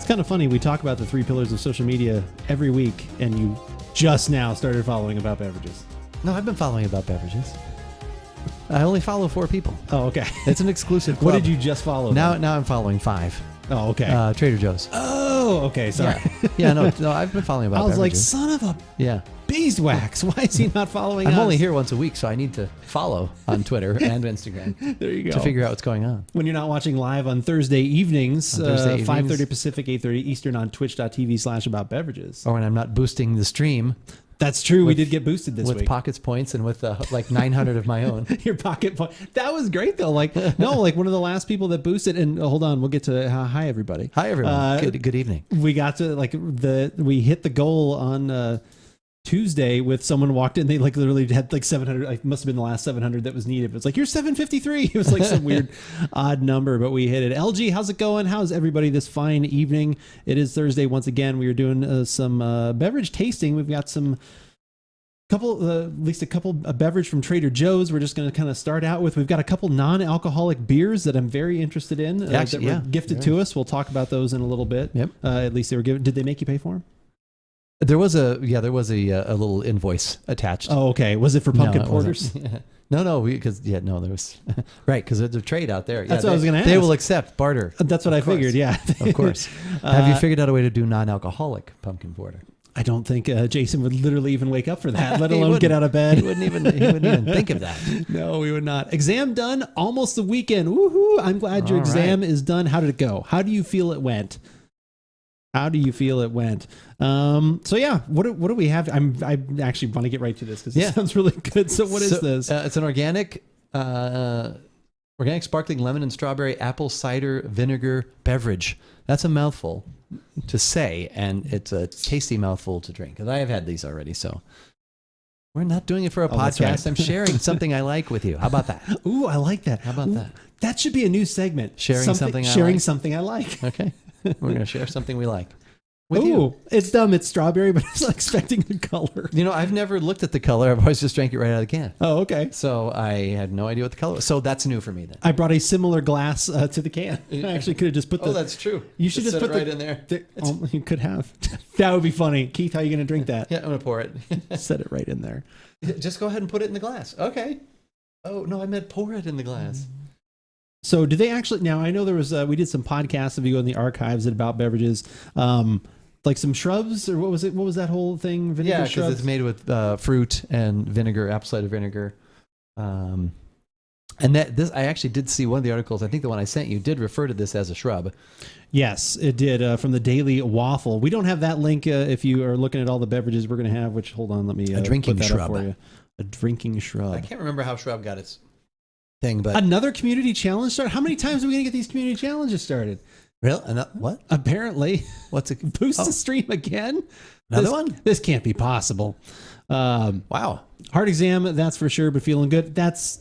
It's kind of funny. We talk about the 3 pillars of social media every week, and you just now started following About Beverages. No, I've been following About Beverages. I only follow 4 people. Oh, okay. It's an exclusive club. What did you just follow? Now I'm following 5. Oh, okay. Trader Joe's. Oh, okay. Sorry. Yeah, no, I've been following About Beverages. I was like, son of a beeswax. Why is he not following us? I'm only here once a week, so I need to follow on Twitter and Instagram. There you go. To figure out what's going on. When you're not watching live on Thursday evenings, 5:30 Pacific, 8:30 Eastern on twitch.tv/aboutbeverages. Or when I'm not boosting the stream. That's true. We did get boosted this week. With Pockets points and with like 900 of my own. Your pocket point. That was great, though. Like one of the last people that boosted. And hold on, we'll get to hi, everybody. Hi, everyone. Good evening. We got to we hit the goal on Tuesday with someone walked in. They literally had 700. Must have been the last 700 that was needed. But it's like, you're 753. It was like some weird odd number, but we hit it. LG, how's it going? How's everybody this fine evening? It is Thursday once again. We are doing some beverage tasting. We've got at least a couple beverage from Trader Joe's. We're just going to kind of start out with. We've got a couple non-alcoholic beers that I'm very interested in that were gifted to us. We'll talk about those in a little bit. Yep. At least they were given. Did they make you pay for them? There was a little invoice attached. Oh, okay. Was it for pumpkin porters? No, because there was right, because there's a trade out there. That's what I was going to ask. They will accept barter. That's what I figured. Yeah, of course. Have you figured out a way to do non-alcoholic pumpkin porter? I don't think Jason would literally even wake up for that, let alone get out of bed. He wouldn't even think of that. No, we would not. Exam done. Almost the weekend. Woohoo! I'm glad your exam is done. How did it go? How do you feel it went? So yeah, what do we have? I actually want to get right to this because it sounds really good. So what is this? It's an organic sparkling lemon and strawberry apple cider vinegar beverage. That's a mouthful to say, and it's a tasty mouthful to drink. Because I have had these already, so we're not doing it for a podcast. Right. I'm sharing something I like with you. How about that? Ooh, I like that. How about that? That should be a new segment. Sharing something I like. Okay. We're going to share something we like. With you. It's dumb. It's strawberry, but I was not expecting the color. I've never looked at the color. I've always just drank it right out of the can. Oh, okay. So I had no idea what the color was. So that's new for me then. I brought a similar glass to the can. I actually could have just put the... Oh, that's true. You should just put it right in there. You could have. That would be funny. Keith, how are you going to drink that? Yeah, I'm going to pour it. Set it right in there. Just go ahead and put it in the glass. Okay. Oh, no, I meant pour it in the glass. So do they actually... Now, I know there was... we did some podcasts, if you go in the archives at About Beverages... like some shrubs, or what was it? What was that whole thing? Vinegar because it's made with fruit and vinegar, apple cider vinegar. And I actually did see one of the articles. I think the one I sent you did refer to this as a shrub. Yes, it did. From the Daily Waffle. We don't have that link if you are looking at all the beverages we're going to have. Which hold on, let me a drinking put that shrub up for you. A drinking shrub. I can't remember how Shrub got its thing, but another community challenge started. How many times are we going to get these community challenges started? Really? What? Apparently. What's it? Boost the stream again? Another one? This can't be possible. Wow. Hard exam, that's for sure, but feeling good. That's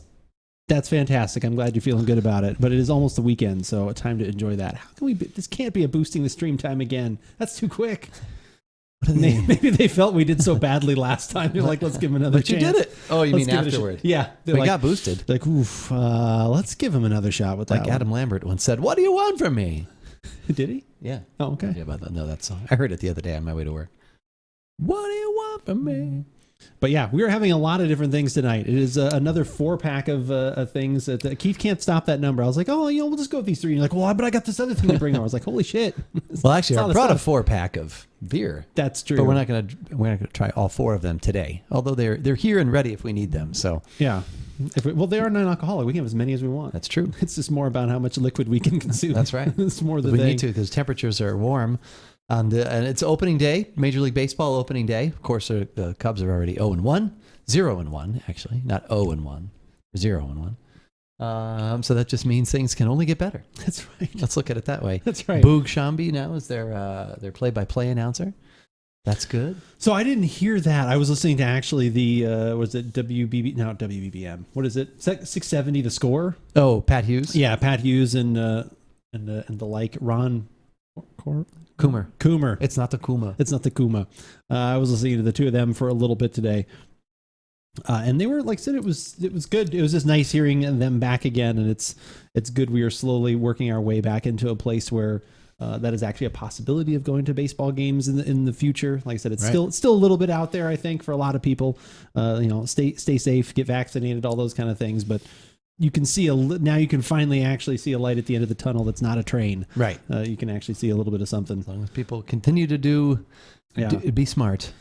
fantastic. I'm glad you're feeling good about it. But it is almost the weekend, so time to enjoy that. How can this can't be a boosting the stream time again. That's too quick. Maybe they felt we did so badly last time. They're like, let's give him another chance. You did it. Oh, you mean afterward? Yeah. We got boosted. Like, oof, let's give him another shot with that. Like Adam Lambert once said, "What do you want from me?" Did he? Yeah. Oh, okay. Yeah, about that. No, that song. I heard it the other day on my way to work. What do you want from me? But yeah, we are having a lot of different things tonight. It is another 4-pack of things that Keith can't stop that number. I was like, oh, we'll just go with these 3. And you're like, well, but I got this other thing to bring over. I was like, holy shit. Well, actually, I brought a 4-pack of beer. That's true. But we're not going to try all 4 of them today. Although they're here and ready if we need them. So yeah. They are non-alcoholic. We can have as many as we want. That's true. It's just more about how much liquid we can consume. That's right. It's more the we thing. need to because temperatures are warm. And it's opening day, Major League Baseball opening day. Of course, the Cubs are already 0-1. 0-1, actually. Not 0-1. 0-1. So that just means things can only get better. That's right. Let's look at it that way. That's right. Boog Shambi now is their play-by-play announcer. That's good. So I didn't hear that. I was listening to actually the, was it WBB? No, WBBM. What is it? 670, The Score? Oh, Pat Hughes? Yeah, Pat Hughes and the like. Ron Coomer. It's not the Kuma. It's not the Kuma. I was listening to the two of them for a little bit today. And they were, like I said, it was good. It was just nice hearing them back again. And it's good. We are slowly working our way back into a place where That is actually a possibility of going to baseball games in the future. Like I said, it's Right. still a little bit out there, I think, for a lot of people. Stay safe, get vaccinated, all those kind of things. But you can see now you can finally actually see a light at the end of the tunnel. That's not a train. Right. You can actually see a little bit of something. As long as people continue to be smart.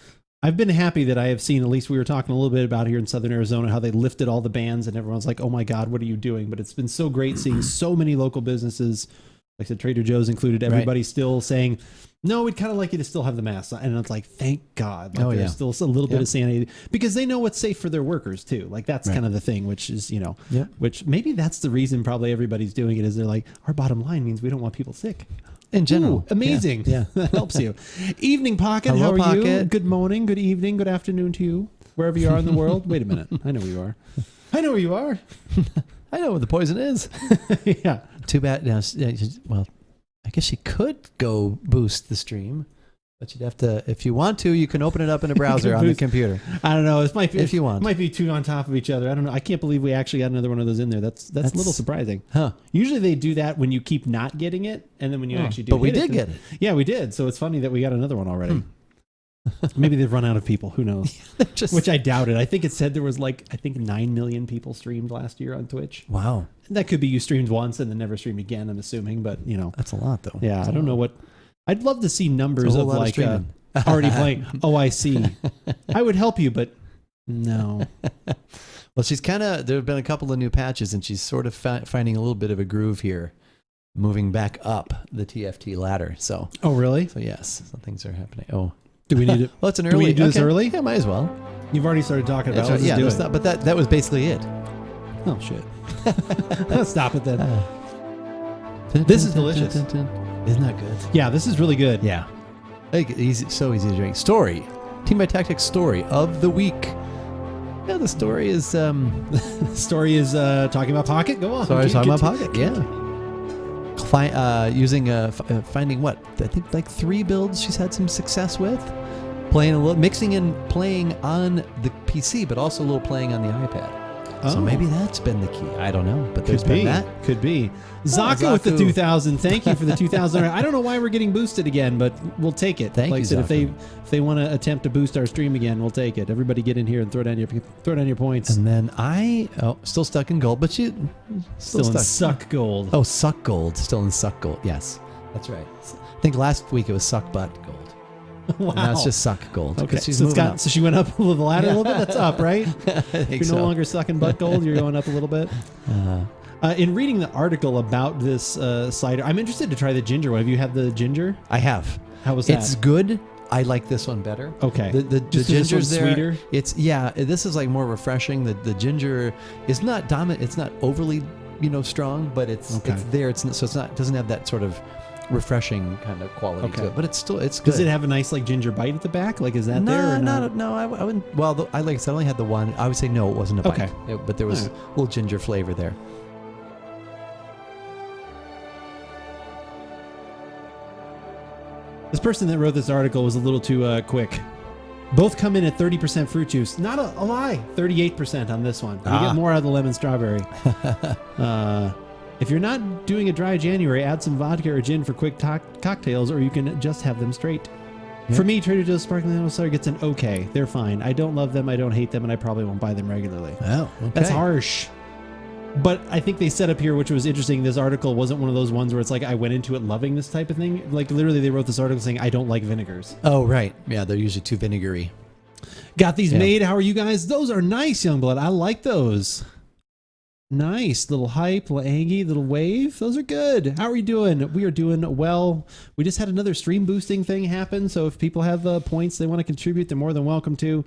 I've been happy that I have seen, at least we were talking a little bit about here in Southern Arizona, how they lifted all the bans and everyone's like, oh my God, what are you doing? But it's been so great seeing so many local businesses, like I said, Trader Joe's included, everybody still saying, no, we'd kind of like you to still have the mask on. And it's like, thank God. Like, there's still a little bit of sanity because they know what's safe for their workers too. Like that's kind of the thing, which is, which maybe that's the reason probably everybody's doing it is they're like, our bottom line means we don't want people sick. In general. Ooh, amazing. Yeah. That helps you. Evening Pocket. Hello, how are you? Pocket. Good morning, good evening, good afternoon to you, wherever you are in the world. Wait a minute. I know where you are. I know where you are. I know what the poison is. Yeah. Too bad. Now, well, I guess you could go boost the stream, but you'd have to, if you want to, you can open it up in a browser on the computer. I don't know. It might be, if you want. It might be two on top of each other. I don't know. I can't believe we actually got another one of those in there. That's a little surprising. Huh. Usually they do that when you keep not getting it, and then when you actually do but we get did get it. Yeah, we did. So it's funny that we got another one already. Maybe they've run out of people. Who knows? Which I doubted. I think it said there was 9 million people streamed last year on Twitch. Wow. That could be you streamed once and then never streamed again, I'm assuming. But, That's a lot, though. Yeah, I don't know what. I'd love to see numbers of already playing. Oh, I see. I would help you, but no. Well, she's there have been a couple of new patches, and she's sort of finding a little bit of a groove here, moving back up the TFT ladder. So. Oh, really? So, yes, some things are happening. Oh. Do we need it? Well, it's an Do early. we need to do this early? Yeah, might as well. You've already started talking about it. Yeah, but that was basically it. Oh, shit. Stop it then. This is delicious. Isn't that good? Yeah, this is really good. Yeah. So easy to drink. Story. Team by Tactics story of the week. Yeah, the story is... The story is talking about Pocket. Go on. Sorry, talking about Pocket. Yeah. Finding what? I think 3 builds she's had some success with. Playing a little, mixing and playing on the PC, but also a little playing on the iPad. Oh. So maybe that's been the key. I don't know, but there's been that. Could be. Zaka with the 2,000. Thank you for the 2,000. I don't know why we're getting boosted again, but we'll take it. Thank you, I said, Zaka. if they want to attempt to boost our stream again, we'll take it. Everybody get in here and throw down your points. And then still stuck in gold, but still in stuck. suck gold. Oh, suck gold. Still in suck gold. Yes, that's right. I think last week it was suck butt gold. Wow. And now it's just suck gold. Okay, She's so, moving up. so she went up the ladder a little bit. That's up, right? If you're no longer sucking butt gold, you're going up a little bit. In reading the article about this cider, I'm interested to try the ginger one. Have you had the ginger? I have. How was that? It's good. I like this one better. Okay. The Just 'cause this ginger's one's there. sweeter? This is more refreshing. The ginger is not dominant. It's not overly, strong, but it's there. It doesn't have that sort of refreshing kind of quality to it, but it's good. Does it have a nice ginger bite at the back? Is that there or not? No, I wouldn't. Well, like I said, I only had the one. I would say no, it wasn't a bite. Okay. But there was a little ginger flavor there. This person that wrote this article was a little too quick. Both come in at 30% fruit juice. Not a lie. 38% on this one. You get more out of the lemon strawberry. If you're not doing a dry January, add some vodka or gin for quick cocktails, or you can just have them straight. Yeah. For me, Trader Joe's Sparkling Apple Cider gets an okay. They're fine. I don't love them. I don't hate them, and I probably won't buy them regularly. Oh, okay. That's harsh. But I think they set up here, which was interesting. This article wasn't one of those ones where it's I went into it loving this type of thing. Literally, they wrote this article saying, I don't like vinegars. Oh, right. Yeah, they're usually too vinegary. Got these made. How are you guys? Those are nice, Youngblood. I like those. Nice. Little hype, little Aggie, little wave. Those are good. How are we doing? We are doing well. We just had another stream boosting thing happen. So if people have points they want to contribute, they're more than welcome to.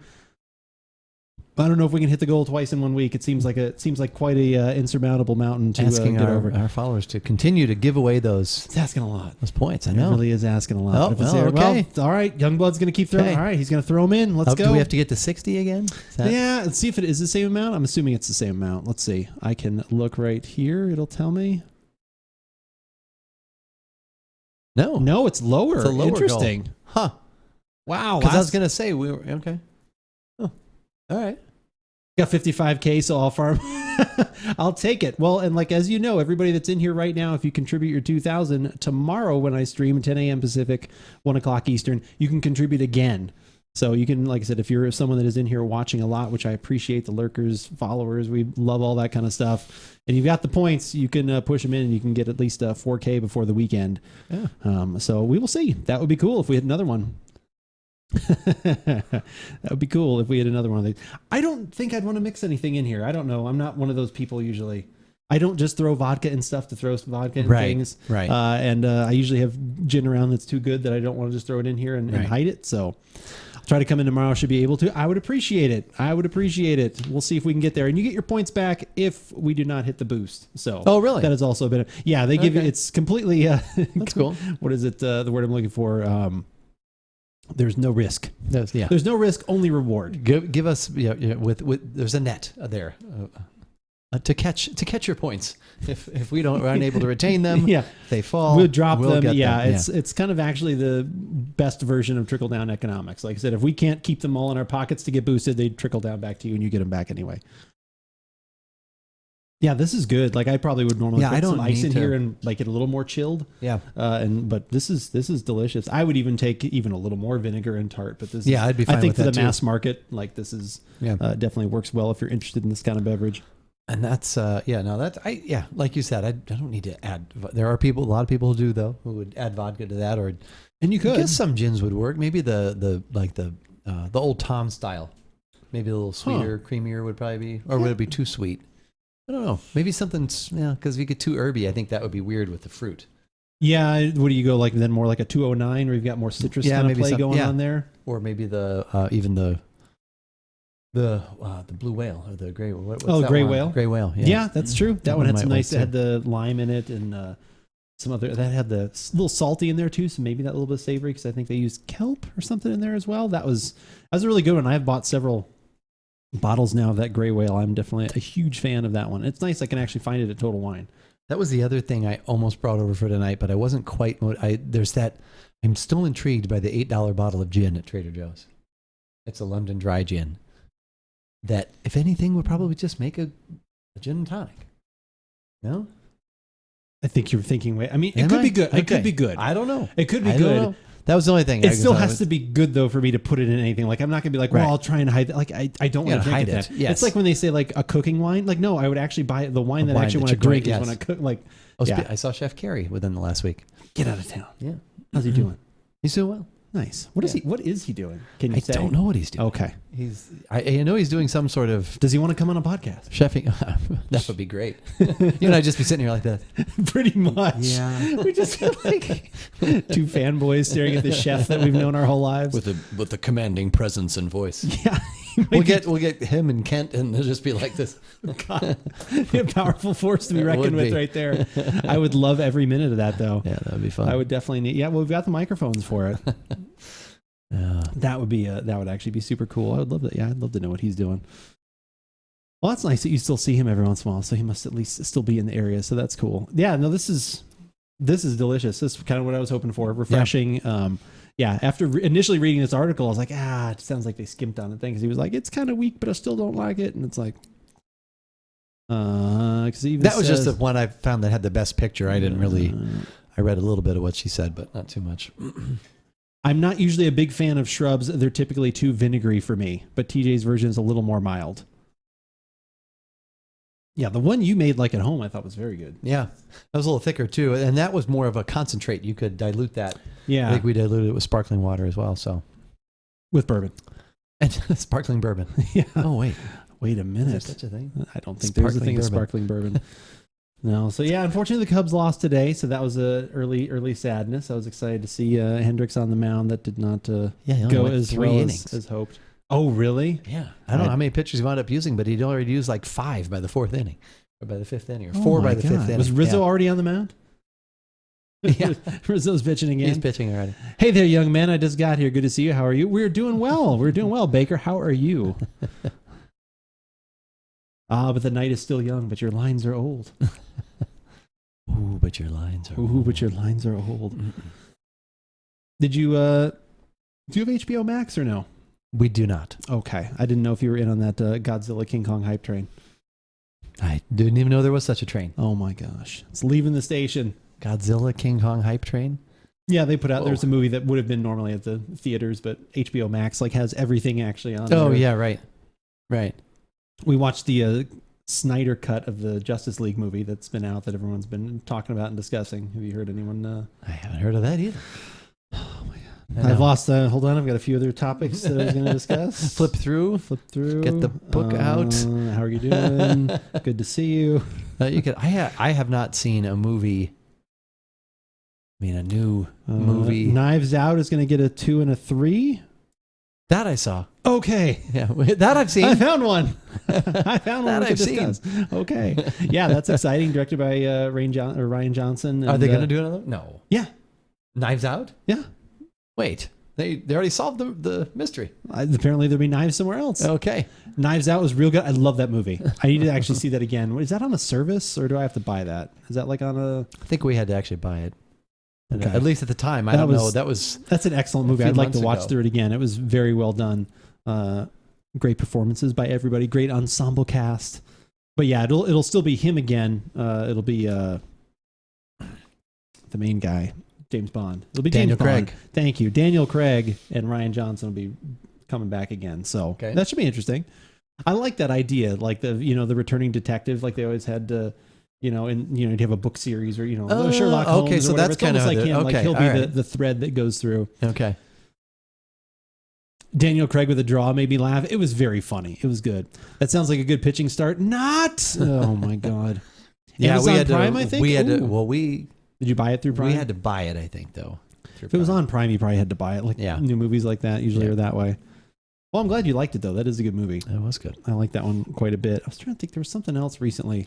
I don't know if we can hit the goal twice in 1 week. It seems like quite a insurmountable mountain to asking get over. Our followers to continue to give away those. It's asking a lot. Those points. I know. It really is asking a lot. Oh, okay. Well, all right. Youngblood's going to keep throwing. Okay. All right. He's going to throw them in. Let's go. Do we have to get to 60 again? Yeah. Let's see if it is the same amount. I'm assuming it's the same amount. Let's see. I can look right here. It'll tell me. No, it's lower. It's a lower Interesting. Goal. Huh. Wow. Because I was going to say we were okay. Oh. All right. Got 55K, so I'll farm. I'll take it. Well, and like, as you know, everybody that's in here right now, if you contribute your 2,000 tomorrow when I stream 10 a.m. Pacific, 1 o'clock Eastern, you can contribute again. So you can, like I said, if you're someone that is in here watching a lot, which I appreciate, the lurkers, followers, we love all that kind of stuff. And you've got the points, you can push them in and you can get at least 4K before the weekend. Yeah. So we will see. That would be cool if we hit another one. That would be cool if we had another one of these. I don't think I'd want to mix anything in here. I don't know. I'm not one of those people usually. I don't just throw vodka and stuff to throw some vodka and things. Right. And I usually have gin around that's too good that I don't want to just throw it in here and hide it. So I'll try to come in tomorrow. Should be able to. I would appreciate it. We'll see if we can get there. And you get your points back if we do not hit the boost. So oh, really? That has also been. Yeah, they give you. It's completely. That's cool. What is it? The word I'm looking for. There's no risk. Yeah. There's no risk, only reward. Give us with there's a net there to catch your points. If we aren't able to retain them, they fall. We'll drop them. Yeah, it's kind of actually the best version of trickle down economics. Like I said, if we can't keep them all in our pockets to get boosted, they trickle down back to you, and you get them back anyway. Yeah, this is good. Like I probably would normally put some ice in here and like it a little more chilled. Yeah. But this is delicious. I would even take a little more vinegar and tart, but this I'd be fine I think with for that the mass market, like this is definitely works well if you're interested in this kind of beverage. And that's like you said, I don't need to add. There are a lot of people who do though, who would add vodka to that, and you could. I guess some gins would work. Maybe the old Tom style, maybe a little sweeter, creamier would probably be, or would it be too sweet? I don't know. Maybe something, because if you get too herby, I think that would be weird with the fruit. Yeah. What do you go like then? More like a 209, where you've got more citrus kind of play going on there, or maybe even the blue whale or the gray. What's gray one? whale. Gray whale. Yeah, that's true. That one had some nice. It had the lime in it and some other. That had the little salty in there too. So maybe that little bit of savory because I think they used kelp or something in there as well. That was a really good one. I've bought several bottles now of that gray whale. I'm definitely a huge fan of that one. It's nice. I can actually find it at Total Wine. That was the other thing I almost brought over for tonight, but I wasn't quite. I'm still intrigued by the $8 bottle of gin at Trader Joe's. It's a London dry gin. That, if anything, would probably just make a gin and tonic. No? I think you're thinking. I mean, it could be good. Okay. It could be good. I don't know. It could be good. That was the only thing. It still has to be good though for me to put it in anything. Like I'm not gonna be like, well, I'll try and hide it. Like I don't want to hide it. Yes. It's like when they say like a cooking wine. Like no, I would actually buy the wine that I actually want to drink is when I cook. Like I saw Chef Carey within the last week. Get out of town. Yeah. How's he doing? He's doing well. Nice. What is he doing? Can you say? I don't know what he's doing. Okay. I know he's doing some sort of. Does he want to come on a podcast? Chefing. That would be great. You and I'd just be sitting here like that. Pretty much. Yeah. We just got like two fanboys staring at the chef that we've known our whole lives. With a commanding presence and voice. Yeah. We'll get him and Kent and they'll just be like this. God. A powerful force to be reckoned with right there. I would love every minute of that though. Yeah, that would be fun. I would definitely need. Yeah, well, we've got the microphones for it. That would actually be super cool. I would love that. Yeah, I'd love to know what he's doing. Well, that's nice that you still see him every once in a while. So he must at least still be in the area. So that's cool. Yeah, no, this is delicious. This is kind of what I was hoping for. Refreshing. Yeah. After initially reading this article, I was like, it sounds like they skimped on the thing because he was like, it's kind of weak, but I still don't like it. And it's like, because that was just the one I found that had the best picture. I didn't really. I read a little bit of what she said, but not too much. I'm not usually a big fan of shrubs. They're typically too vinegary for me, but TJ's version is a little more mild. Yeah, the one you made like at home, I thought was very good. Yeah, that was a little thicker too, and that was more of a concentrate. You could dilute that. Yeah, I think we diluted it with sparkling water as well. So with bourbon and sparkling bourbon. Yeah. Oh wait a minute. Is there such a thing? I don't think there's a thing of sparkling bourbon. No, so yeah, unfortunately the Cubs lost today, so that was a early sadness. I was excited to see Hendricks on the mound. That did not go as well as hoped. Oh, really? Yeah. I don't know how many pitchers he wound up using, but he'd already used like 5 by the 4th inning, or by the 5th inning, or 4 by the 5th inning. Was Rizzo already on the mound? Yeah, Rizzo's pitching again. He's pitching already. Hey there, young man! I just got here. Good to see you. How are you? We're doing well. Baker. How are you? But the night is still young, but your lines are old. Ooh, but your lines are old. But your lines are old. Did you do you have HBO Max or no? We do not. Okay. I didn't know if you were in on that Godzilla King Kong hype train. I didn't even know there was such a train. Oh my gosh. It's leaving the station. Godzilla King Kong hype train? Yeah, they put out, Whoa. there's a movie that would have been normally at the theaters, but HBO Max like has everything actually on there. Oh, yeah, right. Right. We watched the Snyder cut of the Justice League movie that's been out that everyone's been talking about and discussing. Have you heard anyone? I haven't heard of that either. Oh my God. I've lost, hold on, I've got a few other topics that I was going to discuss. Flip through. Get the book out. How are you doing? Good to see you. You could. I have not seen a movie. I mean, a new movie. Knives Out is going to get a 2 and a 3. That I saw. Okay. Yeah, that I've seen. I found one. I found one That I've seen. Okay. Yeah, that's exciting. Directed by Ryan Johnson. Are and, they going to do another? No. Yeah. Knives Out? Yeah. Wait. They already solved the mystery. Apparently there'll be knives somewhere else. Okay. Knives Out was real good. I love that movie. I need to actually see that again. Is that on a service or do I have to buy that? Is that like on a... I think we had to actually buy it. Okay. At least at the time. I don't know. That's an excellent movie. I'd like to watch through it again. It was very well done. Great performances by everybody. Great ensemble cast. But yeah, it'll still be him again. It'll be the main guy, James Bond. It'll be Daniel James Bond. Craig. Thank you. Daniel Craig and Ryan Johnson will be coming back again. So that should be interesting. I like that idea, like the returning detective, like they always had to. And you'd have a book series or Sherlock Holmes. Okay, so that's kind of like him. Okay, like he'll be right. the thread that goes through. Okay. Daniel Craig with a draw made me laugh. It was very funny. It was good. That sounds like a good pitching start. Not. Oh my God. Yeah, Amazon we had Prime. to, I think we had Ooh. to. Well, we did you buy it through Prime? We had to buy it. I think though. If it was on Prime, you probably had to buy it. Like new movies like that usually are that way. Well, I'm glad you liked it though. That is a good movie. It was good. I like that one quite a bit. I was trying to think. There was something else recently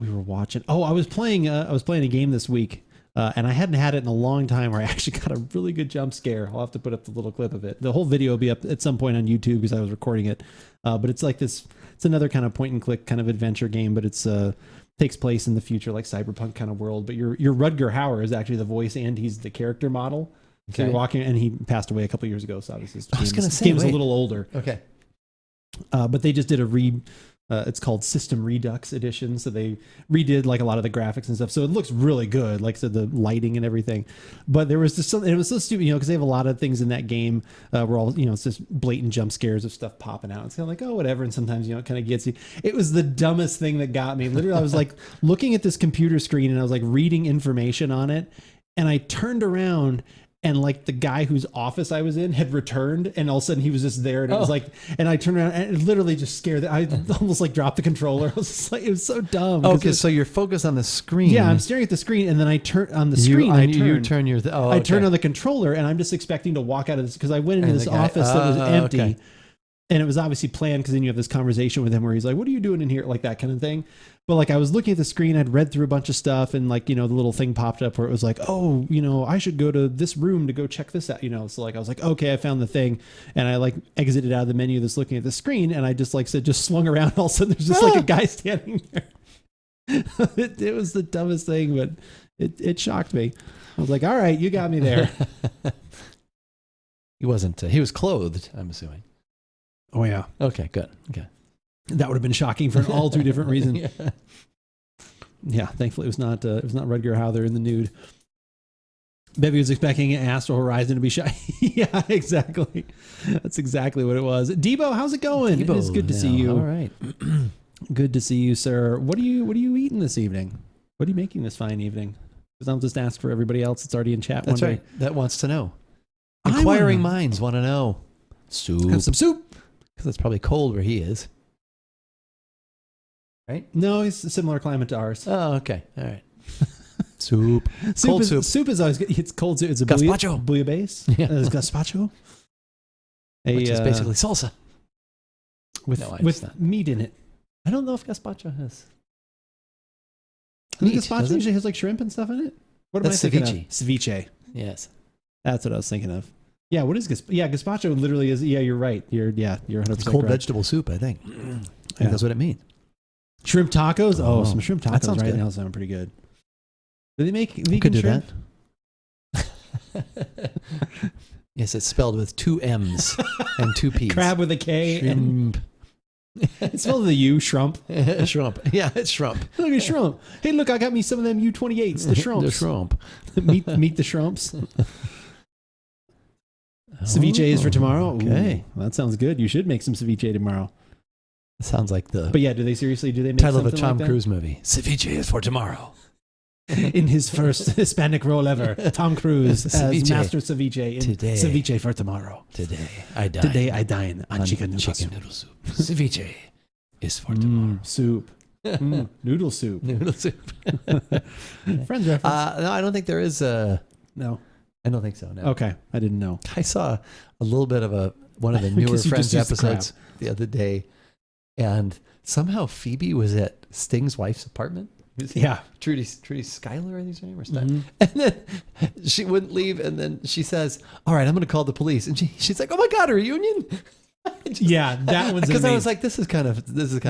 we were watching. Oh, I was playing a game this week, and I hadn't had it in a long time where I actually got a really good jump scare. I'll have to put up the little clip of it. The whole video will be up at some point on YouTube because I was recording it. But it's like this. It's another kind of point and click kind of adventure game, but it's takes place in the future, like cyberpunk kind of world. But your Rutger Hauer is actually the voice, and he's the character model. So Okay. you're walking, and he passed away a couple years ago. So obviously, this game's a little older. Okay. But they just did it's called System Redux Edition. So they redid like a lot of the graphics and stuff. So it looks really good, like so the lighting and everything. But there was just something, it was so stupid, because they have a lot of things in that game where all, it's just blatant jump scares of stuff popping out. It's kind of like, oh, whatever. And sometimes, it kind of gets you. It was the dumbest thing that got me. Literally, I was like looking at this computer screen and I was like reading information on it. And I turned around and like the guy whose office I was in had returned, and all of a sudden he was just there, and it was like, and I turned around and it literally just scared. I almost like dropped the controller. I was just like, it was so dumb. Okay, so you're focused on the screen. Yeah, I'm staring at the screen, and then I turn on the screen. I turn on the controller, and I'm just expecting to walk out of this because I went into this office that was empty. Okay. And it was obviously planned because then you have this conversation with him where he's like, what are you doing in here? Like that kind of thing. But like I was looking at the screen, I'd read through a bunch of stuff, and like, the little thing popped up where it was like, oh, I should go to this room to go check this out. So like I was like, okay, I found the thing. And I like exited out of the menu that's looking at the screen, and I just like said, just swung around. All of a sudden there's just like a guy standing there. It was the dumbest thing, but it shocked me. I was like, all right, you got me there. He wasn't, he was clothed, I'm assuming. Oh yeah. Okay, good. Okay. That would have been shocking for an all too different reason. Yeah, thankfully it was not Rutger Hauer in the nude. Bevy was expecting Astral Horizon to be shot. Yeah, exactly. That's exactly what it was. Debo, how's it going? Debo, it's good to see you. All right. Good to see you, sir. What are you eating this evening? What are you making this fine evening? Because I'll just ask for everybody else that's already in chat. That's right. That wants to know. Inquiring minds want to know. Soup. Have some soup. Because it's probably cold where he is. Right? No, it's a similar climate to ours. Oh, okay. All right. Soup. Cold soup. Soup is always good. It's cold soup. It's a gazpacho. Bouillabaisse. Yeah. Gazpacho. Which is basically salsa. With meat in it. I don't know if gazpacho has meat. Gazpacho usually has like shrimp and stuff in it. What am I thinking of? Ceviche. Yes. That's what I was thinking of. Yeah, what is gazpacho? Yeah, gazpacho literally is, yeah, you're right. You're 100% It's cold correct. vegetable soup, I think. I think that's what it means. Shrimp tacos? Oh, some shrimp that tacos sounds right good. now sound pretty good. Do they make vegan Could do shrimp? that. Yes, it's spelled with 2 M's and 2 P's. Crab with a K. Shrimp. It's spelled with a U, Shrump. Shrimp. Yeah, it's shrimp. Look at Shrump. Hey, look, I got me some of them U28s, the Shrumps. The shrimp. meet the Shrumps. Ceviche is for tomorrow. Okay. Ooh, that sounds good. You should make some ceviche tomorrow. Sounds like the But yeah, do they make title of a something Tom like Cruise movie. Ceviche is for tomorrow. that? In his first Hispanic role ever, Tom Cruise as Ceviche. Master Ceviche in Today. Ceviche for tomorrow. Today I dine on chicken noodle soup. Ceviche is for tomorrow. Soup. Noodle soup. Noodle soup. Friends reference. No, I don't think there is a... No. I don't think so, no. Okay. I didn't know. I saw a little bit of one of the newer Because you Friends just used the episodes the other day, and somehow Phoebe was at Sting's wife's apartment. Yeah. Trudy Schuyler, I think her name, or Stein. Mhm. And then she wouldn't leave, and then she says, "All right, I'm going to call the police." And she's like, "Oh my God, a reunion!" Yeah, that one's because I amazing. was like, "This is kind of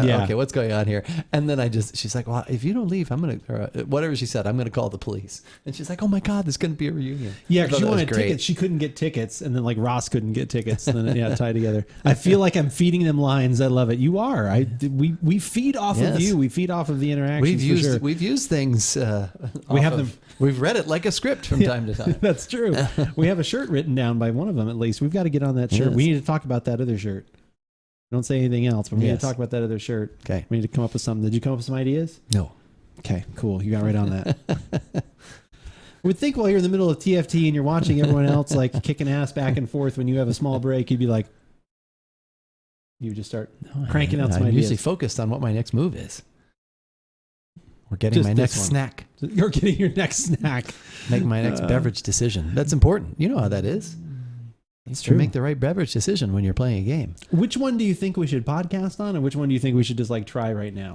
Yeah. okay. What's going on here?" And then she's like, "Well, if you don't leave, I'm going to whatever she said, I'm going to call the police." And she's like, "Oh my God, there's going to be a reunion." Yeah, I because thought she that was wanted great. tickets. She couldn't get tickets, and then like Ross couldn't get tickets, and then tied together. I feel like I'm feeding them lines. I love it. You are. We feed off Yes. of you. We feed off of the interactions. We've used things. We have them. We've read it like a script from time to time. That's true. We have a shirt written down by one of them at least. We've got to get on that shirt. Yes. We need to talk about that other shirt. Don't say anything else, but we need Yes. to talk about that other shirt. Okay. We need to come up with something. Did you come up with some ideas? No. Okay, cool. You got right on that. I would think while you're in the middle of TFT and you're watching everyone else like kicking ass back and forth when you have a small break, you'd be like, you would just start cranking out some I'm ideas. usually focused on what my next move is. We're getting Just my this next one. snack. You're getting your next snack. Make my next beverage decision. That's important. You know how that is. It's To make the right beverage decision when you're playing a game. Which one do you think we should podcast on, and which one do you think we should just like try right now?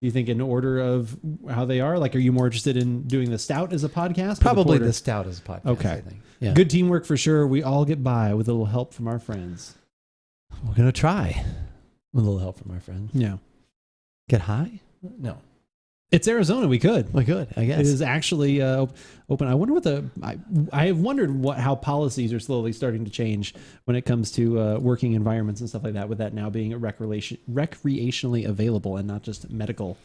Do you think in order of how they are? Like, are you more interested in doing the stout as a podcast? or Probably porter? the Stout as a podcast. Okay. I think. Yeah. Good teamwork for sure. We all get by with a little help from our friends. We're gonna try with a little help from our friends. Yeah. Get high? No. It's Arizona. We could. We could, I guess. It is actually open. I wonder what I have wondered how policies are slowly starting to change when it comes to working environments and stuff like that. With that now being recreationally available and not just medical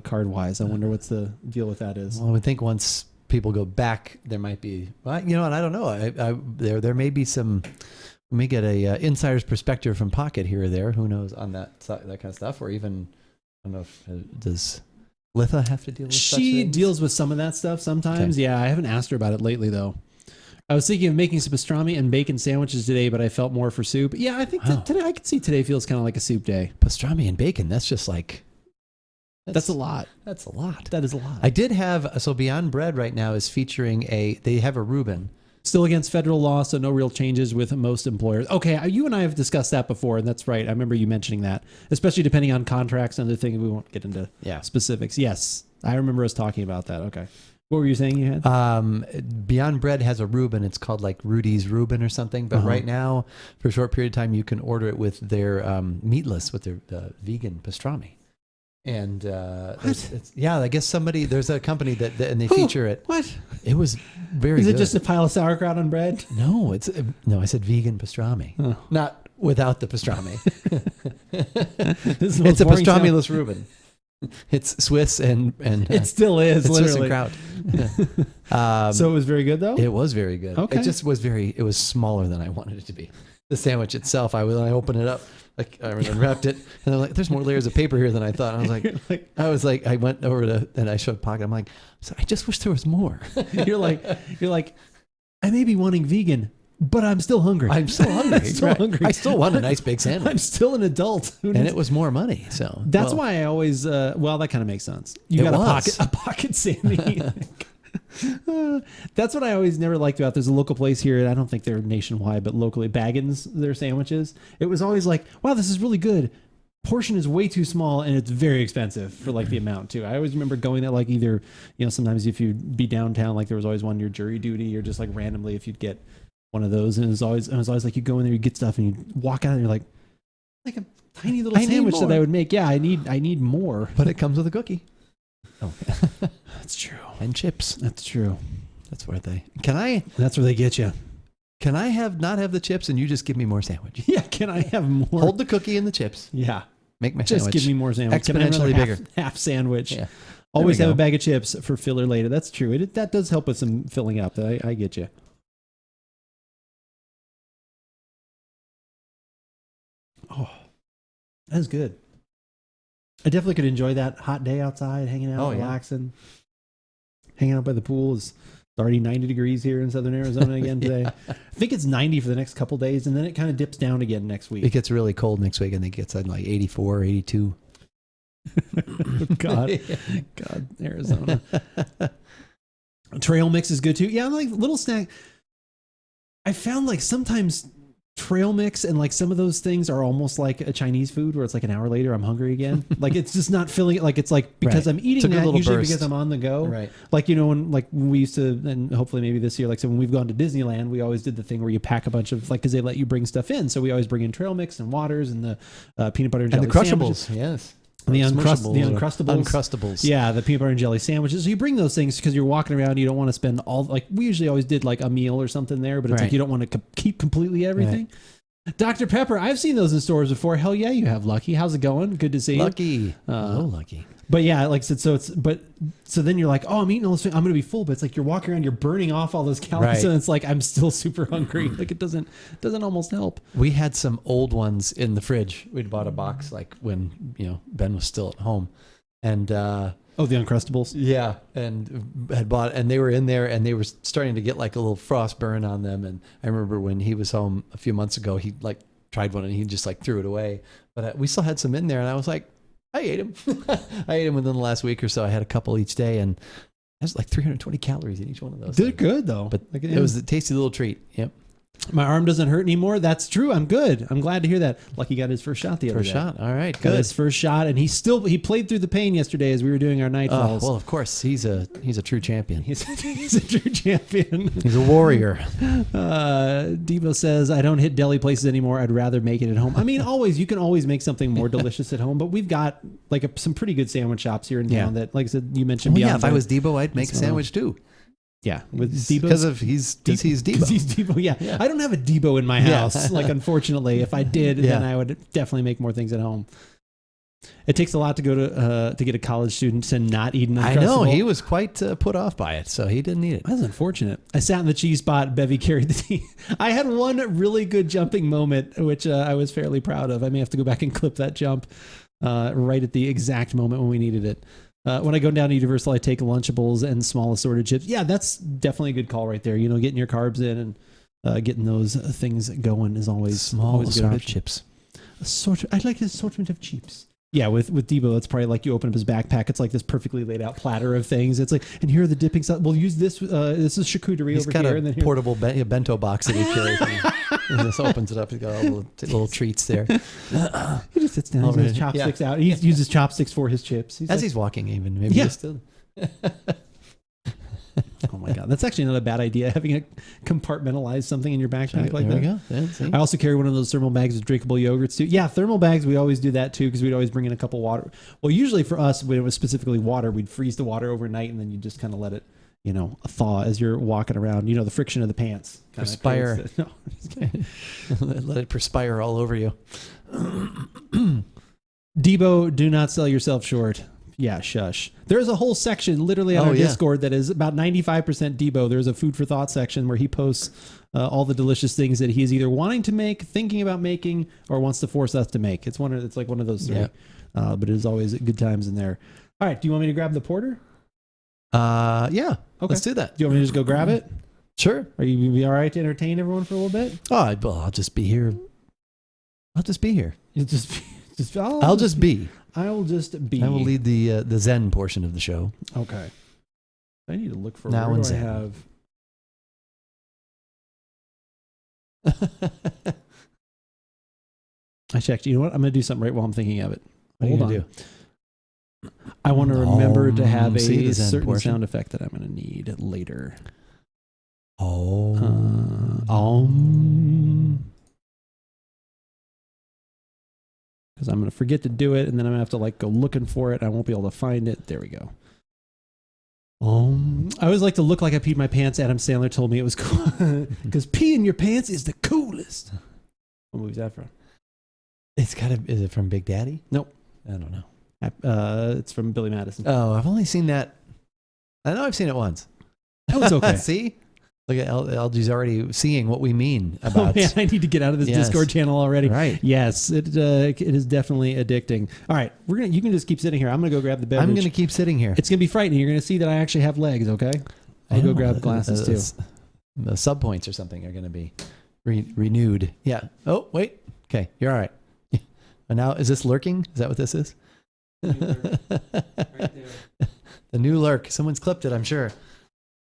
card wise. I wonder what's the deal with that is. Well, I would think once people go back, there might be. Well, you know, and I don't know. There may be some. We may get a insider's perspective from Pocket here or there. Who knows on that kind of stuff, or even I don't know if does. Litha have to deal with such She things? deals with some of that stuff sometimes. Okay. Yeah, I haven't asked her about it lately though. I was thinking of making some pastrami and bacon sandwiches today, but I felt more for soup. Yeah, I think today I could see today feels kind of like a soup day. Pastrami and bacon. That's just like That's a lot. That's a lot. That is a lot. I did have Beyond Bread right now is featuring they have a Reuben. Still against federal law, so no real changes with most employers. Okay, you and I have discussed that before, and that's right. I remember you mentioning that, especially depending on contracts and other things. We won't get into specifics. Yes, I remember us talking about that. Okay. What were you saying you had? Beyond Bread has a Reuben. It's called like Rudy's Reuben or something. But right now, for a short period of time, you can order it with their meatless, with their vegan pastrami. And I guess there's a company that and they feature it. What? It was very Is it good. just a pile of sauerkraut on bread? No, I said vegan pastrami. Oh. Not without the pastrami. It's It's a pastrami-less Reuben. It's Swiss and it still is, it's Swiss literally. and kraut. So it was very good though? It was very good. Okay. It just was it was smaller than I wanted it to be. The sandwich itself, I opened it up, like I unwrapped it, and I'm like, "There's more layers of paper here than I thought." And I was like, I went over to, and I showed Pocket. I'm like, so I just wish there was more. You're like, I may be wanting vegan, but I'm still hungry. I'm still hungry. I'm still hungry. I still want a nice big sandwich. I'm still an adult. And it was more money. So that's why I always, that kind of makes sense. You got a pocket Sammy. That's what I always never liked about. There's a local place here. I don't think they're nationwide, but locally, Baggins, their sandwiches. It was always like, wow, this is really good. Portion is way too small and it's very expensive for like the amount too. I always remember going there like either, sometimes if you'd be downtown, like there was always one near Jury Duty or just like randomly if you'd get one of those. And it was always like you go in there, you get stuff and you walk out and you're like a tiny little sandwich that I would make. Yeah, I need more. But it comes with a cookie. Oh, that's true. And chips. That's true. That's where they. That's where they get you. Can I not have the chips and you just give me more sandwich? Yeah, can I have more? Hold the cookie and the chips. Yeah. Make my Just sandwich. give me more sandwich. Can I have Exponentially another bigger. half sandwich. Yeah. Always There we have a go. bag of chips for filler later. That's true. That does help with some filling up. I get you. Oh, that's good. I definitely could enjoy that hot day outside, hanging out, relaxing, hanging out by the pool. It's already 90 degrees here in southern Arizona again today. I think it's 90 for the next couple days, and then it kind of dips down again next week. It gets really cold next week. I think it gets like 84, 82. God, Arizona. Trail mix is good too. Yeah, I'm like little snack. I found like sometimes trail mix and like some of those things are almost like a Chinese food where it's like an hour later I'm hungry again. Like it's just not filling it. Like it's like because I'm eating that usually because I'm on the go. Right. Like, you know, when we used to, and hopefully maybe this year, like so when we've gone to Disneyland, we always did the thing where you pack a bunch of like, cause they let you bring stuff in. So we always bring in trail mix and waters and the peanut butter and jelly the Crushables. sandwiches. Yes. The Uncrustables. Uncrustables. Yeah, the peanut butter and jelly sandwiches. So you bring those things because you're walking around. You don't want to spend all, like we usually always did like a meal or something there, but it's like you don't want to keep completely everything. Right. Dr. Pepper, I've seen those in stores before. Hell yeah, you have, Lucky. How's it going? Good to see you. Lucky. Lucky. But yeah, like I said, so then you're like, oh, I'm eating all this. I'm going to be full. But it's like you're walking around, you're burning off all those calories. And it's like, I'm still super hungry. Like it doesn't almost help. We had some old ones in the fridge. We'd bought a box like when, Ben was still at home. And, the Uncrustables. Yeah. And had bought, and they were in there and they were starting to get like a little frost burn on them. And I remember when he was home a few months ago, he like tried one and he just like threw it away. But we still had some in there and I was like, I ate them. I ate them within the last week or so. I had a couple each day, and there's like 320 calories in each one of those. They're good though. But it was a tasty little treat. Yep. My arm doesn't hurt anymore. That's true. I'm good. I'm glad to hear that. Lucky got his first shot the other day. First shot. All right. Got his first shot, and he played through the pain yesterday as we were doing our nightfalls. Well, of course, he's a true champion. He's a true champion. He's a warrior. Devo says, I don't hit deli places anymore. I'd rather make it at home. I mean, you can always make something more delicious at home, but we've got like some pretty good sandwich shops here in town that, like I said, you mentioned. Well, if I was Debo, I'd make a sandwich too. Yeah, with Debo because he's Debo. Because he's Debo. Yeah, I don't have a Debo in my house. Like, unfortunately, if I did, then I would definitely make more things at home. It takes a lot to go to get a college student to not eat an Uncrustable. I know he was quite put off by it, so he didn't eat it. That's unfortunate. I sat in the cheese spot. Bevy carried the tea. I had one really good jumping moment, which I was fairly proud of. I may have to go back and clip that jump right at the exact moment when we needed it. When I go down to Universal, I take Lunchables and small assorted chips. Yeah, that's definitely a good call right there. Getting your carbs in and getting those things going is always always a good option. Chips. I like the assortment of chips. Yeah, with Debo, it's probably like you open up his backpack. It's like this perfectly laid out platter of things. It's like, and here are the dipping stuff. We'll use this. This is charcuterie over here. He's got a portable bento box that he carries. And just opens it up. He's got all the little treats there. He just sits down. He has chopsticks out. He uses chopsticks for his chips. He's walking even. Maybe he's still... Oh my God, that's actually not a bad idea. Having a compartmentalize something in your backpack like that. There we go. I also carry one of those thermal bags with drinkable yogurts too. Yeah, thermal bags. We always do that too because we'd always bring in a couple water. Well, usually for us, when it was specifically water, we'd freeze the water overnight and then you just kind of let it, thaw as you're walking around. The friction of the pants. Perspire. Let it perspire all over you. Debo, do not sell yourself short. Yeah, shush. There's a whole section literally on our Discord that is about 95% Debo. There's a food for thought section where he posts all the delicious things that he is either wanting to make, thinking about making, or wants to force us to make. It's like one of those three. But it is always good times in there. All right, do you want me to grab the porter? Yeah. Okay. Let's do that. Do you want me to just go grab it? Sure. Are you be all right to entertain everyone for a little bit? Oh, I'll just be here. I'll just be. I'll just be. I will lead the Zen portion of the show. Okay. I need to look for now where and do Zen. I have. I checked. You know what? I'm going to do something right while I'm thinking of it. Hold on. Do? I want to remember to have a certain sound effect that I'm going to need later. Because I'm going to forget to do it, and then I'm going to have to go looking for it, and I won't be able to find it. There we go. I always like to look like I peed my pants. Adam Sandler told me it was cool because peeing your pants is the coolest. What movie is that from? Is it from Big Daddy? Nope. I don't know. It's from Billy Madison. Oh, I've only seen that. I know I've seen it once. That was okay. See? Look at LG's already seeing what we mean about. Oh man, I need to get out of this Discord channel already. Right. Yes, it is definitely addicting. All right, you can just keep sitting here. I'm gonna go grab the beverage. I'm gonna keep sitting here. It's gonna be frightening. You're gonna see that I actually have legs. Okay. I'll go grab glasses too. The sub points or something are gonna be renewed. Yeah. Oh wait. Okay, you're all right. And now is this lurking? Is that what this is? Right there. The new lurk. Someone's clipped it, I'm sure.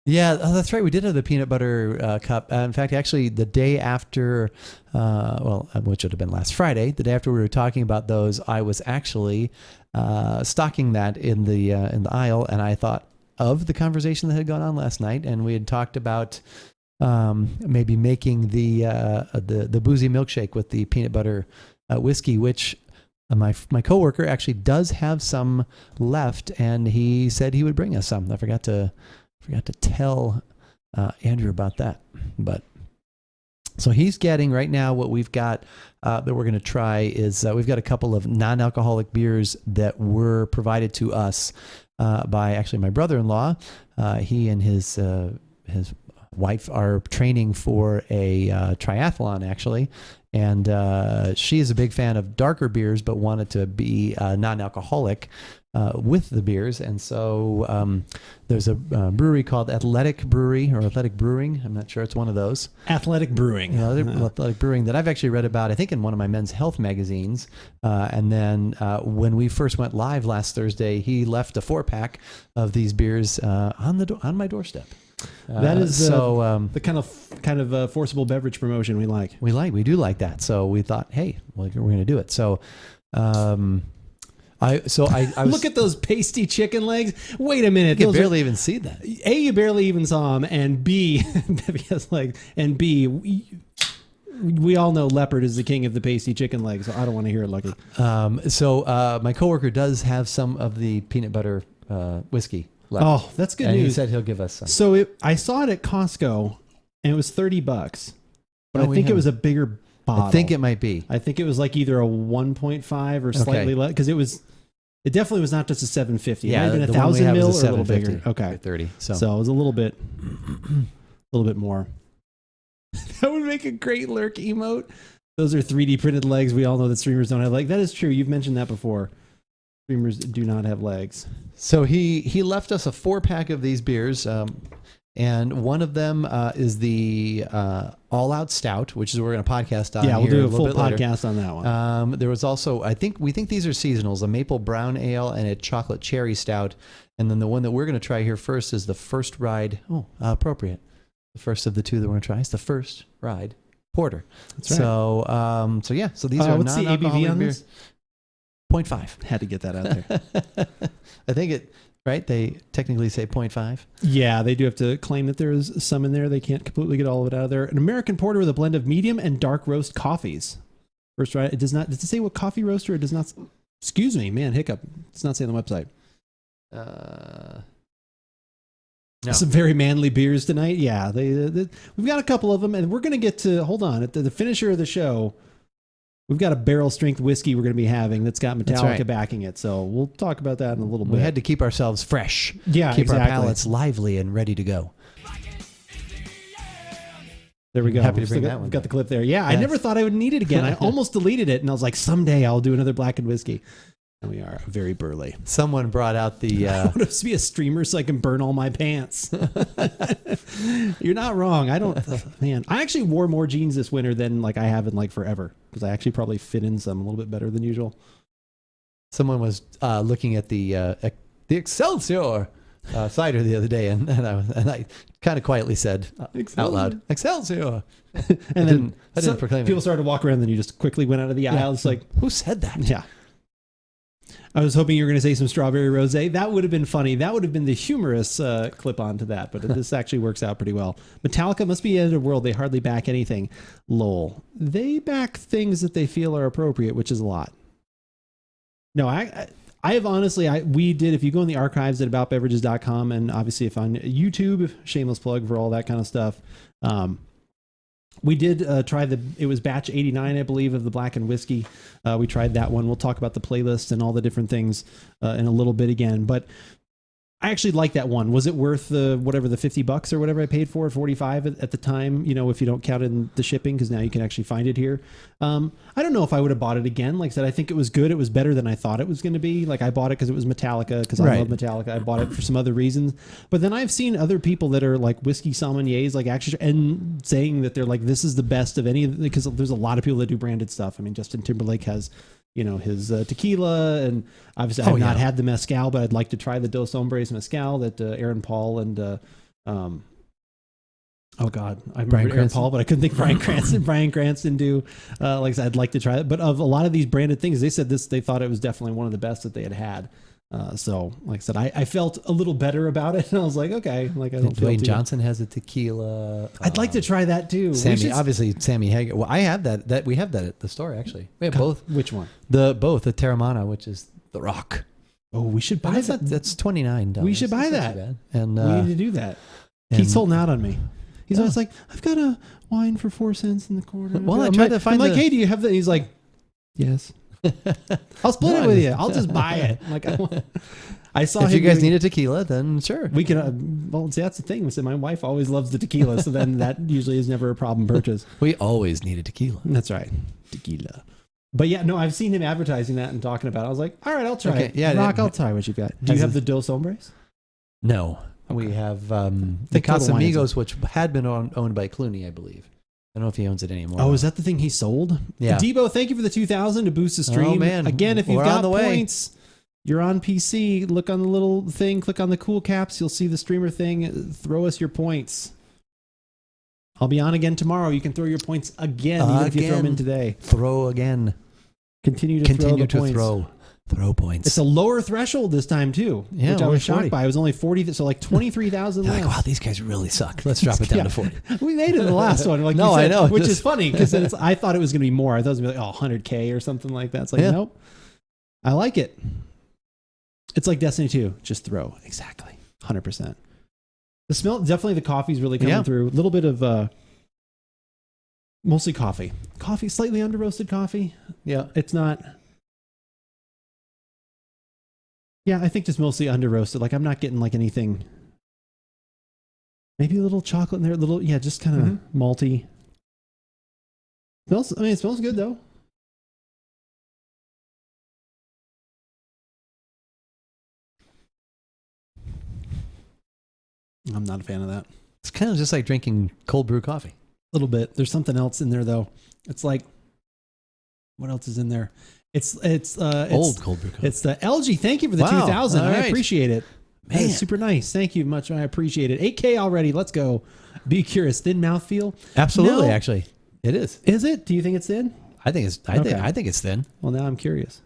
Yeah, oh, that's right. We did have the peanut butter cup. In fact, actually, the day after, which would have been last Friday, the day after we were talking about those, I was actually stocking that in the aisle, and I thought of the conversation that had gone on last night, and we had talked about maybe making the boozy milkshake with the peanut butter whiskey, which my coworker actually does have some left, and he said he would bring us some. I forgot to tell Andrew about that, but so he's getting right now what we've got that we're going to try is we've got a couple of non-alcoholic beers that were provided to us by actually my brother-in-law. He and his wife are training for a triathlon actually, and she is a big fan of darker beers but wanted to be non-alcoholic with the beers, and so there's a brewery called Athletic Brewery or Athletic Brewing. I'm not sure, it's one of those. Athletic Brewing. Athletic Brewing that I've actually read about, I think, in one of my men's health magazines. And then when we first went live last Thursday, he left a 4-pack of these beers on my doorstep. That is the kind of forcible beverage promotion we like. We do like that. So we thought, hey, well, we're going to do it. So. I was, look at those pasty chicken legs. Wait a minute. You can barely even see that. A, you barely even saw them, and B, because and B, we all know leopard is the king of the pasty chicken legs, so I don't want to hear it, Lucky. So my coworker does have some of the peanut butter whiskey left. Oh, that's good news. news. He said he'll give us some. So I saw it at Costco, and it was $30, but I think it was a bigger bottle. I think it might be. I think it was like either a 1.5 or slightly less, because it definitely was not just a 750. Yeah, it might have been 1,000 ml or a little bigger. Okay, 30. So it was a little bit more. That would make a great lurk emote. Those are 3D printed legs. We all know that streamers don't have legs. That is true. You've mentioned that before. Streamers do not have legs. So he left us a 4-pack of these beers. And one of them is the All Out Stout, which is what we're going to podcast on. Yeah, we'll do a full podcast on that one. There was also, we think these are seasonals, a maple brown ale and a chocolate cherry stout. And then the one that we're going to try here first is the First Ride. Oh, appropriate. The first of the two that we're going to try is the First Ride Porter. That's right. So these are what's the ABV on this? 0.5. Had to get that out there. I think right? They technically say 0.5. Yeah, they do have to claim that there is some in there. They can't completely get all of it out of there. An American porter with a blend of medium and dark roast coffees. First Ride. It does not. Does it say what coffee roaster? It does not. Excuse me, man. Hiccup. It's not saying on the website. No. Some very manly beers tonight. Yeah, we've got a couple of them, and we're going to get to. Hold on, at the finisher of the show. We've got a barrel strength whiskey we're going to be having that's got Metallica backing it. So we'll talk about that in a little bit. We had to keep ourselves fresh. Yeah, keep our palates lively and ready to go. There we go. Happy to bring that one. We've got the clip there. Yeah, I never thought I would need it again. I almost deleted it, and I was like, someday I'll do another Blackened whiskey. And we are very burly. Someone brought out the... I want to be a streamer so I can burn all my pants. You're not wrong. I don't... man, I actually wore more jeans this winter than I have in forever. Because I actually probably fit in some a little bit better than usual. Someone was looking at the Excelsior cider the other day, and I kind of quietly said out loud, Excelsior. And then I didn't proclaim people it. started to walk around, and then you just quickly went out of the aisle. It's like, who said that? Yeah. I was hoping you were going to say some strawberry rosé. That would have been funny. That would have been the humorous clip onto that. But this actually works out pretty well. Metallica must be in a world. They hardly back anything. Lol. They back things that they feel are appropriate, which is a lot. No, I have honestly, we did, if you go in the archives at aboutbeverages.com, and obviously if on YouTube, shameless plug for all that kind of stuff. We did try it was batch 89, I believe, of the Blackened whiskey. We tried that one. We'll talk about the playlist and all the different things in a little bit again. But I actually like that one. Was it worth the $50 or whatever I paid for it, 45 at the time, if you don't count in the shipping, because now you can actually find it here. I don't know if I would have bought it again. Like I said, I think it was good. It was better than I thought it was going to be. Like I bought it because it was Metallica, because I love Metallica. I bought it for some other reasons. But then I've seen other people that are like whiskey sommeliers, like actually, and saying that they're like, this is the best of any, because there's a lot of people that do branded stuff. I mean, Justin Timberlake has his tequila, and obviously I've not had the mezcal, but I'd like to try the Dos Hombres mezcal that Aaron Paul and I remember Aaron Paul, but I couldn't think Brian Cranston do. Like I said, I'd like to try it. But of a lot of these branded things, they said they thought it was definitely one of the best that they had. So like I said, I felt a little better about it, and I was like, okay, like I don't feel Dwayne Johnson has a tequila. I'd like to try that too. Sammy Hagar. Well, I have that. We have that at the store actually. We have both. Which one? The Terramana, which is the Rock. Oh, we should buy that. That's $29. We should buy that. And we need to do that. He's holding out on me. He's always like, I've got a wine for 4 cents in the corner. Well, I tried to find. I'm like, hey, do you have that? He's like, yes. I'll split it with you. I'll just buy it. Like I saw. If you guys need a tequila, then sure. We can. Well, see, that's the thing. So my wife always loves the tequila, so then that usually is never a problem purchase. We always need a tequila. That's right, tequila. But yeah, no, I've seen him advertising that and talking about it. I was like, all right, I'll try it. Yeah, Rock, I'll try what you've got. Do you have the Dos Hombres? No, we have the Casamigos, which had been owned by Clooney, I believe. I don't know if he owns it anymore. Oh, is that the thing he sold? Yeah. Debo, thank you for the 2,000 to boost the stream. Oh, man. Again, if you've got points, you're on PC. Look on the little thing. Click on the cool caps. You'll see the streamer thing. Throw us your points. I'll be on again tomorrow. You can throw your points again, even if you throw them in today. Throw again. Continue to throw. Throw points. It's a lower threshold this time too, which I was shocked by. It was only 40, so like 23,000 less. Like, wow, these guys really suck. Let's drop it down to 40. We made it in the last one. Like no, you said, I know, which is funny because I thought it was going to be more. I thought it was going to be like 100K or something like that. It's like nope. I like it. It's like Destiny 2. Just throw exactly 100%. The smell, definitely the coffee's really coming through. A little bit of mostly coffee, slightly under roasted coffee. Yeah, it's not. Yeah, I think just mostly under roasted. Like I'm not getting like anything. Maybe a little chocolate in there, just kind of malty. It smells good though. I'm not a fan of that. It's kind of just like drinking cold brew coffee. A little bit. There's something else in there though. It's like, what else is in there? It's old cold brew coffee. It's the LG. Thank you for the 2,000. I appreciate it. Man, it's super nice. Thank you much. I appreciate it. 8K already. Let's go. Be curious. Thin mouthfeel. Absolutely. No. Actually, it is. Is it? Do you think it's thin? I think it's. I think it's thin. Well, now I'm curious.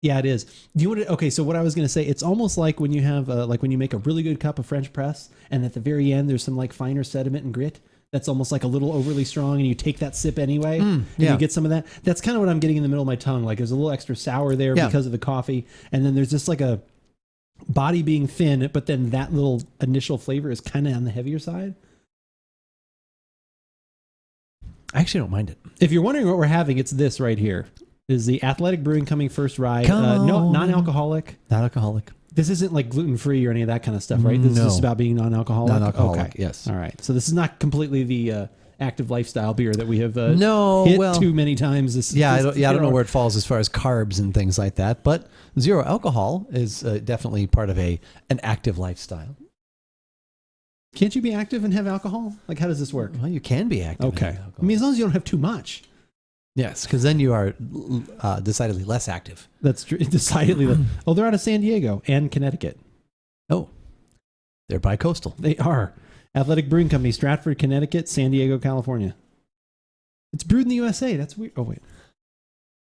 Yeah, it is. Do you want to? Okay, so what I was going to say, it's almost like when you have, when you make a really good cup of French press, and at the very end there's some like finer sediment and grit. That's almost like a little overly strong, and you take that sip anyway, and you get some of that. That's kind of what I'm getting in the middle of my tongue. Like there's a little extra sour there because of the coffee, and then there's just like a body being thin, but then that little initial flavor is kind of on the heavier side. I actually don't mind it. If you're wondering what we're having, it's this right here. This is the Athletic Brewing Coming First Rye. No, non-alcoholic. Non-alcoholic. This isn't like gluten-free or any of that kind of stuff, right? This is just about being non-alcoholic? Non-alcoholic, okay. Yes. All right. So this is not completely the active lifestyle beer that we have hit too many times. I don't know where it falls as far as carbs and things like that, but zero alcohol is definitely part of an active lifestyle. Can't you be active and have alcohol? Like, how does this work? Well, you can be active. Okay. I mean, as long as you don't have too much. Yes, because then you are decidedly less active. That's true. Decidedly. Oh, they're out of San Diego and Connecticut. Oh, they're bi-coastal. They are. Athletic Brewing Company, Stratford, Connecticut, San Diego, California. It's brewed in the USA. That's weird. Oh, wait.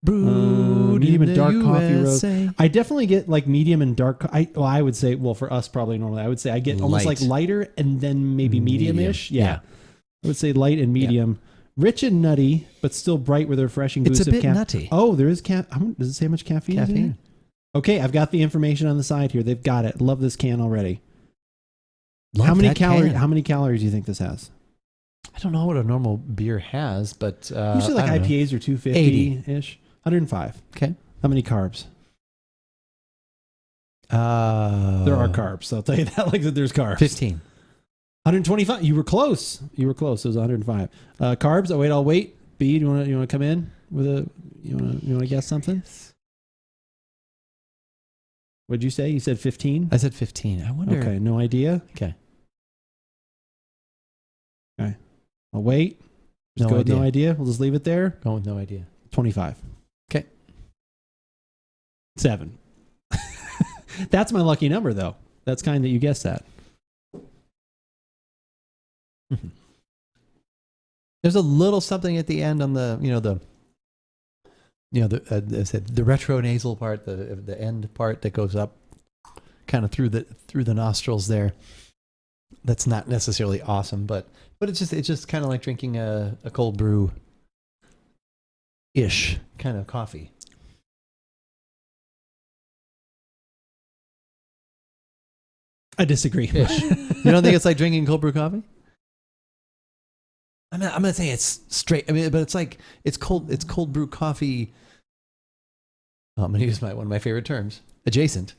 Brewed medium in and dark the coffee USA. roast. I definitely get like medium and dark. I would say, well, for us probably normally, I would say I get almost like lighter and then maybe medium-ish. Yeah. I would say light and medium. Rich and nutty, but still bright with a refreshing It's boost a of bit caffeine. nutty. Oh, there is does it say how much caffeine? Is in Caffeine. it? Okay, I've got the information on the side here. They've got it. Love this can already. Love How many that calories? can. How many calories do you think this has? I don't know what a normal beer has, but Usually, like I don't know. IPAs are 250 ish. 105. Okay. How many carbs? There There are carbs. So I'll tell you that. Like that, there's carbs. 15. 125. You were close. You were close. It was 105. Carbs. Oh wait, I'll wait. B, do you want to come in with a? You want to guess something? What'd you say? You said 15. I said 15. I wonder. Okay, no idea. Okay. I'll wait. Just No go with idea. no idea. We'll just leave it there. Going with no idea. 25. Okay. 7. That's my lucky number, though. That's kind that you guessed that. There's a little something at the end on the the retronasal part, the end part that goes up kind of through the nostrils there. That's not necessarily awesome, but it's just kind of like drinking a cold brew ish kind of coffee. I disagree. Ish. You don't think it's like drinking cold brew coffee? I'm gonna say it's straight. I mean, but it's like it's cold brew coffee. Oh, I'm gonna use one of my favorite terms. Adjacent.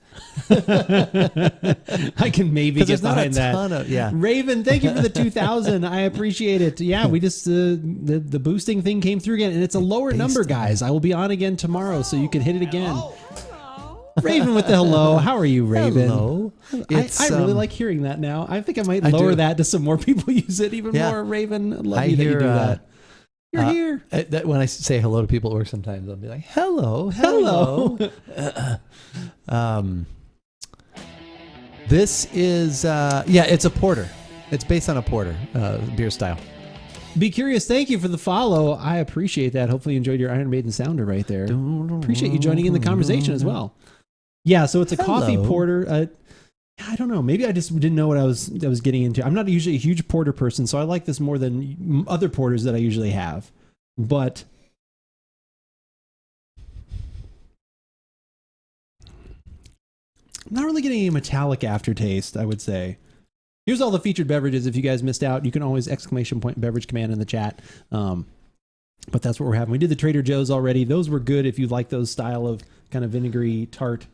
I can maybe get behind that. Yeah. Raven, thank you for the 2,000. I appreciate it. Yeah, we just the boosting thing came through again, and it's a lower number, guys. I will be on again tomorrow, so you can hit it again. Hello. Raven with the hello. How are you, Raven? Hello. I really like hearing that now. I think I might I lower do. that to some more people use it even Yeah. more. Raven, I love I you that you hear, do that. You're here. When I say hello to people at work, sometimes I'll be like, "Hello, Hello. This is it's a porter. It's based on a porter beer style. Be curious. Thank you for the follow. I appreciate that. Hopefully you enjoyed your Iron Maiden sounder right there. Appreciate you joining in the conversation as well. Yeah, so it's a coffee Hello. porter. I don't know. Maybe I just didn't know what I was getting into. I'm not usually a huge porter person, so I like this more than other porters that I usually have. But I'm not really getting any metallic aftertaste, I would say. Here's all the featured beverages. If you guys missed out, you can always ! Beverage command in the chat. But that's what we're having. We did the Trader Joe's already. Those were good if you like those style of kind of vinegary, tart,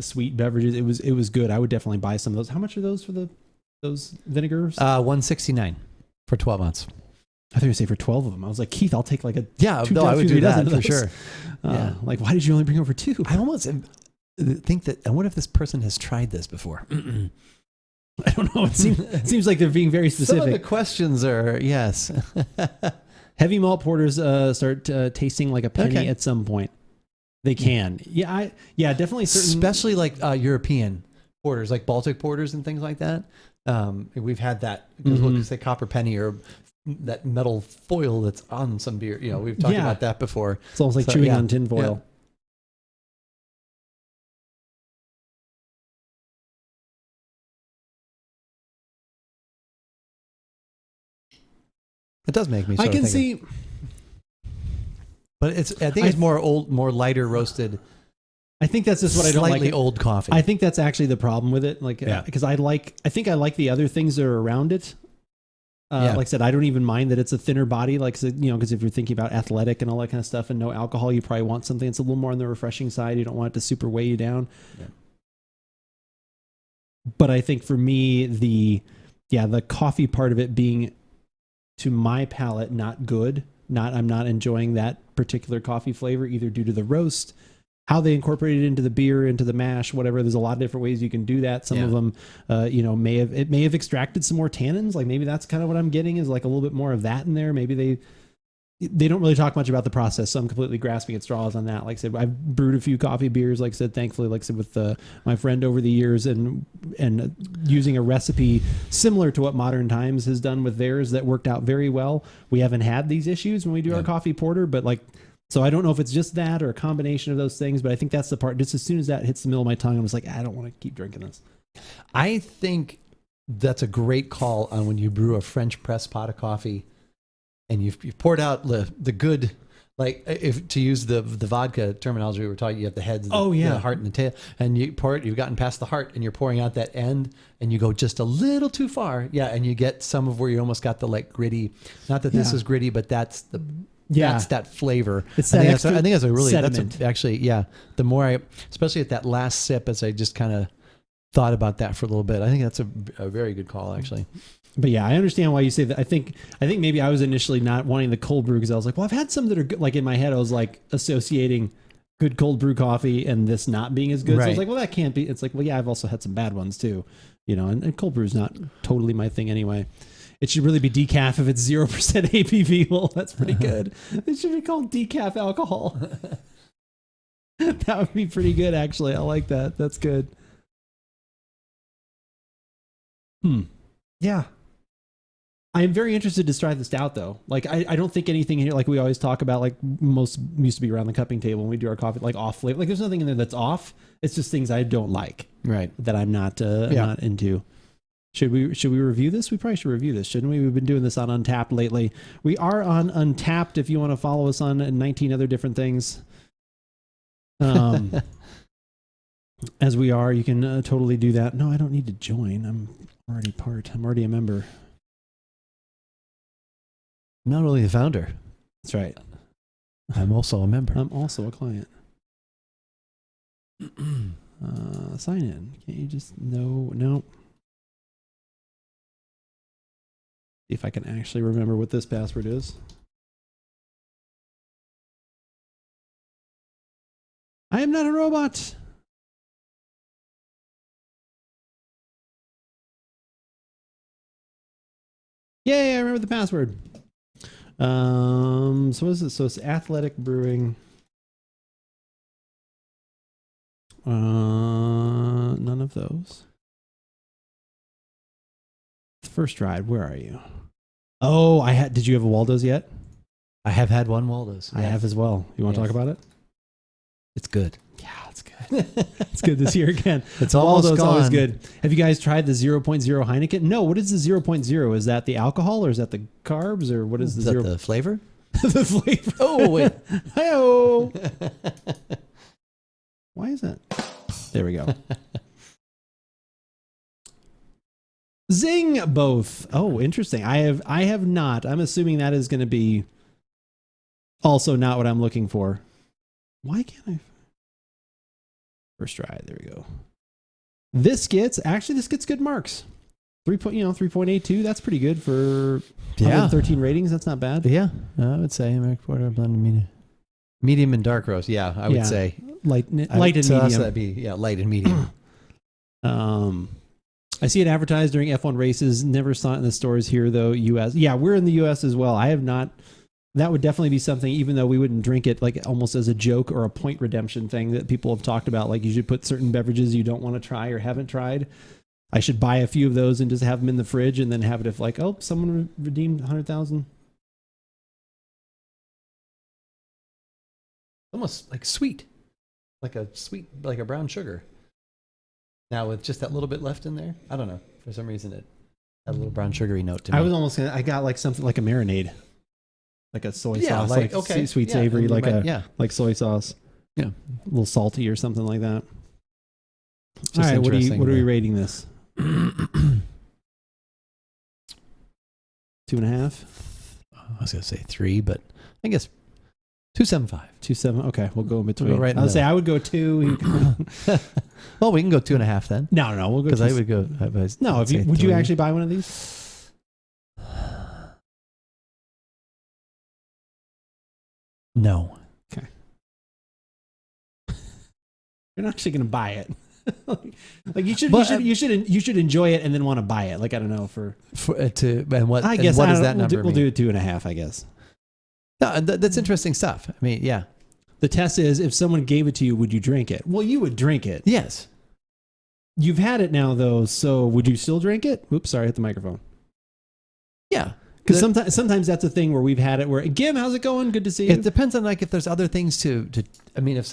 sweet beverages. It was good. I would definitely buy some of those. How much are those for those vinegars? $169 for 12 ounce. I thought you were say for 12 of them. I was like, Keith, I'll take like a Yeah, two no, I would dozen do that of for those. sure. Yeah. Like, why did you only bring over 2? I almost think that. I wonder if this person has tried this before. I don't know. It seems like they're being very Some of the specific. questions are yes. Heavy malt porters start tasting like a penny Okay. at some point. They can. Yeah, definitely certain. Especially like European porters, like Baltic porters and things like that. We've had that. We'll say copper penny or that metal foil that's on some beer. You know, we've talked about that before. It's almost like So, chewing yeah. on tin foil. It does make me. I Sort can of think see. but I think it's more lighter roasted. I think that's just what I don't like. Slightly old coffee. I think that's actually the problem with it. Like, Yeah. because I think I like the other things that are around it. Yeah. Like I said, I don't even mind that it's a thinner body. Like, so, because if you're thinking about athletic and all that kind of stuff and no alcohol, you probably want something that's a little more on the refreshing side. You don't want it to super weigh you down. Yeah. But I think for me, the coffee part of it being, to my palate, not good. I'm not enjoying that particular coffee flavor, either due to the roast, how they incorporate it into the beer, into the mash, whatever. There's a lot of different ways you can do that. Some of them, may have extracted some more tannins. Like maybe that's kind of what I'm getting, is like a little bit more of that in there. Maybe they don't really talk much about the process, so I'm completely grasping at straws on that. Like I said, I've brewed a few coffee beers, like I said, thankfully, like I said, with my friend over the years, and using a recipe similar to what Modern Times has done with theirs that worked out very well. We haven't had these issues when we do our coffee porter, but so I don't know if it's just that or a combination of those things, but I think that's the part. Just as soon as that hits the middle of my tongue, I'm just like, I don't want to keep drinking this. I think that's a great call on when you brew a French press pot of coffee. and you've poured out the good, like if to use the vodka terminology we were talking, you have the head, the heart and the tail, and you pour it, you've gotten past the heart and you're pouring out that end and you go just a little too far. Yeah. And you get some of where you almost got the like gritty, not that this is gritty, but that's that flavor. It's I that think that's a really, sediment. the more I, especially at that last sip, as I just kind of thought about that for a little bit, I think that's a very good call actually. But yeah, I understand why you say that. I think maybe I was initially not wanting the cold brew because I was like, well, I've had some that are good. Like in my head, I was like associating good cold brew coffee and this not being as good. Right. So I was like, well, that can't be. It's like, well, yeah, I've also had some bad ones too, and cold brew is not totally my thing anyway. It should really be decaf if it's 0% ABV. Well, that's pretty good. It should be called decaf alcohol. That would be pretty good, actually. I like that. That's good. Yeah. I'm very interested to try the stout, though. Like, I don't think anything here, like we always talk about, like most used to be around the cupping table when we do our coffee, like off flavor. Like, there's nothing in there that's off. It's just things I don't like. Right. That I'm not into. Should we review this? We probably should review this, shouldn't we? We've been doing this on Untapped lately. We are on Untapped if you want to follow us on 19 other different things. As we are, you can totally do that. No, I don't need to join. I'm already a member. I'm not only the founder. That's right. I'm also a member. I'm also a client. Sign in. Can't you just no? See if I can actually remember what this password is. I am not a robot. Yay, I remember the password. So what is it? So it's Athletic Brewing. None of those. First Ride, where are you? Oh, did you have a Waldo's yet? I have had one Waldo's. I have as well. You want to talk about it? It's good. Yeah, it's good. It's good this year again. It's almost gone. Always good. Have you guys tried the 0.0 Heineken? No. What is the 0.0? Is that the alcohol or is that the carbs or what is the that the flavor? The flavor. Oh wait. Hi-oh. Why is that? There we go. Zing both. Oh, interesting. I have not. I'm assuming that is going to be also not what I'm looking for. Why can't I? First try. There we go. This gets good marks. 3.82. That's pretty good for 13 ratings. That's not bad. Yeah, I would say American Porter blended medium and dark roast. Yeah, I would say light and medium. That'd be light and medium. I see it advertised during F1 races. Never saw it in the stores here, though. U.S. Yeah, we're in the U.S. as well. I have not. That would definitely be something, even though we wouldn't drink it like almost as a joke or a point redemption thing that people have talked about. Like you should put certain beverages you don't want to try or haven't tried. I should buy a few of those and just have them in the fridge and then have it if like, oh, someone redeemed 100,000. Almost like sweet, like a brown sugar. Now with just that little bit left in there, I don't know. For some reason, it had a little brown sugary note to me. I was almost I got like something like a marinade, like a soy sauce, like sweet savory, like soy sauce. Yeah, a little salty or something like that. Just all right, what are we rating this? 2.5. I was gonna say 3, but I guess 2.75. 2.7. Okay, we'll go in between. We'll go I would say I would go 2. Well, we can go 2.5 then. No, we'll go because I would go. No, if you would you actually buy one of these? No. Okay. You're not actually going to buy it. Like you should enjoy it and then want to buy it. Like I don't know and what I guess what is that number? We'll do it 2.5. I guess. No, that's interesting stuff. I mean, yeah. The test is if someone gave it to you, would you drink it? Well, you would drink it. Yes. You've had it now, though, so would you still drink it? Oops, sorry, I hit the microphone. Yeah. Because sometimes that's a thing where we've had it where, Gim, how's it going? Good to see you. It depends on like if there's other things to I mean, if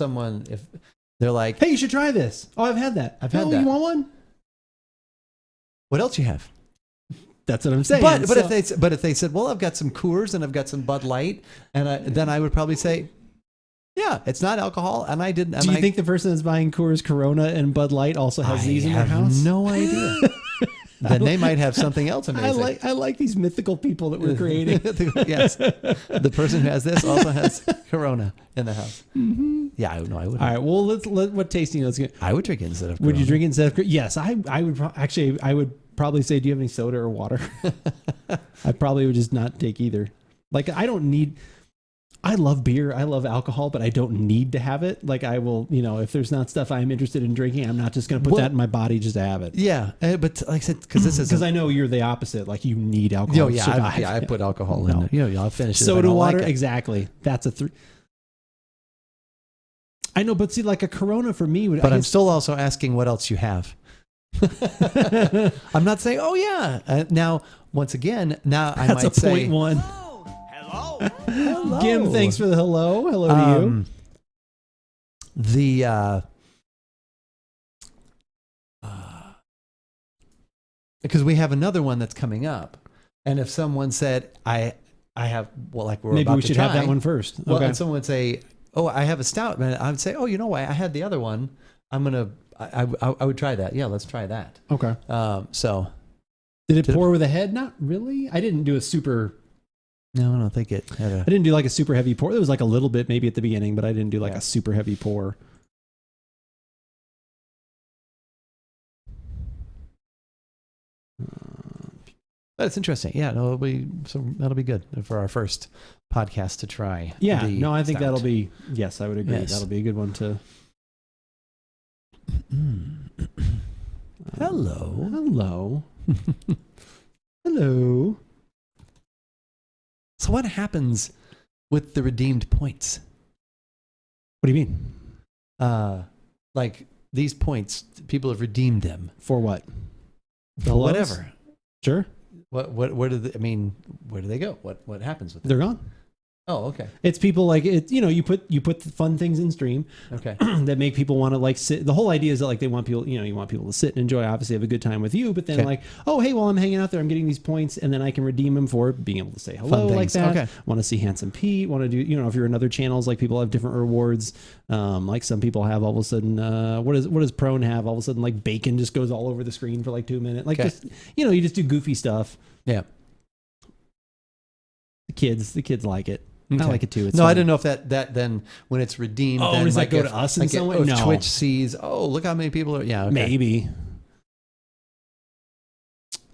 they're like, hey, you should try this. Oh, I've had that. I've had that. You want one? What else you have? That's what I'm saying. But if they said, well, I've got some Coors and I've got some Bud Light, and then I would probably say, yeah, it's not alcohol, and I didn't. Do you think the person that's buying Coors, Corona, and Bud Light also has these in their house? No idea. Then they might have something else amazing. I like these mythical people that we're creating. Yes, the person who has this also has Corona in the house. Mm-hmm. Yeah, I would. All right, well, what tasting notes? I would drink it instead of Corona. Would you drink it instead of? Yes, I would. Actually, I would probably say, do you have any soda or water? I probably would just not take either. Like, I love beer. I love alcohol, but I don't need to have it. Like, I will, if there's not stuff I'm interested in drinking, I'm not just going to put that in my body just to have it. Yeah. But like I said, because I know you're the opposite. Like, you need alcohol. Yeah. I put alcohol in it. I'll finish it. Soda, water. Like exactly. That's a 3. I know, but see, like a Corona for me would. But I'm still also asking what else you have. I'm not saying, oh yeah. Now, once again, I might say. That's a 0.1. Hello. Gim, thanks for the hello. Hello to you. Because we have another one that's coming up, and if someone said, I have, well, like we're maybe about we to should try, have that one first. Well, okay. and someone would say, oh, I have a stout, man. I would say, oh, you know what? I had the other one. I would try that. Yeah, let's try that. Okay. So, did it pour with a head? Not really. I didn't do a super. No, I don't think it had a... I didn't do like a super heavy pour. There was like a little bit maybe at the beginning, but I didn't do like a super heavy pour. That's interesting. Yeah, no, that'll be good for our first podcast to try. Yeah, no, I think stout. that'll be. Yes, I would agree. Yes. That'll be a good one to. Hello. Hello. So what happens with the redeemed points? What do you mean? Like these points, people have redeemed them for what? For whatever. Sure. Where do where do they go? What happens with them? They're gone. Oh, okay. It's people like it. You put fun things in stream. Okay. That make people want to like sit. The whole idea is that like they want people. You want people to sit and enjoy. Obviously, have a good time with you. But then like, oh hey, while I'm hanging out there, I'm getting these points, and then I can redeem them for being able to say hello like that. Okay. Want to see Handsome Pete? Want to do if you're in other channels, like people have different rewards. Like some people have all of a sudden. What does Prone have? All of a sudden, like bacon just goes all over the screen for like 2 minutes. Like just you just do goofy stuff. Yeah. The kids like it. Okay. I like it too. It's no, fun. I don't know if that then when it's redeemed. Oh, then does like that go to us in some way? If No. Twitch sees, oh, look how many people are. Yeah, okay. Maybe.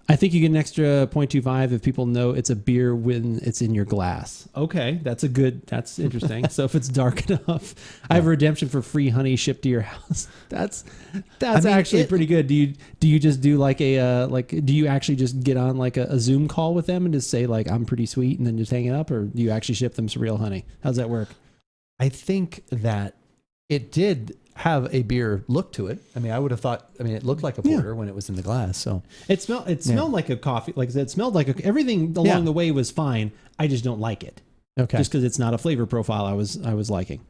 I think you get an extra 0.25 if people know it's a beer when it's in your glass. Okay, that's interesting. So if it's dark enough, I have a redemption for free honey shipped to your house. That's actually pretty good. Do you just do like do you actually just get on like a Zoom call with them and just say like I'm pretty sweet and then just hang it up, or do you actually ship them some real honey? How's that work? I think that it did have a beer look to it. I mean, I would have thought. I mean, it looked like a porter when it was in the glass. So it smelled like a coffee. Like I said, it smelled like everything along the way was fine. I just don't like it. Okay, just because it's not a flavor profile I was liking.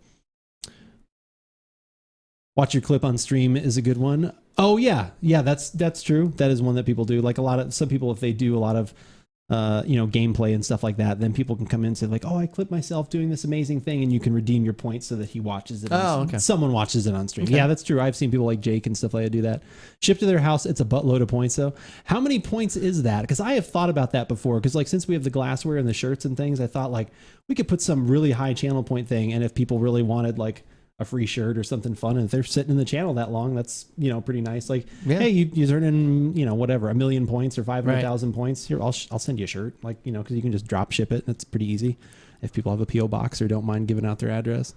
Watch your clip on stream is a good one. Oh yeah, that's true. That is one that people do. Like some people, if they do a lot of gameplay and stuff like that, then people can come in and say like, oh, I clipped myself doing this amazing thing, and you can redeem your points so that he watches it. Okay. Someone watches it on stream. Okay. Yeah, that's true. I've seen people like Jake and stuff like that do that. Ship to their house. It's a buttload of points though. How many points is that? Because I have thought about that before. Because like since we have the glassware and the shirts and things, I thought like we could put some really high channel point thing, and if people really wanted like a free shirt or something fun, and if they're sitting in the channel that long, that's pretty nice. Like, hey, you turn in whatever 1 million points or 500,000 points. Here, I'll send you a shirt. Like because you can just drop ship it. That's pretty easy. If people have a PO box or don't mind giving out their address.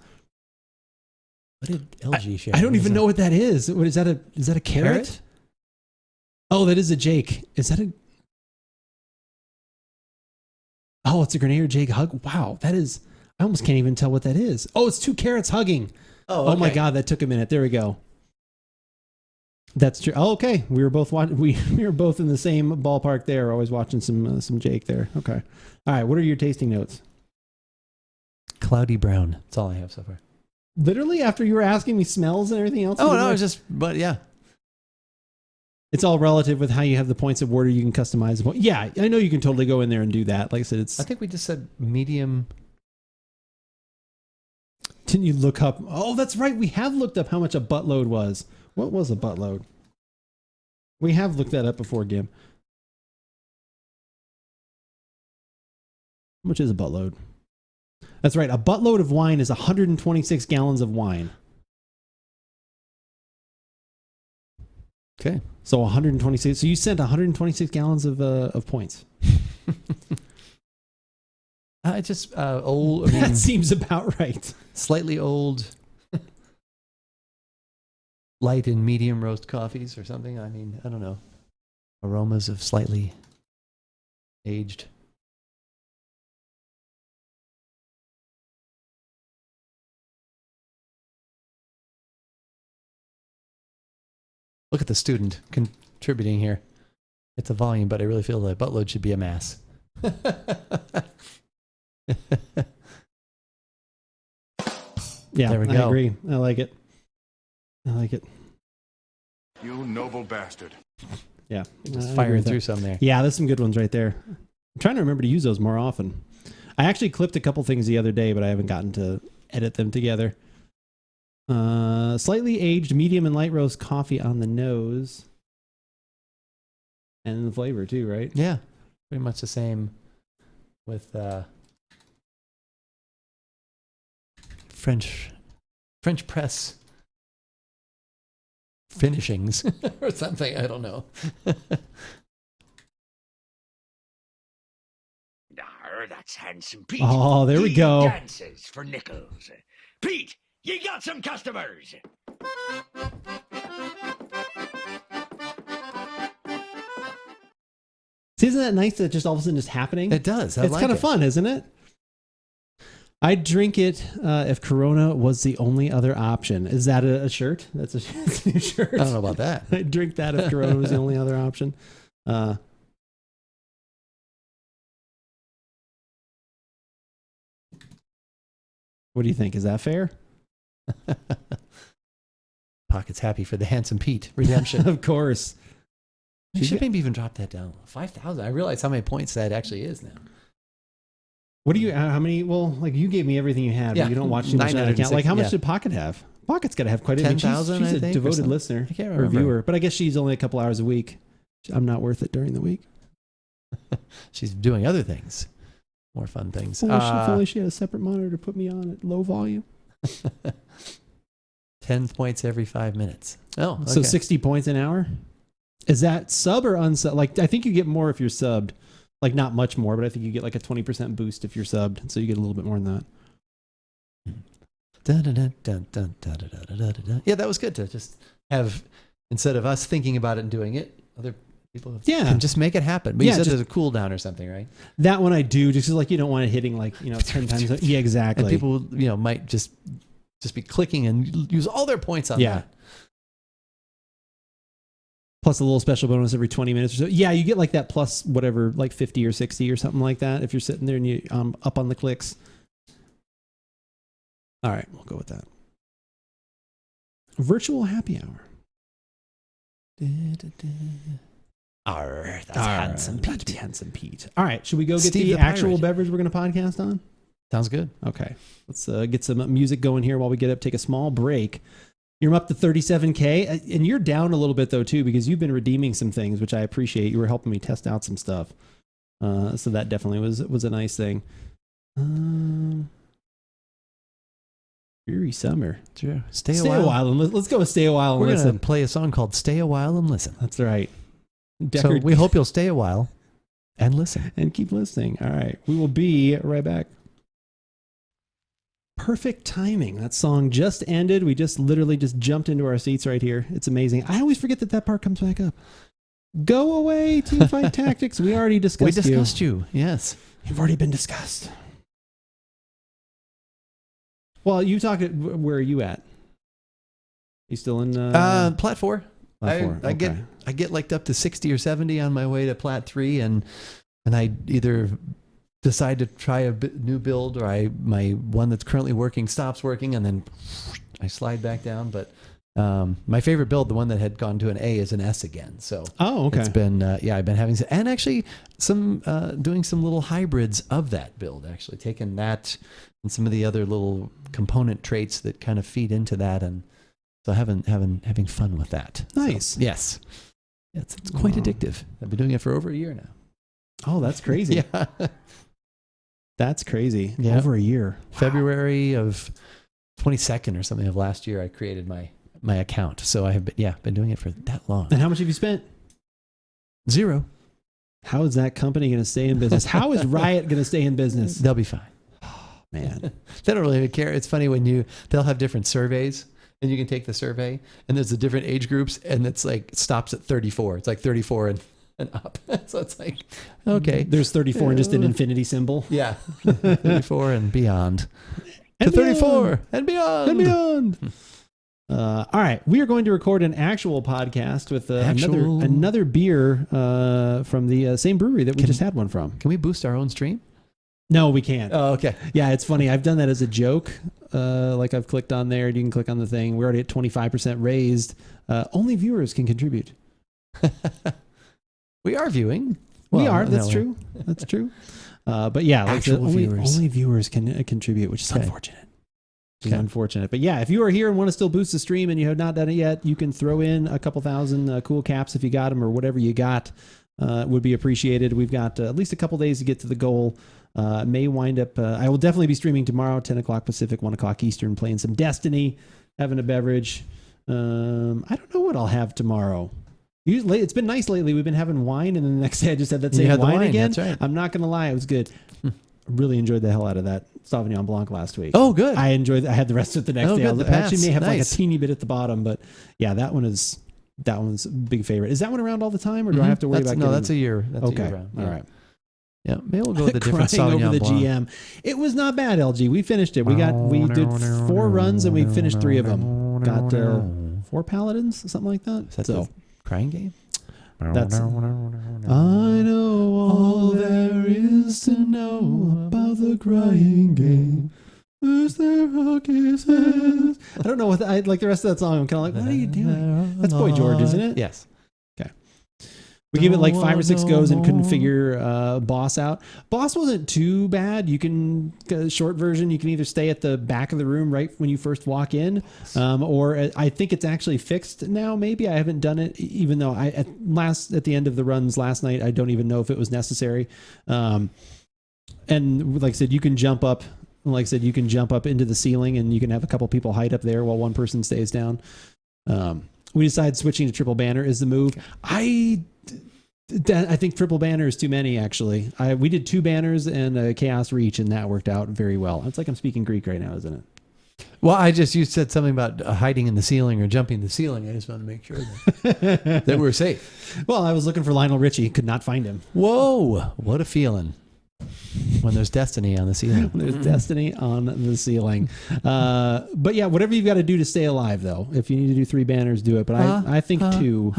What did LG share? I don't even know what that is. What is that? Is that a carrot? Oh, that is a Jake. Is that a? Oh, it's a Grenadier Jake hug. Wow, that is. I almost can't even tell what that is. Oh, it's 2 carrots hugging. Oh, okay. Oh my God, that took a minute. There we go. That's true. Oh, okay, we were both we were both in the same ballpark there. Always watching some Jake there. Okay. All right. What are your tasting notes? Cloudy brown. That's all I have so far. Literally, after you were asking me smells and everything else. Oh no, it's just. But yeah. It's all relative with how you have the points of order. You can customize them. Yeah, I know you can totally go in there and do that. Like I said, it's. I think we just said medium. Didn't you look up? Oh, that's right. We have looked up how much a buttload was. What was a buttload? We have looked that up before, Gim. How much is a buttload? That's right. A buttload of wine is 126 gallons of wine. Okay. So 126. So you sent 126 gallons of points. Just old. I mean, That seems about right. slightly old, light and medium roast coffees or something. I mean, I don't know. Aromas of slightly aged. Look at the student contributing here. It's a volume, but I really feel the buttload should be a mass. Yeah, there we I go. agree. I like it. I like it. You noble bastard. Yeah. Just I agree firing with that. through some there. Yeah, there's some good ones right there. I'm trying to remember to use those more often. I actually clipped a couple things the other day, but I haven't gotten to edit them together. Slightly aged medium and light roast coffee on the nose. And the flavor too, right? Yeah, pretty much the same with French press finishings or something. I don't know. Arr, that's handsome Pete. Oh, there we He go. dances for nickels. Pete, you got some customers. See, isn't that nice that just all of a sudden just happening? It does. It's kind of fun, isn't it? I'd drink it if Corona was the only other option. Is that a shirt? That's a new shirt. I don't know about that. I'd drink that if Corona was the only other option. What do you think? Is that fair? Pocket's happy for the handsome Pete redemption. Of course. You should maybe even drop that down. 5,000. I realize how many points that actually is now. What do you? How many? Well, like you gave me everything you had, Yeah, but you don't watch too much of that account. Like, how much yeah. did Pocket have? Pocket's got to have quite a bit. 10,000, She's I a think, or devoted something. listener I can't or remember. viewer, but I guess she's only a couple hours a week. I'm not worth it during the week. She's doing other things, more fun things. If only she had a separate monitor to put me on at low volume. 10 points every 5 minutes. Oh, okay. So 60 points an hour? Is that sub or unsub? Like, I think you get more if you're subbed. Like, not much more, but I think you get like a 20% boost if you're subbed. So you get a little bit more than that. Dun, dun, dun, dun, dun, dun, dun, dun, dun, dun. Yeah, that was good to just have, instead of us thinking about it and doing it, other people can just make it happen. But Yeah, you said just- there's a cooldown or something, right? That one I do, just 'cause, like, you don't want it hitting like, 10 times. Yeah, exactly. And people, might just be clicking and use all their points on that. Plus a little special bonus every 20 minutes or so. Yeah, you get like that plus whatever, like 50 or 60 or something like that if you're sitting there and you up on the clicks. All right, we'll go with that. Virtual happy hour. Arr, that's Handsome Pete. That's Handsome Pete. All right, should we go get Steve the the actual Pirate. beverage we're going to podcast on? Sounds good. Okay, let's get some music going here while we get up, take a small break. You're up to 37K, and you're down a little bit, though, too, because you've been redeeming some things, which I appreciate. You were helping me test out some stuff. So that definitely was a nice thing. Weary Summer. Sure. Stay a while and let's go with Stay a While and We're going Listen. to play a song called Stay a While and Listen. That's right. So Deckard, we hope you'll stay a while and listen. and keep listening. All right. We will be right back. Perfect timing. That song just ended. We just literally just jumped into our seats right here. It's amazing. I always forget that part comes back up. Go away, Teamfight Tactics. We already discussed We discussed you. Yes. You've already been discussed. Well, you talked. Where are you at? You still in? Plat 4. Plat 4, I get like up to 60 or 70 on my way to Plat 3, and I either decide to try a new build, or my one that's currently working stops working, and then I slide back down. But My favorite build, the one that had gone to an A, is an S again. So okay. it's been I've been having and actually some doing some little hybrids of that build. Actually taking that and some of the other little component traits that kind of feed into that, and so having fun with that. Nice. So, yes, it's quite addictive. I've been doing it for over a year now. Oh, that's crazy. Yeah. That's crazy. Yeah. Over a year. February of 22nd or something of last year, I created my account. So I have been doing it for that long. And how much have you spent? 0. How is that company going to stay in business? How is Riot going to stay in business? They'll be fine. Man. They don't really care. It's funny when they'll have different surveys and you can take the survey and there's the different age groups and it's like, it stops at 34. It's like 34 and up. So it's like, okay. There's 34 and just an infinity symbol. Yeah. 34 and beyond. To 34 and beyond. And beyond. All right. We are going to record an actual podcast with another beer from the same brewery that we just had one from. Can we boost our own stream? No, we can't. Oh, okay. Yeah, it's funny. I've done that as a joke. Like I've clicked on there. You can click on the thing. We're already at 25% raised. Only viewers can contribute. We are viewing. We are. That's true. That's true. But yeah, like only viewers can contribute, which is unfortunate. Which is unfortunate. But yeah, if you are here and want to still boost the stream and you have not done it yet, you can throw in a couple thousand cool caps if you got them or whatever you got. Would be appreciated. We've got at least a couple days to get to the goal. May wind up. I will definitely be streaming tomorrow, 10 o'clock Pacific, 1 o'clock Eastern, playing some Destiny, having a beverage. I don't know what I'll have tomorrow. Usually, it's been nice lately. We've been having wine, and then the next day I just had that same wine again. That's right. I'm not going to lie, it was good. Really enjoyed the hell out of that Sauvignon Blanc last week. Oh, good. I enjoyed. I had the rest of it the next day. Good. I actually may have like a teeny bit at the bottom, but yeah, that one's a big favorite. Is that one around all the time, or do I have to worry about? No, that's a year. That's okay, a year round. All right. Yeah, maybe we'll go with the different Crying Sauvignon over the Blanc. GM. It was not bad, LG. We finished it. We did 4 runs and we finished 3 of them. Got 4 paladins, something like that. Is that the crying game? That's. I know all there is to know about the crying game. Is there a kisses? I don't know what I like the rest of that song. I'm kind of like, what are you doing? That's Boy George, isn't it? Yes. We gave it like 5 or 6 goes and couldn't figure boss out. Boss wasn't too bad. You can short version. You can either stay at the back of the room right when you first walk in, or I think it's actually fixed now. Maybe I haven't done it, even though at the end of the runs last night, I don't even know if it was necessary. And like I said, you can jump up. Like I said, you can jump up into the ceiling and you can have a couple people hide up there while one person stays down. We decided switching to triple banner is the move. I think triple banner is too many, actually. We did 2 banners and a chaos reach, and that worked out very well. It's like I'm speaking Greek right now, isn't it? Well, you said something about hiding in the ceiling or jumping the ceiling. I just want to make sure that we're safe. Well, I was looking for Lionel Richie, could not find him. Whoa, what a feeling. When there's destiny on the ceiling. There's destiny on the ceiling. But yeah, whatever you've got to do to stay alive, though. If you need to do 3 banners, do it. But I think 2.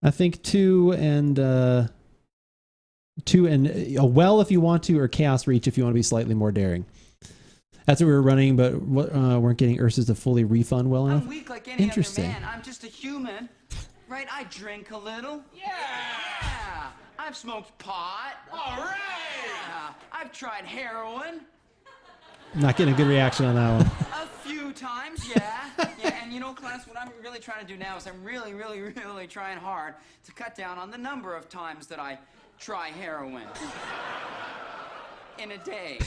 I think 2 and a well if you want to, or chaos reach if you want to be slightly more daring. That's what we were running, but weren't getting Ursus to fully refund well enough. I'm weak like any other man. I'm just a human, right? I drink a little. Yeah. I've smoked pot. All right. Yeah. I've tried heroin. Not getting a good reaction on that one. A few times, yeah. Yeah, and you know, class, what I'm really trying to do now is I'm really, really, really trying hard to cut down on the number of times that I try heroin in a day.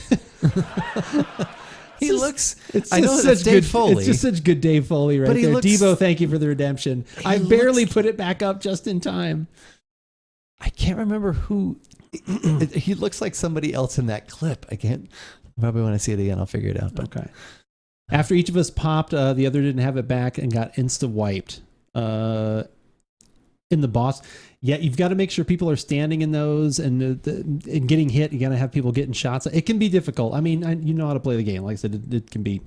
He looks. I know that's Dave Foley. It's just such good Dave Foley right there. Devo, thank you for the redemption. I barely put it back up just in time. I can't remember who. He looks like somebody else in that clip. I can't. Probably when I see it again, I'll figure it out. But. Okay. After each of us popped, the other didn't have it back and got insta-wiped in the boss. Yeah, you've got to make sure people are standing in those and getting hit. You got to have people getting shots. It can be difficult. I mean, you know how to play the game. Like I said, it can be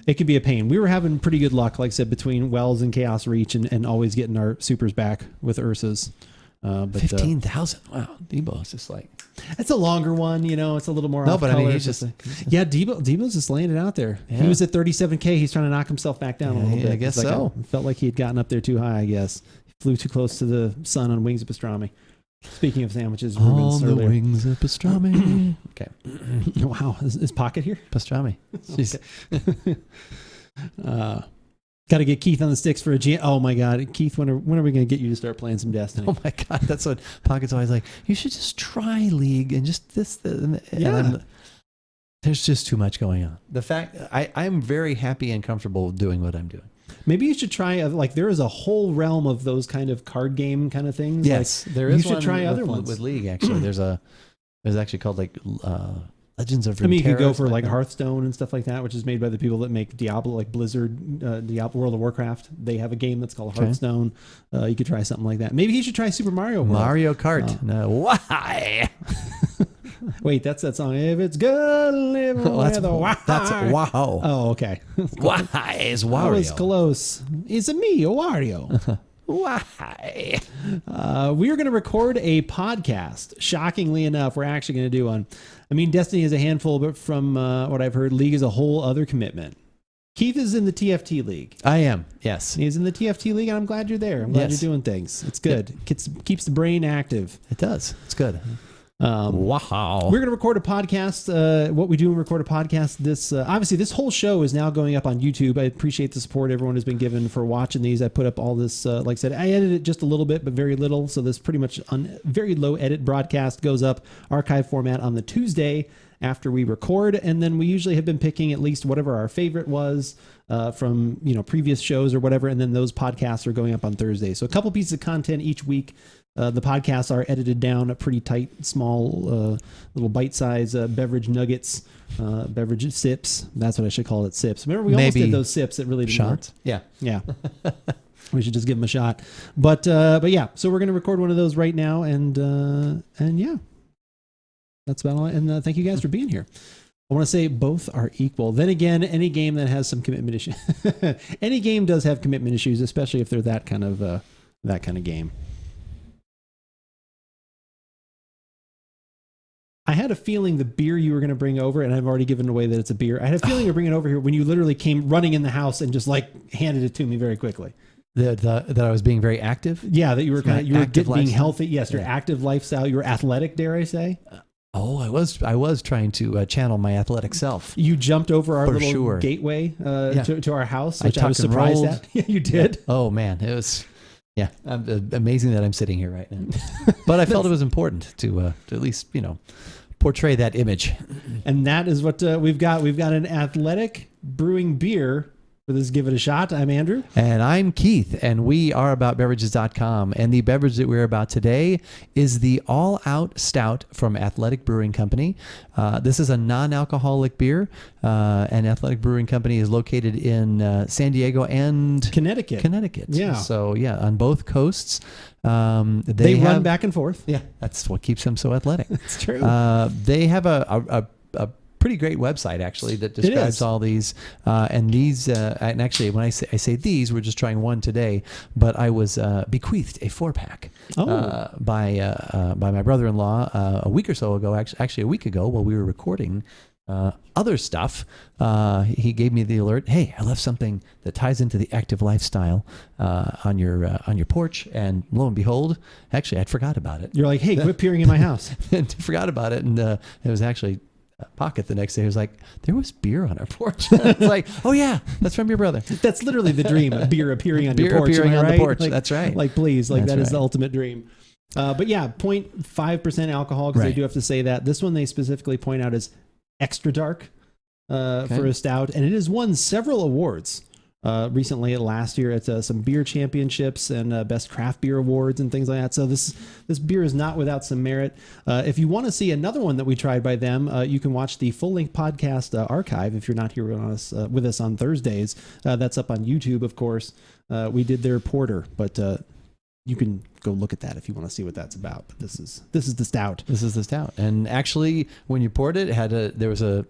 a pain. We were having pretty good luck, like I said, between Wells and Chaos Reach and always getting our supers back with Ursa's. 15,000. Wow. Debo is just like... It's a longer one, It's a little more. No, off but I mean, color. he's just yeah. Debo's just laying it out there. Yeah. He was at 37K. He's trying to knock himself back down a little bit. I guess It's so. Felt like he had gotten up there too high. I guess he flew too close to the sun on wings of pastrami. Speaking of sandwiches, Ruben's on the earlier. wings of pastrami. Okay, Wow, is Pocket here? pastrami. Jeez. Got to get Keith on the sticks for a jam. Oh my God, Keith, when are we going to get you to start playing some Destiny? Oh my God, that's what Pocket's always like. You should just try League and just this. Yeah. There's just too much going on. The fact I'm very happy and comfortable doing what I'm doing. Maybe you should try there is a whole realm of those kind of card game kind of things. Yes, like, there is. You should one try with, other ones with League. Actually, there's actually called Legends of Runeterra. I mean, you could go for like Hearthstone and stuff like that, which is made by the people that make Diablo, like Blizzard, Diablo, World of Warcraft. They have a game that's called Hearthstone. You could try something like that. Maybe he should try Super Mario World. Mario Kart. No, why? Wait, that's that song. If it's good, live That's wow. wow. Oh, okay. Why is I Wario? was close. It's a me, a Wario. Why? We are going to record a podcast. Shockingly enough, we're actually going to do one. I mean, Destiny is a handful, but from what I've heard, League is a whole other commitment. Keith is in the TFT League. I am, yes. He's in the TFT League, and I'm glad you're there. I'm glad you're doing things. It's good. Keeps the brain active. It does. It's good. Wow. We're going to record a podcast. What we do when we record a podcast, obviously this whole show is now going up on YouTube. I appreciate the support everyone has been given for watching these. I put up all this, like I said, I edited it just a little bit, but very little. So this pretty much very low edit broadcast goes up archive format on the Tuesday after we record. And then we usually have been picking at least whatever our favorite was from previous shows or whatever. And then those podcasts are going up on Thursday. So a couple pieces of content each week. The podcasts are edited down a pretty tight, small, little bite-size beverage nuggets, beverage sips. That's what I should call it, sips. Remember, we almost did those sips that really didn't shots. work. Yeah. We should just give them a shot. But yeah, so we're going to record one of those right now, and yeah, that's about all. And thank you guys for being here. I want to say both are equal. Then again, any game that has some commitment issues, any game does have commitment issues, especially if they're that kind of game. I had a feeling the beer you were going to bring over, and I've already given away that it's a beer. I had a feeling you're bringing it over here when you literally came running in the house and just handed it to me very quickly. That I was being very active. Yeah, that you were being healthy. Yes, your Yeah. active lifestyle. You were athletic, dare I say? I was trying to channel my athletic self. You jumped over our For little sure. gateway to our house, which I was tucked and surprised rolled. at. Yeah, you did. Oh man, it was. Yeah, amazing that I'm sitting here right now. But I felt it was important to at least portray that image. And that is what we've got. We've got an athletic brewing beer for this Give It a Shot. I'm Andrew. And I'm Keith, and we are about beverages.com. And the beverage that we're about today is the All Out Stout from Athletic Brewing Company. This is a non-alcoholic beer. And Athletic Brewing Company is located in San Diego and Connecticut. Yeah. So, yeah, on both coasts. They run back and forth. Yeah, that's what keeps them so athletic. It's true. They have a pretty great website actually that describes all these and these and actually when I say these, we're just trying one today, but I was bequeathed a 4-pack by my brother-in-law a week or so ago, actually a week ago, while we were recording other stuff. He gave me the alert, hey, I left something that ties into the active lifestyle on your porch, and lo and behold, actually I'd forgot about it. You're like, hey, quit peering in my house. And forgot about it, and it was actually Pocket the next day. He was like, there was beer on our porch. It's like, oh yeah, that's from your brother. That's literally the dream, beer appearing on your porch. Beer appearing on the porch. Like, that's right. Like, please, like that's that is the right. ultimate dream. But yeah, 0.5% alcohol, because they do have to say that. This one they specifically point out is extra dark for a stout, and it has won several awards recently. Last year at some beer championships and best craft beer awards and things like that. So this beer is not without some merit. If you want to see another one that we tried by them, you can watch the full-length podcast archive if you're not here with us on Thursdays. That's up on YouTube, of course. We did their porter, but you can go look at that if you want to see what that's about. But this is the stout. This is the stout, and actually, when you poured it, there was a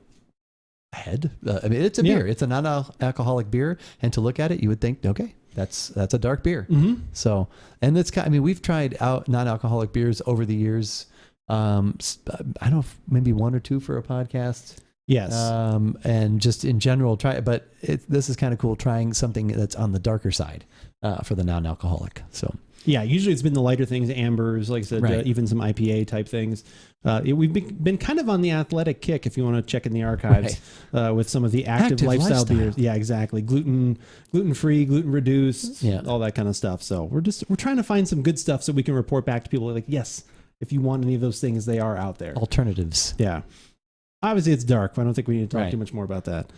head. I mean, it's a beer. It's a non-alcoholic beer, and to look at it, you would think, okay, that's a dark beer. Mm-hmm. So, and we've tried out non-alcoholic beers over the years. I don't know, maybe 1 or 2 for a podcast. Yes. And just in general, but this is kind of cool, trying something that's on the darker side for the non-alcoholic. So yeah, usually it's been the lighter things, ambers, like I said, Right. even some IPA type things. We've been kind of on the athletic kick, if you want to check in the archives, with some of the active lifestyle beers. Yeah, exactly. Gluten-free, gluten-reduced, all that kind of stuff. So we're trying to find some good stuff so we can report back to people like, yes, if you want any of those things, they are out there. Alternatives. Yeah. Obviously, it's dark. But I don't think we need to talk too much more about that.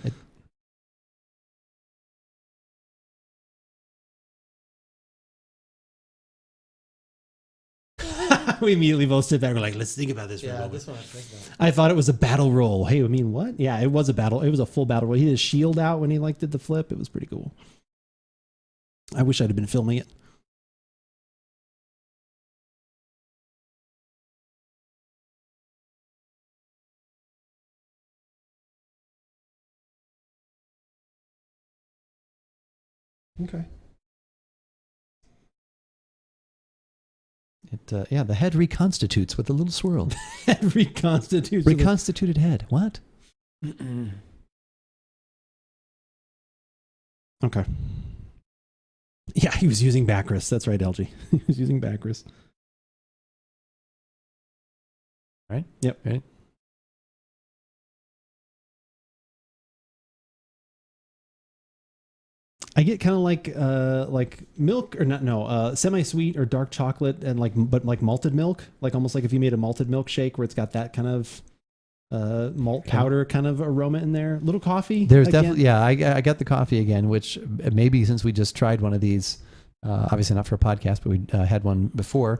We immediately both sit back and we're like, let's think about this for a moment. This one I think about. I thought it was a battle roll. Hey, I mean, what? Yeah, it was a battle. It was a full battle roll. He had his shield out when he did the flip. It was pretty cool. I wish I'd have been filming it. Okay. The head reconstitutes with a little swirl. Reconstitutes. Reconstituted head. What? Okay. Yeah, he was using Bacchus. That's right, LG. He was using Bacchus. Right? Yep. Right. I get kind of like milk or not, no, semi-sweet or dark chocolate and but malted milk, almost like if you made a malted milkshake where it's got that kind of malt powder kind of aroma in there. Little coffee. There's again. definitely, I got the coffee again, which maybe since we just tried one of these, obviously not for a podcast, but we had one before.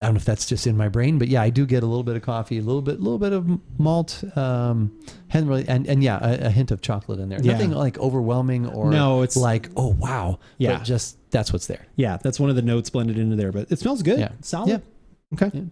I don't know if that's just in my brain, but yeah, I do get a little bit of coffee, a little bit of malt, and a hint of chocolate in there. Yeah. Nothing like overwhelming or No, it's like, oh wow. Yeah. But just that's what's there. Yeah, that's one of the notes blended into there, but it smells good. Yeah. Solid. Yeah. Okay. Yeah.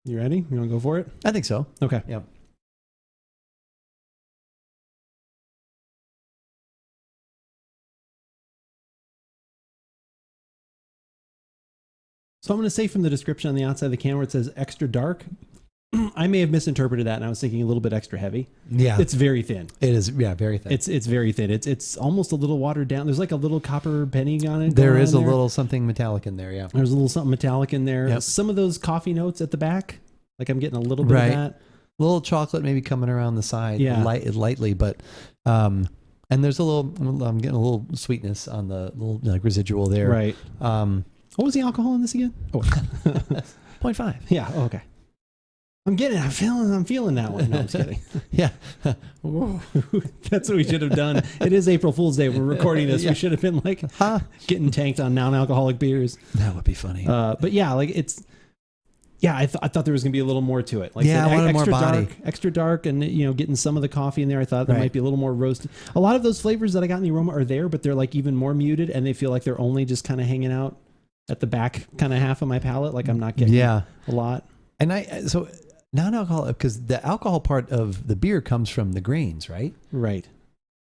You ready? You want to go for it? I think so. Okay. Yep. So I'm going to say from the description on the outside of the can where it says extra dark, I may have misinterpreted that and I was thinking a little bit extra heavy. Yeah. It's very thin. It is. Yeah. Very thin. It's very thin. It's almost a little watered down. There's like a little copper penny on it. There is a little something metallic in there. Yeah. There's a little something metallic in there. Yep. Some of those coffee notes at the back, like I'm getting a little bit of that. Little chocolate maybe coming around the side, Yeah. lightly, but and there's a little. I'm getting a little sweetness on the little residual there. Right. What was the alcohol in this again? Oh, 0.5. yeah. Oh, okay. I'm feeling that one. No, I'm just kidding. Yeah. That's what we should have done. It is April Fool's Day. We're recording this. Yeah. We should have been like getting tanked on non-alcoholic beers. That would be funny. But yeah, like it's. Yeah, I thought there was going to be a little more to it. Like Yeah, I wanted more extra body. dark, extra dark, and getting some of the coffee in there. I thought there might be a little more roasted. A lot of those flavors that I got in the aroma are there, but they're like even more muted, and they feel like they're only just kind of hanging out at the back kind of half of my palate. Like I'm not getting a lot. And so non-alcoholic, because the alcohol part of the beer comes from the grains, right? Right.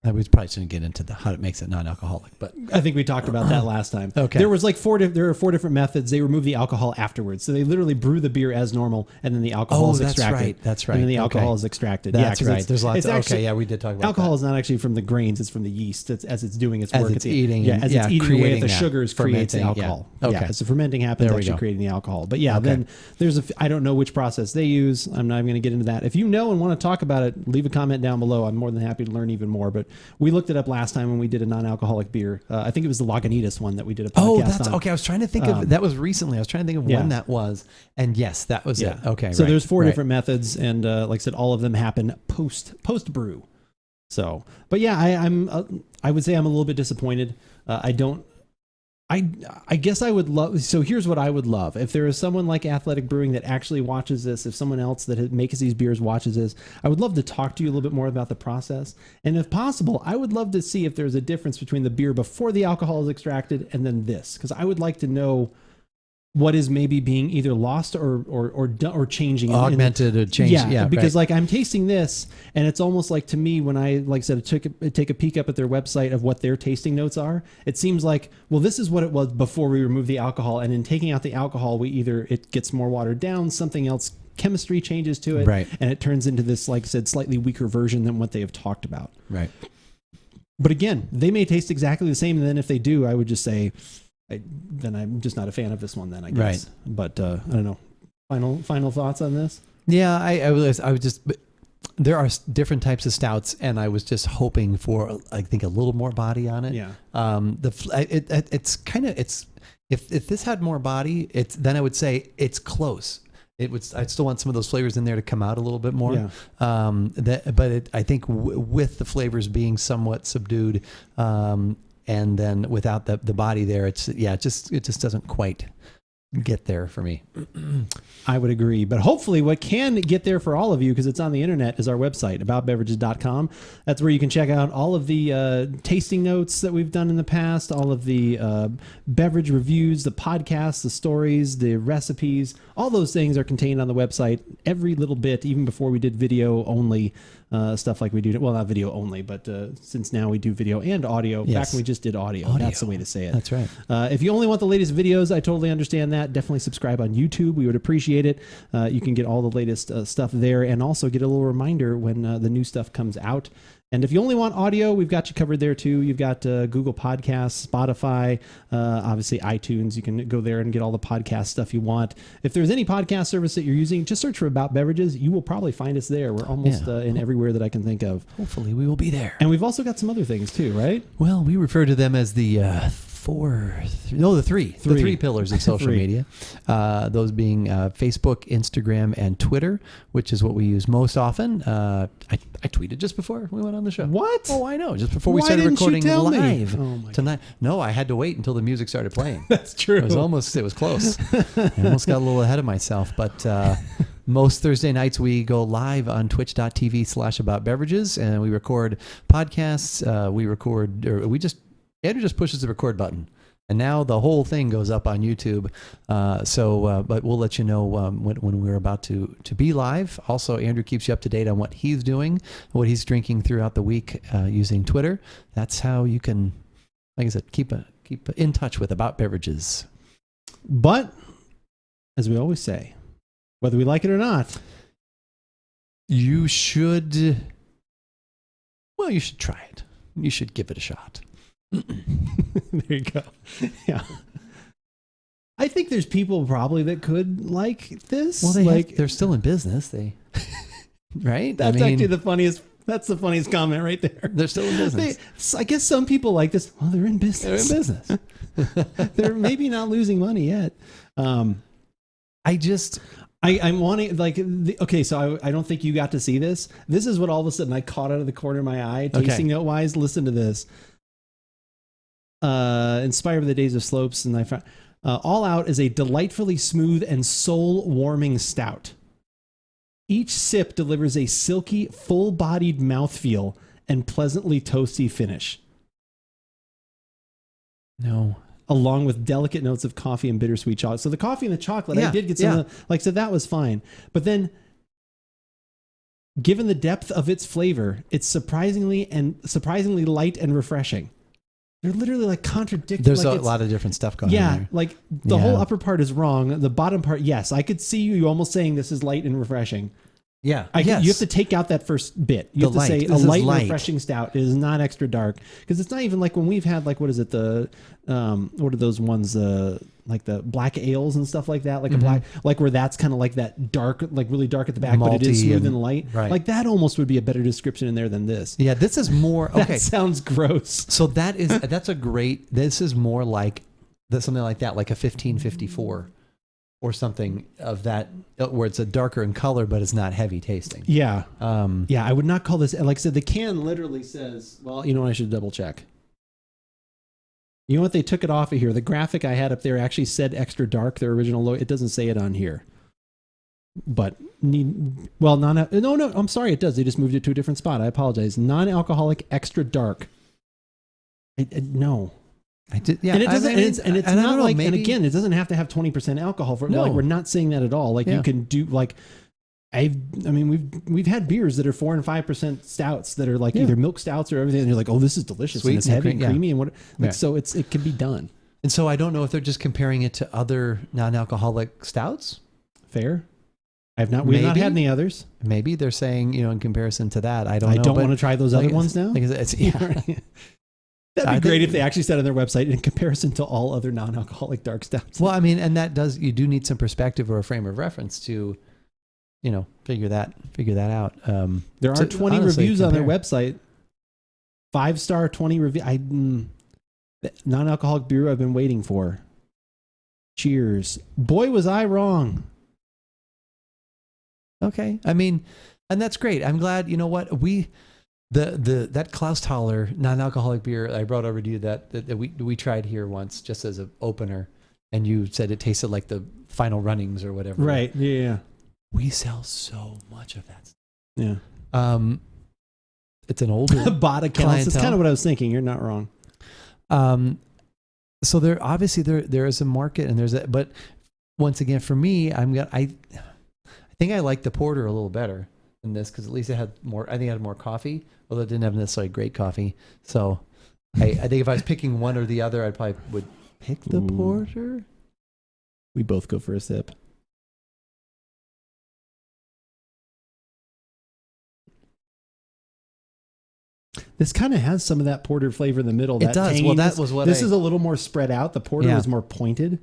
I was probably shouldn't get into how it makes it non-alcoholic, but I think we talked about that last time. Okay. There was like there are 4 different methods. They remove the alcohol afterwards. So they literally brew the beer as normal and then the alcohol is extracted. That's right. And then the alcohol is extracted. That's 'cause right. There's lots it's of, actually, we did talk about alcohol that. is not actually from the grains, it's from the yeast. It's as it's doing its As work. it's eating as it's eating away at the sugars creates the fermenting, alcohol. yeah. Okay. As the fermenting happens, There we actually go. creating the alcohol. But yeah, then there's I don't know which process they use. I'm not even going to get into that. If you know and want to talk about it, leave a comment down below. I'm more than happy to learn even more. But We looked it up last time when we did a non-alcoholic beer. I think it was the Lagunitas one that we did a podcast Oh, that's on. okay. I was trying to think of that was recently. I was trying to think of when that was, and yes, that was it. Okay, so right, there's 4 right. different methods, and like I said, all of them happen post brew. So, but yeah, I would say I'm a little bit disappointed. I guess I would love. So here's what I would love: if there is someone like Athletic Brewing that actually watches this, if someone else that makes these beers watches this, I would love to talk to you a little bit more about the process. And if possible, I would love to see if there's a difference between the beer before the alcohol is extracted and then this, because I would like to know what is maybe being either lost or changing, augmented or changed. Yeah, because right. like I'm tasting this, and it's almost like, to me, when I, like I said, take a peek up at their website of what their tasting notes are, it seems like, well, this is what it was before we removed the alcohol, and in taking out the alcohol, it gets more watered down, something else, chemistry changes to it, right, and it turns into this, like I said, slightly weaker version than what they have talked about. Right. But again, they may taste exactly the same, and then if they do, I would just say, then I'm just not a fan of this one then, I guess. Right. But I don't know. Final thoughts on this? Yeah, I was just, there are different types of stouts, and I was just hoping for, I think, a little more body on it. Yeah. It's kind of, if this had more body, then I would say it's close. I'd still want some of those flavors in there to come out a little bit more. Yeah. I think with the flavors being somewhat subdued, and then without the body there, it just doesn't quite get there for me. I would agree. But hopefully what can get there for all of you, because it's on the internet, is our website, aboutbeverages.com. That's where you can check out all of the tasting notes that we've done in the past, all of the beverage reviews, the podcasts, the stories, the recipes. All those things are contained on the website. Every little bit, even before we did video only stuff like we do. Well, not video only, but since now we do video and audio. Yes. Back when we just did audio. That's the way to say it. That's right. If you only want the latest videos, I totally understand that. Definitely subscribe on YouTube. We would appreciate it. You can get all the latest stuff there, and also get a little reminder when the new stuff comes out. And if you only want audio, we've got you covered there too. You've got Google Podcasts, Spotify, obviously iTunes. You can go there and get all the podcast stuff you want. If there's any podcast service that you're using, just search for About Beverages. You will probably find us there. We're almost in everywhere that I can think of. Hopefully we will be there. And we've also got some other things too, right? Well, we refer to them as the three pillars of social media. Those being Facebook, Instagram, and Twitter, which is what we use most often. I tweeted just before we went on the show. What? Oh, I know. Just before we Why started didn't you recording tell me? live Oh my tonight. No, I had to wait until the music started playing. That's true. It was close. I almost got a little ahead of myself, but most Thursday nights we go live on twitch.tv/aboutbeverages, and we record podcasts. Andrew just pushes the record button, and now the whole thing goes up on YouTube. But we'll let you know when we're about to be live. Also, Andrew keeps you up to date on what he's doing, what he's drinking throughout the week using Twitter. That's how you can, like I said, keep in touch with About Beverages. But as we always say, whether we like it or not, you should try it. You should give it a shot. There you go. Yeah. I think there's people probably that could like this. Well, they're still in business. Right? That's actually the funniest. That's the funniest comment right there. They're still in business. I guess some people like this. Well, they're in business. They're in business. They're maybe not losing money yet. I'm wanting, okay, so I don't think you got to see this. This is what all of a sudden I caught out of the corner of my eye, tasting note wise. Listen to this. Inspired by the days of slopes, and I found All Out is a delightfully smooth and soul-warming stout. Each sip delivers a silky, full-bodied mouthfeel and pleasantly toasty finish. No. Along with delicate notes of coffee and bittersweet chocolate. So the coffee and the chocolate, I did get some of the, like I said, that was fine. But then, given the depth of its flavor, it's surprisingly light and refreshing. They're literally like contradicting. There's a lot of different stuff going on there. Like the whole upper part is wrong. The bottom part, yes. I could see you almost saying this is light and refreshing. Yeah. You have to take out that first bit. You have to say a light and refreshing stout. It is not extra dark. Because it's not even like when we've had, like, what is it? What are those ones? like the black ales and stuff like that, like a black, like where that's kind of like that dark, like really dark at the back, but it is Malty smooth and light. right. Like that almost would be a better description in there than this. Yeah, this is more okay. That sounds gross. So that's a great. This is more like something like that, like a 1554 or something of that, where it's a darker in color, but it's not heavy tasting. Yeah. Yeah, I would not call this, like I said, the can literally says, well, you know what, I should double check. You know what, they took it off of here. The graphic I had up there actually said extra dark, their original logo. It doesn't say it on here. But, no, I'm sorry, it does. They just moved it to a different spot. I apologize. Non-alcoholic extra dark. No. I did, yeah, and it doesn't, and it's not like, maybe, and again, it doesn't have to have 20% alcohol for it. No. Like, we're not saying that at all. Like you can do like, we've had beers that are 4 and 5% stouts that are like either milk stouts or everything. And you're like, oh, this is delicious. Sweet and it's heavy and creamy and what, like, so it can be done. And so I don't know if they're just comparing it to other non-alcoholic stouts. Fair. We've not had any others. Maybe they're saying, in comparison to that, I don't know. I don't want to try those other ones now. That'd be great if they actually said on their website in comparison to all other non-alcoholic dark stouts. Well, I mean, and you do need some perspective or a frame of reference to, figure that out. There are 20 reviews on their website. 5-star 20 review. Non-alcoholic beer I've been waiting for. Cheers. Boy, was I wrong. Okay. I mean, and that's great. I'm glad, you know what, that Klausthaler non-alcoholic beer I brought over to you that we tried here once just as an opener, and you said it tasted like the final runnings or whatever. Right. Yeah. We sell so much of that. Yeah. It's an older bot accounts. That's kind of what I was thinking. You're not wrong. So there is a market, and but once again, for me, I think I like the porter a little better than this because at least it had more. I think it had more coffee, although it didn't have necessarily great coffee. So I think if I was picking one or the other, I probably would pick the porter. We both go for a sip. This kind of has some of that porter flavor in the middle. It does. Well, that was what this is a little more spread out. The porter was more pointed.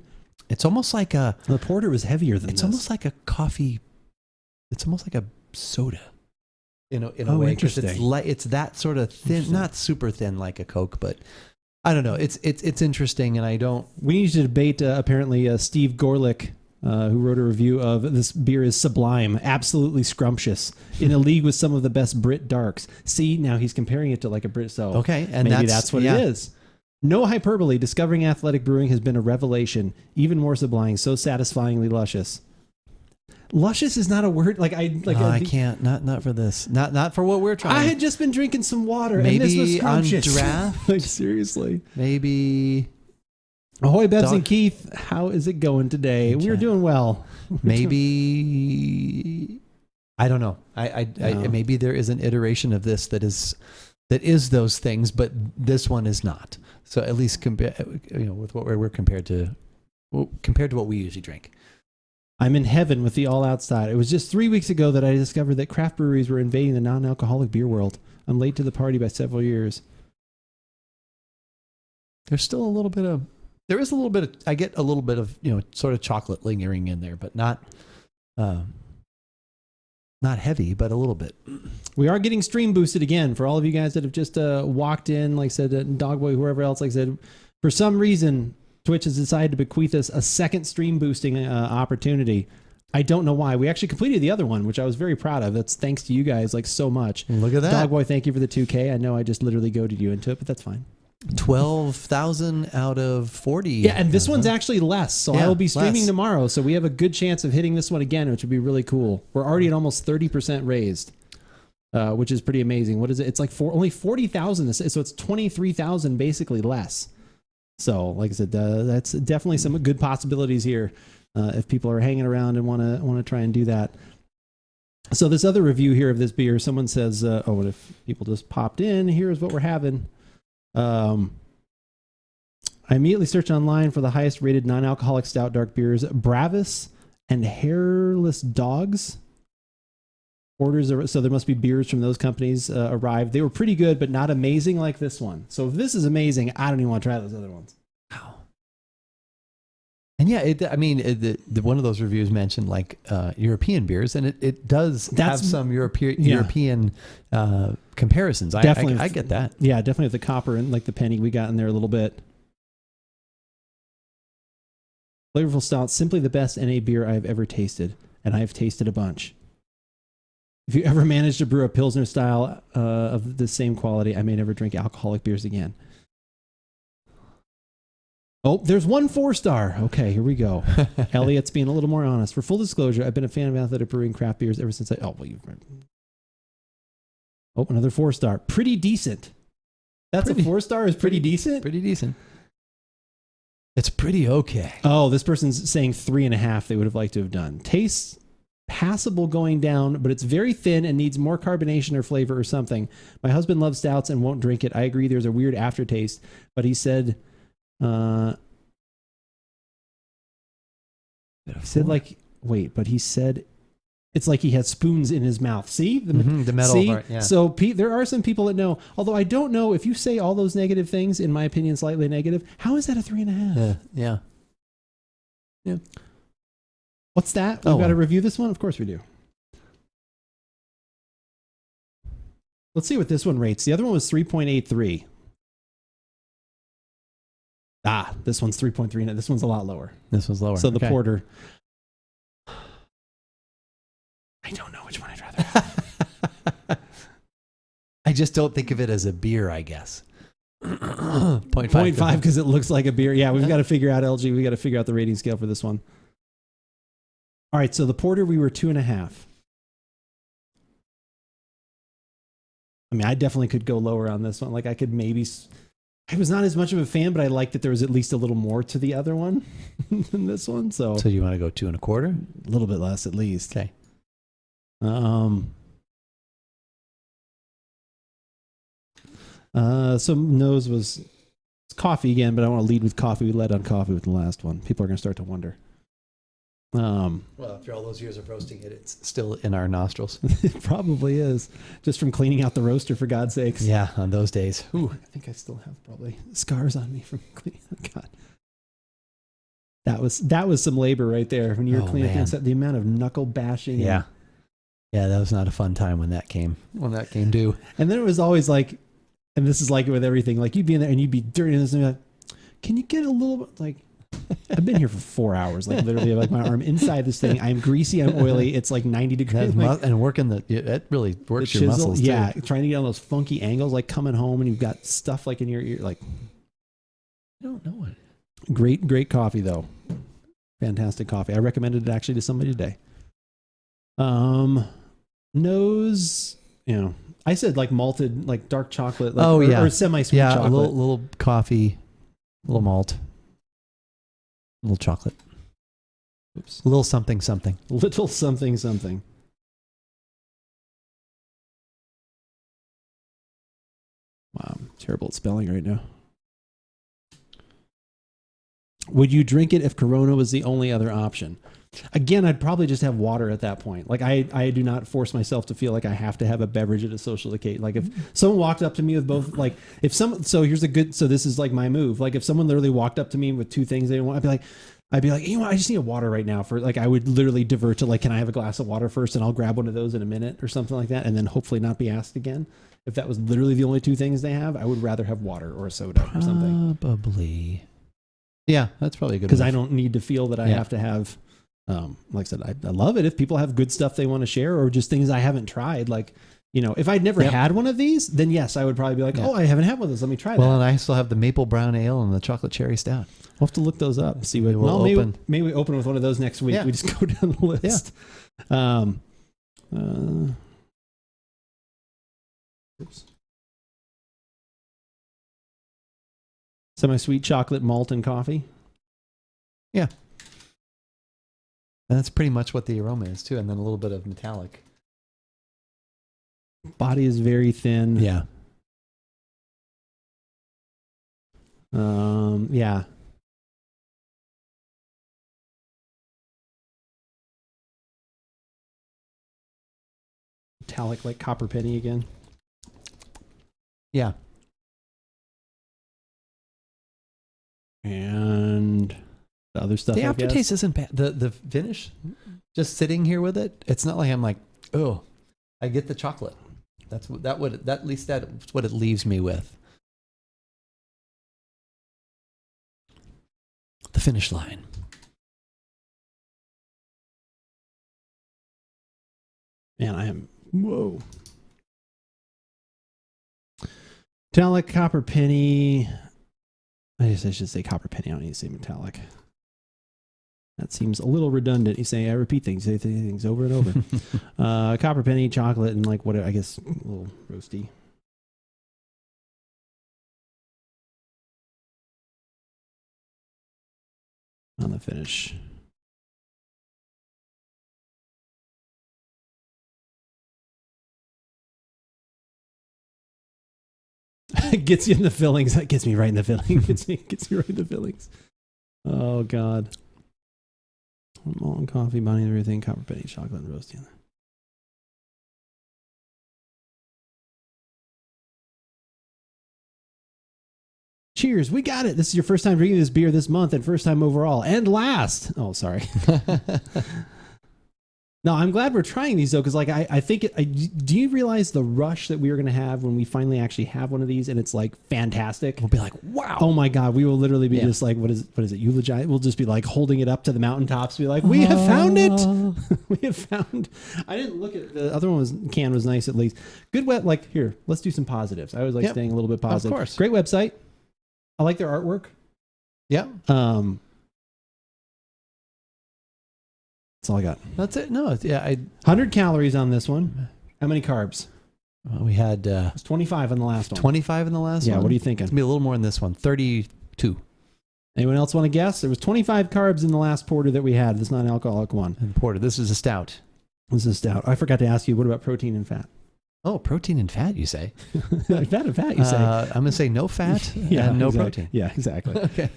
It's almost like the porter was heavier than this. It's almost like a coffee. It's almost like a soda. In a way, interesting. It's that sort of thin, not super thin like a Coke, but I don't know. It's interesting, and I don't. We need to debate. Apparently, Steve Gorlick, who wrote a review of this beer, is sublime, absolutely scrumptious, in a league with some of the best Brit darks. See, now he's comparing it to like a Brit. So okay, and maybe that's what it is. No hyperbole. Discovering athletic brewing has been a revelation. Even more sublime, so satisfyingly luscious. Luscious is not a word. I can't. Not for this. Not for what we're trying. I had just been drinking some water, maybe and this was scrumptious. On draft. Like seriously. Maybe. Ahoy, Bebs and Keith. How is it going today? We're doing well. Maybe. I don't know. I maybe there is an iteration of this that is those things, but this one is not. So at least with what we're compared to what we usually drink. I'm in heaven with the all outside. It was just 3 weeks ago that I discovered that craft breweries were invading the non-alcoholic beer world. I'm late to the party by several years. There is a little bit of, I get a little bit of, sort of chocolate lingering in there, but not heavy, but a little bit. We are getting stream boosted again for all of you guys that have just walked in, like I said, Dogboy, whoever else, like I said, for some reason, Twitch has decided to bequeath us a second stream boosting opportunity. I don't know why. We actually completed the other one, which I was very proud of. That's thanks to you guys like so much. Look at that. Dogboy, thank you for the 2K. I know I just literally goaded you into it, but that's fine. 12,000 out of 40. Yeah, and this one's actually less. So I will be streaming tomorrow. So we have a good chance of hitting this one again, which would be really cool. We're already at almost 30% raised, which is pretty amazing. What is it? It's like only 40,000. So it's 23,000 basically less. So, like I said, that's definitely some good possibilities here if people are hanging around and want to try and do that. So this other review here of this beer, someone says, what if people just popped in? Here's what we're having. I immediately searched online for the highest rated non-alcoholic stout dark beers, Bravis and Hairless Dogs. So there must be beers from those companies arrived. They were pretty good, but not amazing like this one. So if this is amazing, I don't even want to try those other ones. Wow. And yeah, one of those reviews mentioned like European beers, and it does have some European comparisons. Definitely, I get that. Yeah, definitely with the copper and like the penny we got in there a little bit. Flavorful stout, simply the best NA beer I've ever tasted, and I've tasted a bunch. If you ever manage to brew a Pilsner style of the same quality, I may never drink alcoholic beers again. Oh, there's one 4-star. Okay, here we go. Elliot's being a little more honest. For full disclosure, I've been a fan of Athletic Brewing craft beers ever since another 4-star. Pretty decent. That's a 4-star is pretty decent? Pretty decent. It's pretty okay. Oh, this person's saying 3.5 they would have liked to have done. Tastes passable going down, but it's very thin and needs more carbonation or flavor or something. My husband loves stouts and won't drink it. I agree there's a weird aftertaste, but he said... he said it's like he had spoons in his mouth. See the metal part. Yeah. So Pete, there are some people that know. Although I don't know if you say all those negative things, in my opinion, slightly negative. How is that a 3.5? Yeah. What's that? We've got to review this one. Of course we do. Let's see what this one rates. The other one was 3.83. This one's 3.39. This one's a lot lower. This one's lower. So the porter. I don't know which one I'd rather have. I just don't think of it as a beer, I guess. 0.5 because it looks like a beer. Yeah, we've got to figure out, LG. We've got to figure out the rating scale for this one. All right, so the porter, we were 2.5. I mean, I definitely could go lower on this one. Like I could maybe... I was not as much of a fan, but I liked that there was at least a little more to the other one than this one. So you want to go 2.25? A little bit less, at least. Okay. So nose was coffee again, but I want to lead with coffee. We led on coffee with the last one. People are going to start to wonder. Well, after all those years of roasting it, it's still in our nostrils. It probably is, just from cleaning out the roaster, for God's sakes. Yeah, on those days. Ooh, I think I still have probably scars on me from cleaning. God, that was some labor right there when you were cleaning things up. The amount of knuckle bashing. Yeah, that was not a fun time when that came due. And then it was always like, and this is like it with everything. Like you'd be in there and you'd be dirty, and this and like, can you get a little bit like. I've been here for 4 hours, like literally, like my arm inside this thing. I'm greasy, I'm oily. It's like 90 degrees, and working it really works your muscles. Yeah, too. trying to get on those funky angles, like coming home and you've got stuff like in your ear. Like, I don't know it. Great coffee though, fantastic coffee. I recommended it actually to somebody today. Nose, I said like malted, like dark chocolate. Like, or semi-sweet chocolate. A little coffee, a little malt. A little chocolate. Oops. A little something. Little something. Wow, I'm terrible at spelling right now. Would you drink it if Corona was the only other option? Again, I'd probably just have water at that point. Like I do not force myself to feel like I have to have a beverage at a social occasion. Like if someone walked up to me with both, like so this is like my move. Like if someone literally walked up to me with two things they want, I'd be like, I just need a water right now for like, I would literally divert to like, can I have a glass of water first? And I'll grab one of those in a minute or something like that. And then hopefully not be asked again. If that was literally the only two things they have, I would rather have water or a soda or something. Probably. Yeah, that's probably a good. Because I don't need to feel that I have to have, like I said, I love it if people have good stuff they want to share or just things I haven't tried. Like, if I'd never had one of these, then yes, I would probably be like, oh, I haven't had one of those. Let me try that. Well, and I still have the maple brown ale and the chocolate cherry stout. We'll have to look those up. See what maybe we open with one of those next week. Yeah. We just go down the list. Yeah. Oops. Semi-sweet chocolate malt and coffee. Yeah. And that's pretty much what the aroma is too. And then a little bit of metallic. Body is very thin. Yeah. Yeah. Metallic, like copper penny again. Yeah. And The other stuff. The I aftertaste guess. isn't bad. The finish, just sitting here with it, it's not like I'm like, oh, I get the chocolate. That's at least that's what it leaves me with. The finish line. Man, I am. Whoa. Metallic, copper penny. I should say copper penny. I don't need to say metallic. That seems a little redundant. You say I repeat things, say things over and over. Copper penny, chocolate, and like what I guess a little roasty. On the finish. It gets you in the fillings. That gets me right in the fillings. gets me right in the fillings. Oh God. Malt and coffee, bonding everything, copper penny, chocolate, and roasty. Cheers, we got it. This is your first time drinking this beer this month and first time overall and last. Oh, sorry. No, I'm glad we're trying these though, because like I think do you realize the rush that we are going to have when we finally actually have one of these and it's like fantastic? We'll be like, wow. Oh my God, we will literally be just like, what is it? Eulogize? We'll just be like holding it up to the mountaintops, be like, we have found it. We have found. I didn't look at the other one. Can was nice at least. Good web. Like here, let's do some positives. I always like staying a little bit positive. Of course. Great website. I like their artwork. Yeah. That's all I got. That's it. No, 100 calories on this one. How many carbs? We had It's 25 on the last one. 25 in the last one. Yeah, what are you thinking? It's going to be a little more in this one. 32. Anyone else want to guess? There was 25 carbs in the last porter that we had. This non-alcoholic one. And porter. This is a stout. This is stout. I forgot to ask you, what about protein and fat? Oh, protein and fat, you say? Fat and fat, you say. I'm going to say no fat and no protein. Yeah, exactly. Okay.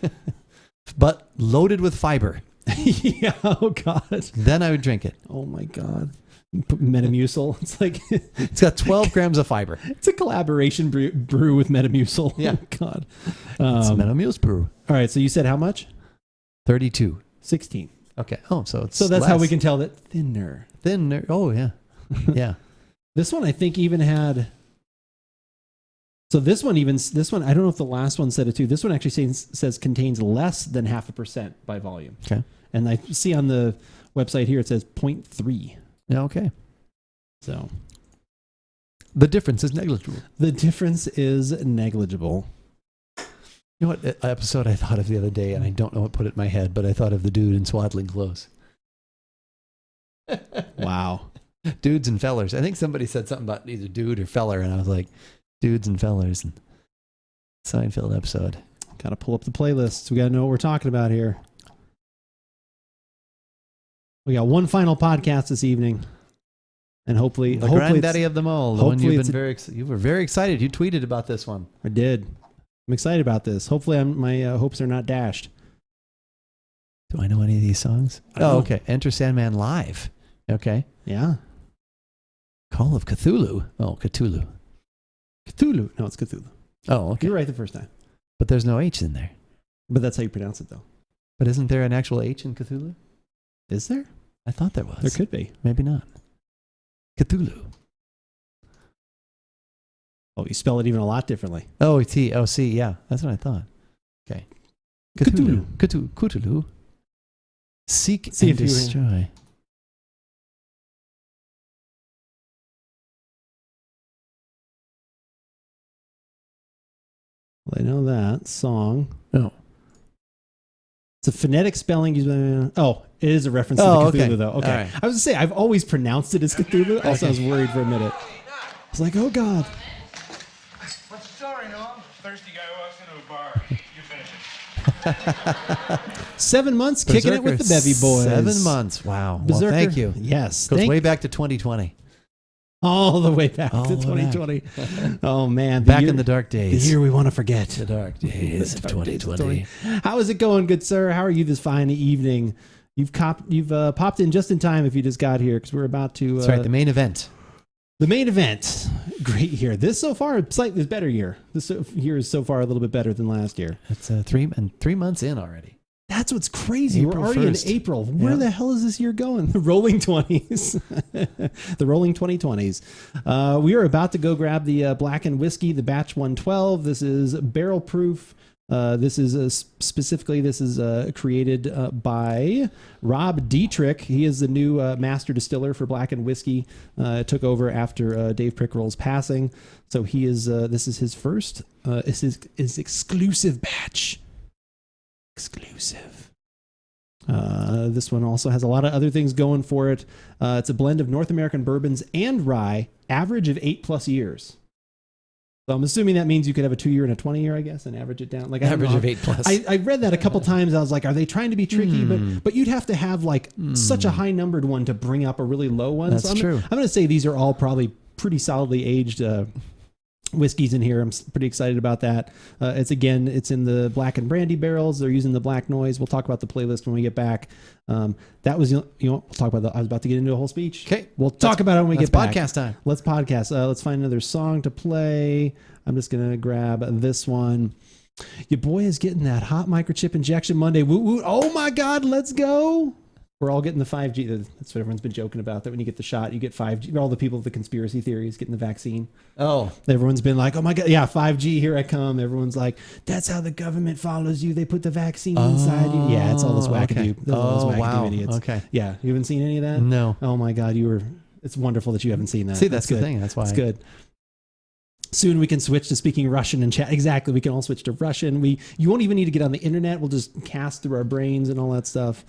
But loaded with fiber. Yeah, oh God. Then I would drink it. Oh my God. Metamucil. It's like It's got 12 grams of fiber. it's a collaboration brew with Metamucil. Yeah. Oh God. It's Metamucil brew. All right, so you said how much? 32. 16. Okay. Oh, so it's So that's less. how we can tell that thinner. Thinner. Oh, yeah. Yeah. This one I think even had. So this one, I don't know if the last one said it too. This one actually says contains less than 0.5% by volume. Okay. And I see on the website here, it says 0.3. Yeah, okay. So the difference is negligible. the difference is negligible. You know what episode I thought of the other day, and I don't know what put it in my head, but I thought of the dude in swaddling clothes. Wow. Dudes and fellers. I think somebody said something about either dude or feller, and I was like, dudes and fellers. And Seinfeld episode. Got to pull up the playlists. We got to know what we're talking about here. We got one final podcast this evening. And hopefully The granddaddy of them all. The one hopefully you've been you were very excited. You tweeted about this one. I did. I'm excited about this. Hopefully my hopes are not dashed. Do I know any of these songs? I don't know. Okay. Enter Sandman Live. Okay. Yeah. Call of Cthulhu. Oh, Cthulhu. Cthulhu. No, it's Cthulhu. Oh, okay. You're right the first time. But there's no H in there. But that's how you pronounce it, though. But isn't there an actual H in Cthulhu? Is there? I thought there was. There could be. Maybe not. Cthulhu. Oh, you spell it even a lot differently. Oh, T. Oh, C. Yeah, that's what I thought. Okay. Cthulhu. Cthulhu. Cthulhu. Seek See and if you- destroy. Well, I know that song. Oh. It's a phonetic spelling. Oh, it is a reference to Oh, the Cthulhu, okay. though. Okay. All right. I was going to say, I've always pronounced it as Cthulhu. Also, I was worried for a minute. I was like, oh, God. What's the story, Noam? Thirsty guy walks into a bar. You finish it. 7 months kicking it with the Bevy boys. 7 months. Wow. Well, Berserker. thank you. Yes. Goes way back to 2020. all the way back All to the way back. 2020. Oh, man. Back in the dark days. The year we want to forget. The dark days of The dark days of 2020. How is it going, good sir? How are you this fine evening? You've popped in just in time if you just got here because we're about to. That's right. The main event. The main event. Great year. This so far slightly better year. This year is so far a little bit better than last year. It's 3 months in already. That's what's crazy. April We're already 1st. in April. Where Yeah. the hell is this year going? The rolling 20s. The rolling 2020s. We are about to go grab the Blackened whiskey, the batch 112. This is barrel proof. This is specifically created by Rob Dietrich. He is the new master distiller for Blackened whiskey. Took over after Dave Prickroll's passing. So he is. This is his first. This is his exclusive batch. Exclusive. This one also has a lot of other things going for it. It's a blend of North American bourbons and rye, average of 8+ years. So I'm assuming that means you could have a 2-year and a 20-year, I guess, and average it down. Like Average of 8+. I read that a couple times. I was like, are they trying to be tricky? But you'd have to have like such a high numbered one to bring up a really low one. That's true. I'm going to say these are all probably pretty solidly aged whiskeys in here. I'm pretty excited about that. It's in the Blackened brandy barrels. They're using the black noise. We'll talk about the playlist when we get back. That was, we'll talk about I was about to get into a whole speech. Okay. We'll talk about it when we get back. Podcast time. Let's podcast. Let's find another song to play. I'm just going to grab this one. Your boy is getting that hot microchip injection Monday. Woot woot. Oh my God. Let's go. We're all getting the 5G. That's what everyone's been joking about, that when you get the shot, you get 5G. All the people with the conspiracy theories getting the vaccine. Oh. Everyone's been like, oh my God, yeah, 5G, here I come. Everyone's like, that's how the government follows you. They put the vaccine inside you. Yeah, it's all this wackadoo. Okay. All those wackadoo Wow. idiots. Okay. Yeah, you haven't seen any of that? No. Oh my God, it's wonderful that you haven't seen that. See, that's the good. thing. That's why. It's good. Soon we can switch to speaking Russian and chat. Exactly. We can all switch to Russian. You won't even need to get on the internet. We'll just cast through our brains and all that stuff.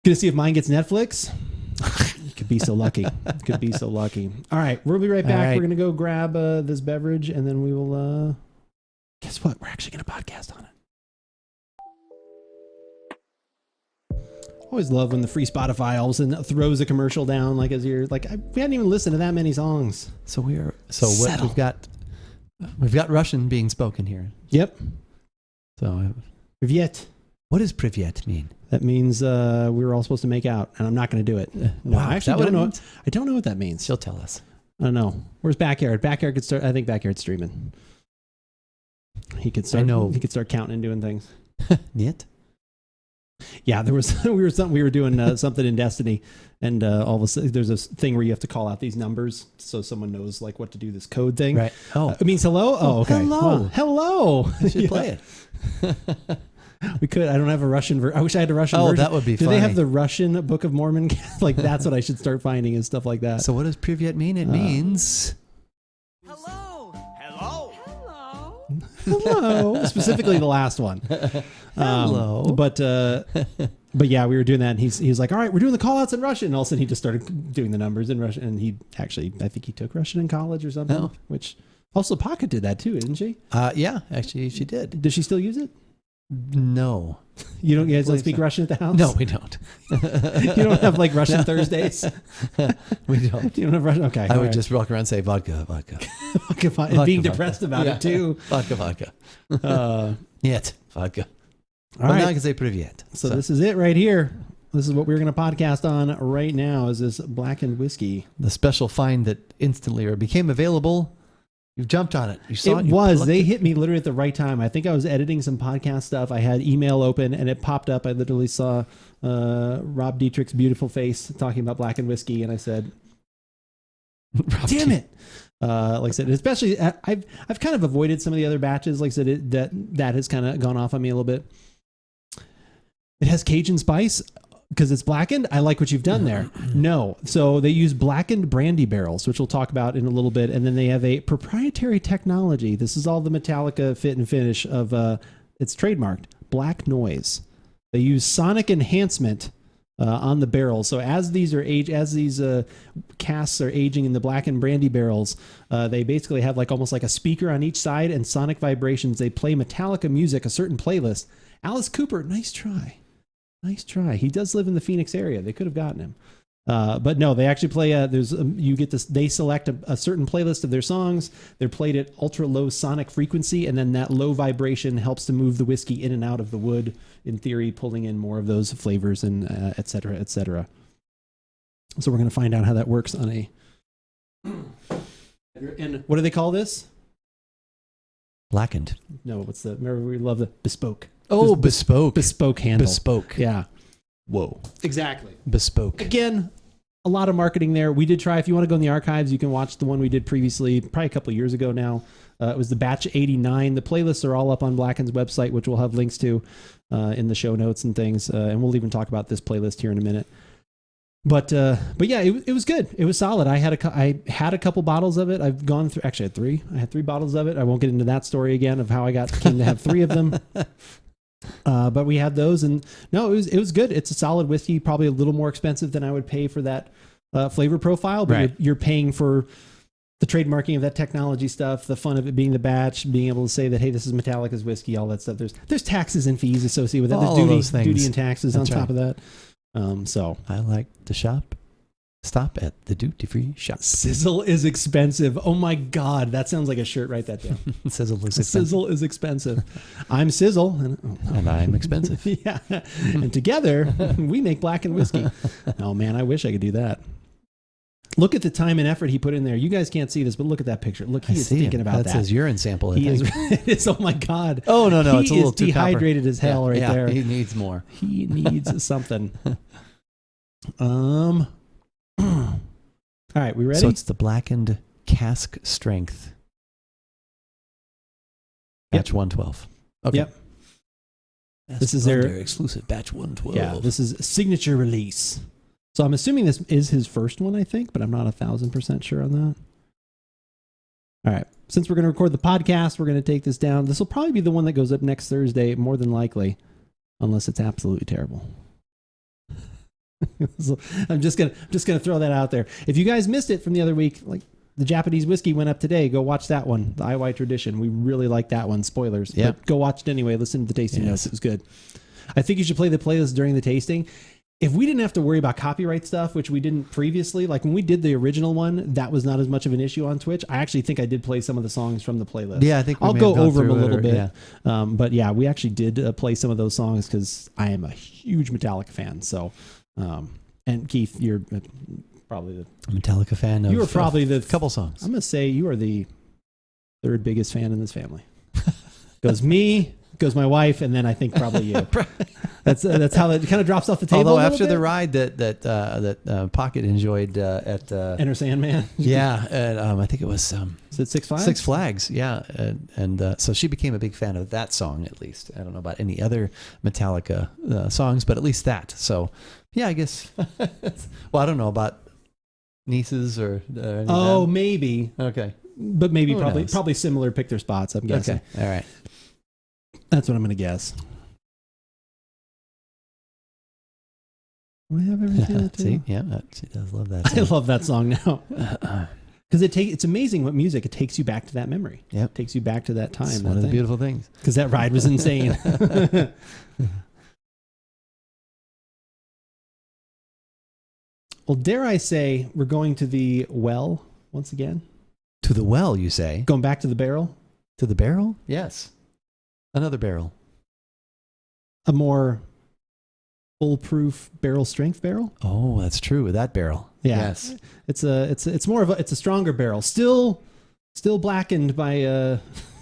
Gonna see if mine gets Netflix. You could be so lucky. Could be so lucky. All right, we'll be right back. right. We're gonna go grab this beverage, and then we will. Guess what? We're actually gonna podcast on it. Always love when the free Spotify all of a sudden throws a commercial down, like as you're like, we hadn't even listened to that many songs. So what Settle. we've got Russian being spoken here. Yep. So Privyet. what does Privyet mean? That means we were all supposed to make out, and I'm not going to do it. No, Wow, I is that actually what don't it know. means? I don't know what that means. She'll tell us. I don't know. Where's Backyard? Backyard could start. I think Backyard's streaming. He could start. I know. He could start counting and doing things. Niet? Yeah, there was. we were doing something in Destiny, and all of a sudden there's a thing where you have to call out these numbers so someone knows like what to do. This code thing. Right. Oh. It means hello. Oh, okay. Hello. Well, hello. We should Yeah. play it. We could. I don't have a Russian version. I wish I had a Russian Oh, version. that would be Do funny. they have the Russian Book of Mormon? Like that's what I should start finding and stuff like that. So what does Privyet mean? It means Hello. Hello. hello. Specifically the last one. Hello. But yeah, we were doing that, and he's like, all right, we're doing the call outs in Russian. And all of a sudden he just started doing the numbers in Russian, and I think he took Russian in college or something. Oh. Which also Pocket did that too, didn't she? yeah, actually she did. Does she still use it? No. You guys don't believe speak so. Russian at the house? No, we don't. You don't have like Russian Thursdays? We don't. You don't have Russian? Okay. I would just walk around and say vodka, vodka. and being depressed about it too. Vodka, vodka. Niet, vodka. All Well, now I right. can say Privyet. So this is it right here. This is what we're going to podcast on right now is this Blackened whiskey. the special find that instantly became available. You jumped on it. You saw it. It you was. plucked They it. hit me literally at the right time. I think I was editing some podcast stuff. I had email open and it popped up. I literally saw Rob Dietrich's beautiful face talking about Blackened whiskey, and I said, "Damn it!" Like I said, especially I've kind of avoided some of the other batches. Like I said, that has kind of gone off on me a little bit. It has Cajun spice. Because it's blackened, I like what you've done there. No. So they use blackened brandy barrels, which we'll talk about in a little bit. And then they have a proprietary technology. This is all the Metallica fit and finish of, it's trademarked, black noise. They use sonic enhancement on the barrels. So as these casks are aging in the blackened brandy barrels, they basically have almost like a speaker on each side and sonic vibrations. They play Metallica music, a certain playlist. Alice Cooper, nice try. Nice try. He does live in the Phoenix area. They could have gotten him. But no, they actually play, you get this, they select a certain playlist of their songs. They're played at ultra low sonic frequency. And then that low vibration helps to move the whiskey in and out of the wood, in theory, pulling in more of those flavors and et cetera, et cetera. So we're going to find out how that works on a, and what do they call this? Blackened. No, remember we love the bespoke. Oh, bespoke. Bespoke handle. Bespoke. Yeah. Whoa. Exactly. Bespoke. Again, a lot of marketing there. We did try, if you want to go in the archives, you can watch the one we did previously, probably a couple of years ago now. It was the Batch 89. The playlists are all up on Blackened's website, which we'll have links to in the show notes and things. And we'll even talk about this playlist here in a minute. But yeah, it was good. It was solid. I had a couple bottles of it. I've gone through, actually I had three. I had 3 bottles of it. I won't get into that story again of how I came to have 3 of them. But we had those, and no, it was good. It's a solid whiskey, probably a little more expensive than I would pay for that flavor profile, but right. you're paying for the trademarking of that technology stuff, the fun of it being the batch, being able to say that, hey, this is Metallica's whiskey, all that stuff. There's taxes and fees associated with that. All There's of those things. duty and taxes That's on top of that. So I like to stop at the duty-free shop. sizzle is expensive. Oh my God, that sounds like a shirt. Write that down. Sizzle looks expensive. Sizzle is expensive. I'm Sizzle, And I'm expensive. yeah, and together we make Blackened whiskey. Oh man, I wish I could do that. Look at the time and effort he put in there. You guys can't see this, but look at that picture. Look, he is thinking about that. That's his urine sample. I He think. is. It is. Oh my God. Oh no, He it's a little is too dehydrated as hell right there. He needs more. He needs something. All right, we ready? So it's the Blackened Cask Strength. Batch 112. Okay. Yep. This is their exclusive Batch 112. Yeah, this is signature release. So I'm assuming this is his first one, I think, but I'm not 1,000% sure on that. All right. Since we're going to record the podcast, we're going to take this down. This will probably be the one that goes up next Thursday, more than likely, unless it's absolutely terrible. So I'm just gonna throw that out there. If you guys missed it from the other week, like the Japanese whiskey went up today, go watch that one, the IY Tradition. We really like that one. Spoilers. Yeah. But go watch it anyway. Listen to the tasting notes. It was good. I think you should play the playlist during the tasting. If we didn't have to worry about copyright stuff, which we didn't previously, like when we did the original one, that was not as much of an issue on Twitch. I actually think I did play some of the songs from the playlist. Yeah, I think I'll go over them a little bit. Yeah. But yeah, we actually did play some of those songs because I am a huge Metallica fan. So, and Keith, you're probably the Metallica fan. You were probably the couple songs. I'm gonna say you are the 3rd biggest fan in this family. Goes me, goes my wife, and then I think probably you. That's how that kind of drops off the table. Although after the ride that Pocket enjoyed at Enter Sandman. Yeah, and I think it was Is it Six Flags? Six Flags, yeah, and so she became a big fan of that song. At least I don't know about any other Metallica songs, but at least that. So yeah, I guess. Well, I don't know about nieces or. Oh, maybe. Okay, but maybe Who knows? probably similar. Pick their spots. I'm guessing. Okay, all right. That's what I'm gonna guess. We have everything. See, yeah, she does love that song. I love that song now. Because it's amazing what music, it takes you back to that memory. Yep. It takes you back to that time. It's one of the beautiful things. Because that ride was insane. Well, dare I say, we're going to the well once again? To the well, you say? Going back to the barrel? To the barrel? Yes. Another barrel. A more foolproof barrel strength barrel? Oh, that's true. That barrel. Yeah. Yes. It's more of a stronger barrel. Still blackened by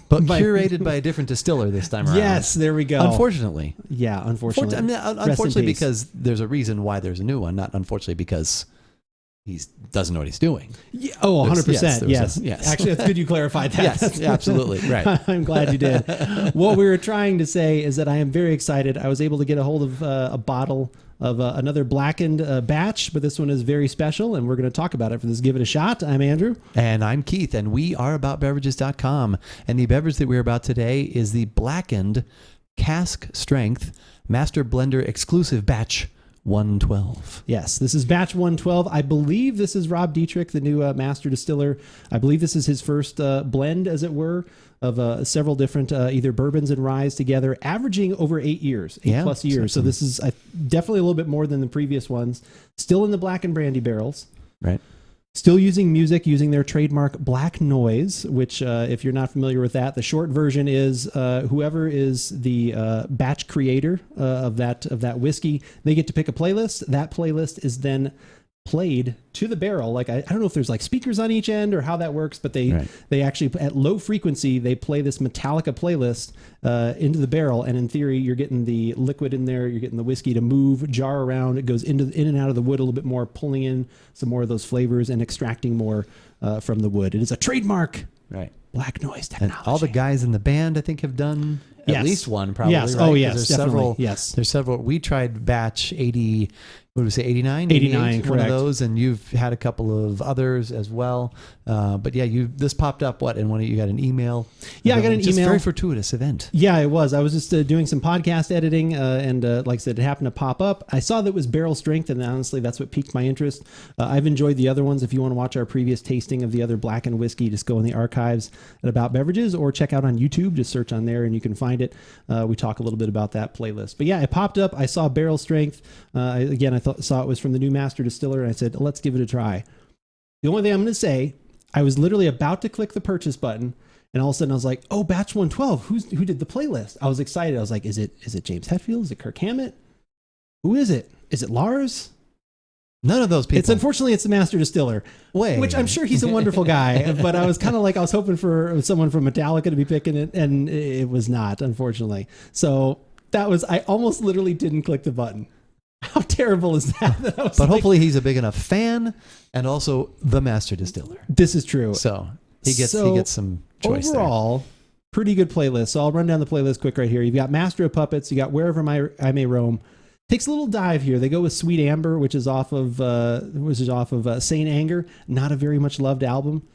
but curated by a different distiller this time around. Yes, there we go. Unfortunately. Yeah, unfortunately. Unfortunately because there's a reason why there's a new one, not unfortunately because he doesn't know what he's doing. Yeah, 100%. Yes. Yes. Actually, that's good you clarified that. Yes, absolutely. Right. I'm glad you did. What we were trying to say is that I am very excited. I was able to get a hold of a bottle of another Blackened batch, but this one is very special, and we're going to talk about it for this Give It a Shot. I'm Andrew. And I'm Keith, and we are aboutbeverages.com. And the beverage that we're about today is the Blackened Cask Strength Master Blender Exclusive Batch 112. Yes, this is batch 112. I believe this is Rob Dietrich, the new master distiller. I believe this is his first blend, as it were, of several different either bourbons and rye together, averaging over 8 years, 8 plus years. So this is definitely a little bit more than the previous ones. Still in the black and brandy barrels. Right. Still using their trademark Black Noise, which, if you're not familiar with that, the short version is whoever is the batch creator of that whiskey, they get to pick a playlist. That playlist is then played to the barrel. Like I don't know if there's like speakers on each end or how that works, but they actually at low frequency they play this Metallica playlist into the barrel, and in theory you're getting the liquid in there, you're getting the whiskey to move, jar around. It goes in and out of the wood a little bit more, pulling in some more of those flavors and extracting more from the wood. It is a trademark, Right. black noise technology. And all the guys in the band, I think, have done at least one, probably. Yes. Right? Oh, 'Cause yes. There's Definitely. several. Yes. There's several. We tried batch 80. What did we say? 89. 89, one correct. of those, and you've had a couple of others as well. But yeah, this popped up. What? And you got an email? Yeah, I got an Just email. Very fortuitous event. Yeah, it was. I was just doing some podcast editing, and like I said, it happened to pop up. I saw that it was barrel strength, and honestly, that's what piqued my interest. I've enjoyed the other ones. If you want to watch our previous tasting of the other Blackened whiskey, just go in the archives at About Beverages, or check out on YouTube. Just search on there, and you can find it. We talk a little bit about that playlist. But yeah, it popped up. I saw barrel strength. I saw it was from the new master distiller, and I said, let's give it a try. The only thing I'm going to say, I was literally about to click the purchase button, and all of a sudden I was like, oh, batch 112, who did the playlist? I was excited. I was like, is it James Hetfield? Is it Kirk Hammett? Who is it? Is it Lars? None of those people. Unfortunately, it's the master distiller, which I'm sure he's a wonderful guy, but I was kind of like, I was hoping for someone from Metallica to be picking it, and it was not, unfortunately. So I almost literally didn't click the button. How terrible is that? But hopefully he's a big enough fan, and also the master distiller. This is true. So he gets some choice overall, pretty good playlist. So I'll run down the playlist quick right here. You've got Master of Puppets. You got Wherever I May Roam. Takes a little dive here. They go with Sweet Amber, which is off of Saint Anger. Not a very much loved album.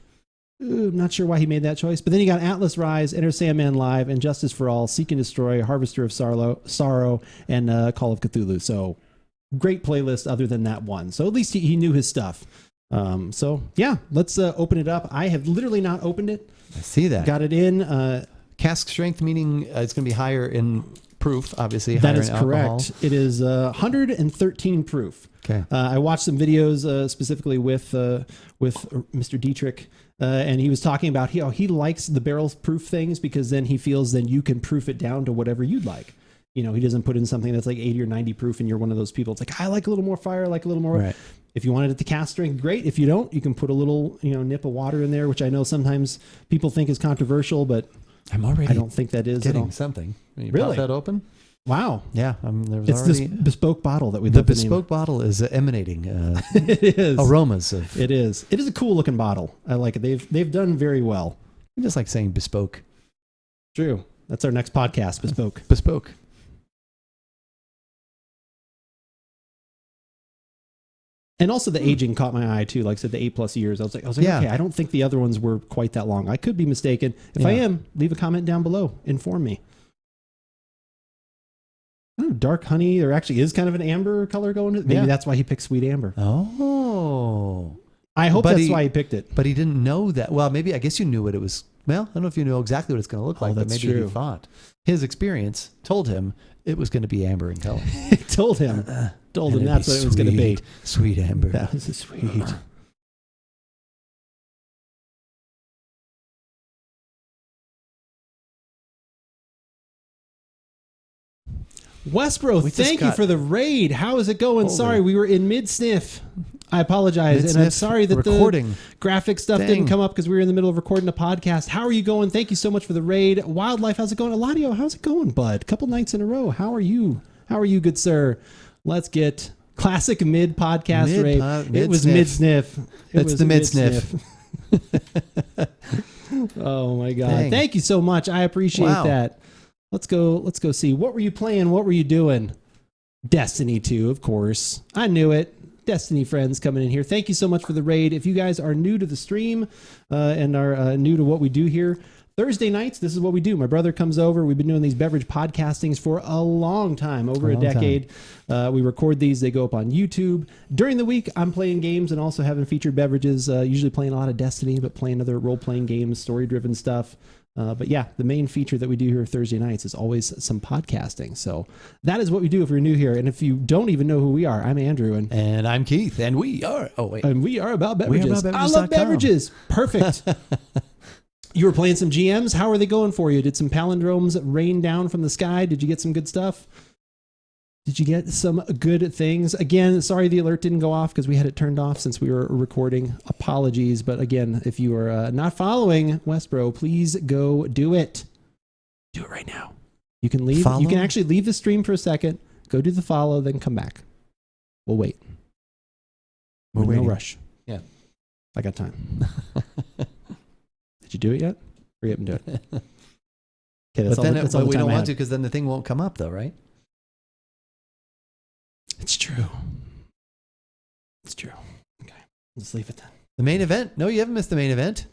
I'm not sure why he made that choice. But then you got Atlas Rise, Enter Sandman Live, and Justice for All, Seek and Destroy, Harvester of Sorrow, and Call of Cthulhu. So great playlist other than that one. So at least he knew his stuff. So yeah, let's open it up. I have literally not opened it. I see that. Got it in. Cask strength, meaning it's going to be higher in proof, obviously. That higher is in correct. alcohol. It is 113 proof. Okay. I watched some videos specifically with Mr. Dietrich, and he was talking about how he likes the barrel proof things because then he feels then you can proof it down to whatever you'd like. You know, he doesn't put in something that's like 80 or 90 proof and you're one of those people. It's like, I like a little more fire, I like a little more. Right. If you wanted it to cask strength, great. If you don't, you can put a little, nip of water in there, which I know sometimes people think is controversial, but I don't think that is getting at all. something. When you Really? pop that open? Wow. Yeah. There was It's already... this bespoke bottle that we The love to name. bespoke bottle is emanating It is. aromas of... It is. It is a cool looking bottle. I like it. They've done very well. I just like saying bespoke. True. That's our next podcast, bespoke. Bespoke. And also the aging caught my eye too. Like I said, the 8+ years. I was like, Yeah. okay, I don't think the other ones were quite that long. I could be mistaken. If I am, leave a comment down below. Inform me. Oh, dark honey. There actually is kind of an amber color going to it. Maybe that's why he picked Sweet Amber. Oh. I hope that's why he picked it. But he didn't know that. Well, maybe, I guess you knew what it was. Well, I don't know if you know exactly what it's going to look like, but that's maybe true. he thought. His experience told him it was going to be amber in color. It told him. Told him that's what it was going to be. Sweet amber. That was sweet. Westboro, thank you for the raid. How is it going? Sorry, we were in mid-sniff. I apologize. And I'm sorry that the graphic stuff didn't come up because we were in the middle of recording a podcast. How are you going? Thank you so much for the raid. Wildlife, how's it going? Eladio, how's it going, bud? Couple nights in a row. How are you? How are you, good sir? Let's get classic mid-podcast raid. It was mid-sniff. It's the mid-sniff. Oh, my God. Dang. Thank you so much. I appreciate that. Let's go see. What were you playing? What were you doing? Destiny 2, of course. I knew it. Destiny friends coming in here. Thank you so much for the raid. If you guys are new to the stream and are new to what we do here, Thursday nights, this is what we do. My brother comes over. We've been doing these beverage podcastings for a long time, over a decade. We record these. They go up on YouTube. During the week, I'm playing games and also having featured beverages, usually playing a lot of Destiny, but playing other role-playing games, story-driven stuff. But yeah, the main feature that we do here Thursday nights is always some podcasting. So that is what we do if you're new here. And if you don't even know who we are, I'm Andrew. And I'm Keith. And we are... Oh, wait. And we are About Beverages. I love beverages. Perfect. You were playing some GMs. How are they going for you? Did some palindromes rain down from the sky? Did you get some good stuff? Did you get some good things? Again, sorry the alert didn't go off because we had it turned off since we were recording. Apologies. But again, if you are not following Westboro, please go do it. Do it right now. You can leave. Follow? You can actually leave the stream for a second, go do the follow, then come back. We'll wait. We're No waiting. rush. Yeah. I got time. Did you do it yet? Hurry up and do it. Okay, that's But all, then that's all but the we time don't I want have. to because then the thing won't come up though, right? It's true. It's true. Okay. Let's leave it then. The main event? No, you haven't missed the main event.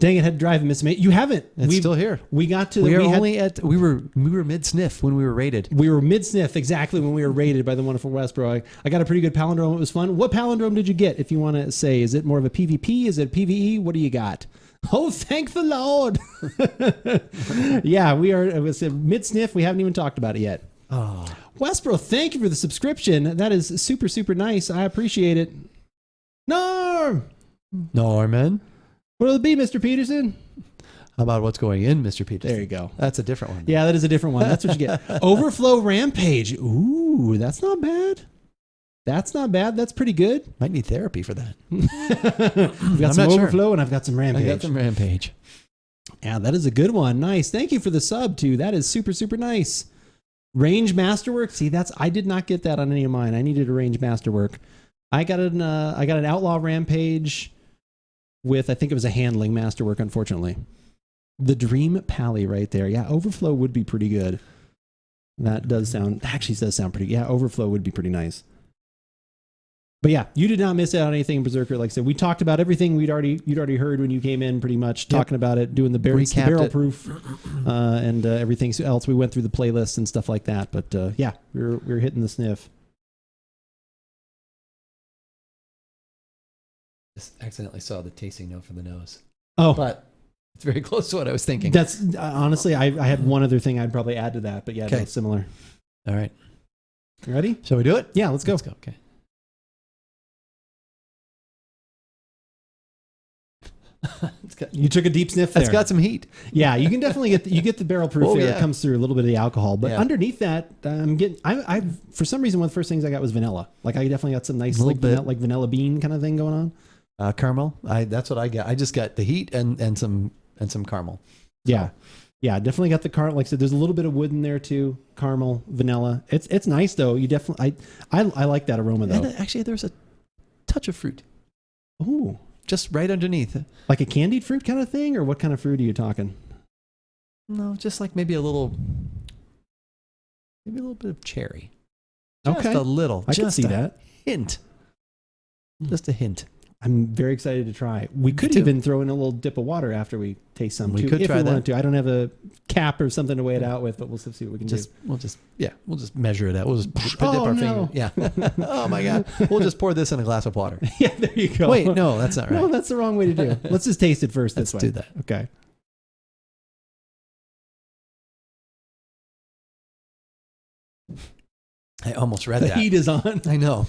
Dang it, had to drive and miss me. You haven't. It's still here. We got to We are we had- only at we were mid sniff when we were rated. We were mid-sniff exactly when we were rated by the wonderful Westboro. I got a pretty good palindrome. It was fun. What palindrome did you get, if you want to say? Is it more of a PvP? Is it PvE? What do you got? Oh, thank the Lord. Yeah, we are. It was a mid-sniff. We haven't even talked about it yet. Oh, Westboro, thank you for the subscription. That is super, super nice. I appreciate it. Norm! Norman. What'll it be, Mr. Peterson? How about what's going in, Mr. Peterson? There you go. That's a different one. Yeah, that is a different one. That's what you get. Overflow Rampage. Ooh, that's not bad. That's not bad. That's pretty good. Might need therapy for that. We've got I'm some not sure. Overflow and I've got some I Rampage. got some Rampage. Yeah, that is a good one. Nice. Thank you for the sub too. That is super, super nice. Range Masterwork. See, I did not get that on any of mine. I needed a Range Masterwork. I got an Outlaw Rampage with, I think it was a Handling Masterwork, unfortunately. The Dream Pally right there. Yeah, Overflow would be pretty good. That does sound pretty. Yeah, Overflow would be pretty nice. But yeah, you did not miss out on anything, Berserker. Like I said, we talked about everything you'd already heard when you came in, pretty much talking about it, doing the barrel it. proof, and everything else. We went through the playlists and stuff like that. But yeah, we were hitting the sniff. Just accidentally saw the tasting note for the nose, Oh, but it's very close to what I was thinking. that's honestly, I had one other thing I'd probably add to that, but yeah, Okay. that's similar. All right. You ready? Shall we do it? Yeah, let's go. Let's go. Okay. You took a deep sniff there. It's got some heat. Yeah, you can definitely get the barrel proof Oh, there. yeah. It comes through a little bit of the alcohol, but Yeah. underneath that, I'm getting. I for some reason one of the first things I got was vanilla. Like I definitely got some nice Little like bit. vanilla bean kind of thing going on. Caramel. That's what I got. I just got the heat and some caramel. Yeah, yeah, definitely got the caramel. Like I said, there's a little bit of wood in there too. Caramel, vanilla. It's nice though. You definitely I like that aroma though. And actually, there's a touch of fruit Ooh, just right underneath. like a candied fruit kind of thing, or what kind of fruit are you talking? No, just like maybe a little bit of cherry. Just Okay. a little. I can just see a that. hint. Just a hint. I'm very excited to try. We could too. even throw in a little dip of water after we taste some. We too, could if try we that. wanted to. I don't have a cap or something to weigh it out with, but we'll see what we can do. We'll just measure it out. We'll just dip Oh, our no. finger. Yeah. Oh my God. We'll just pour this in a glass of water. Yeah, there you go. Wait, no, that's not right. No, that's the wrong way to do it. Let's just taste it first. Let's this way. do that. Okay. I almost read The that. heat is on. I know.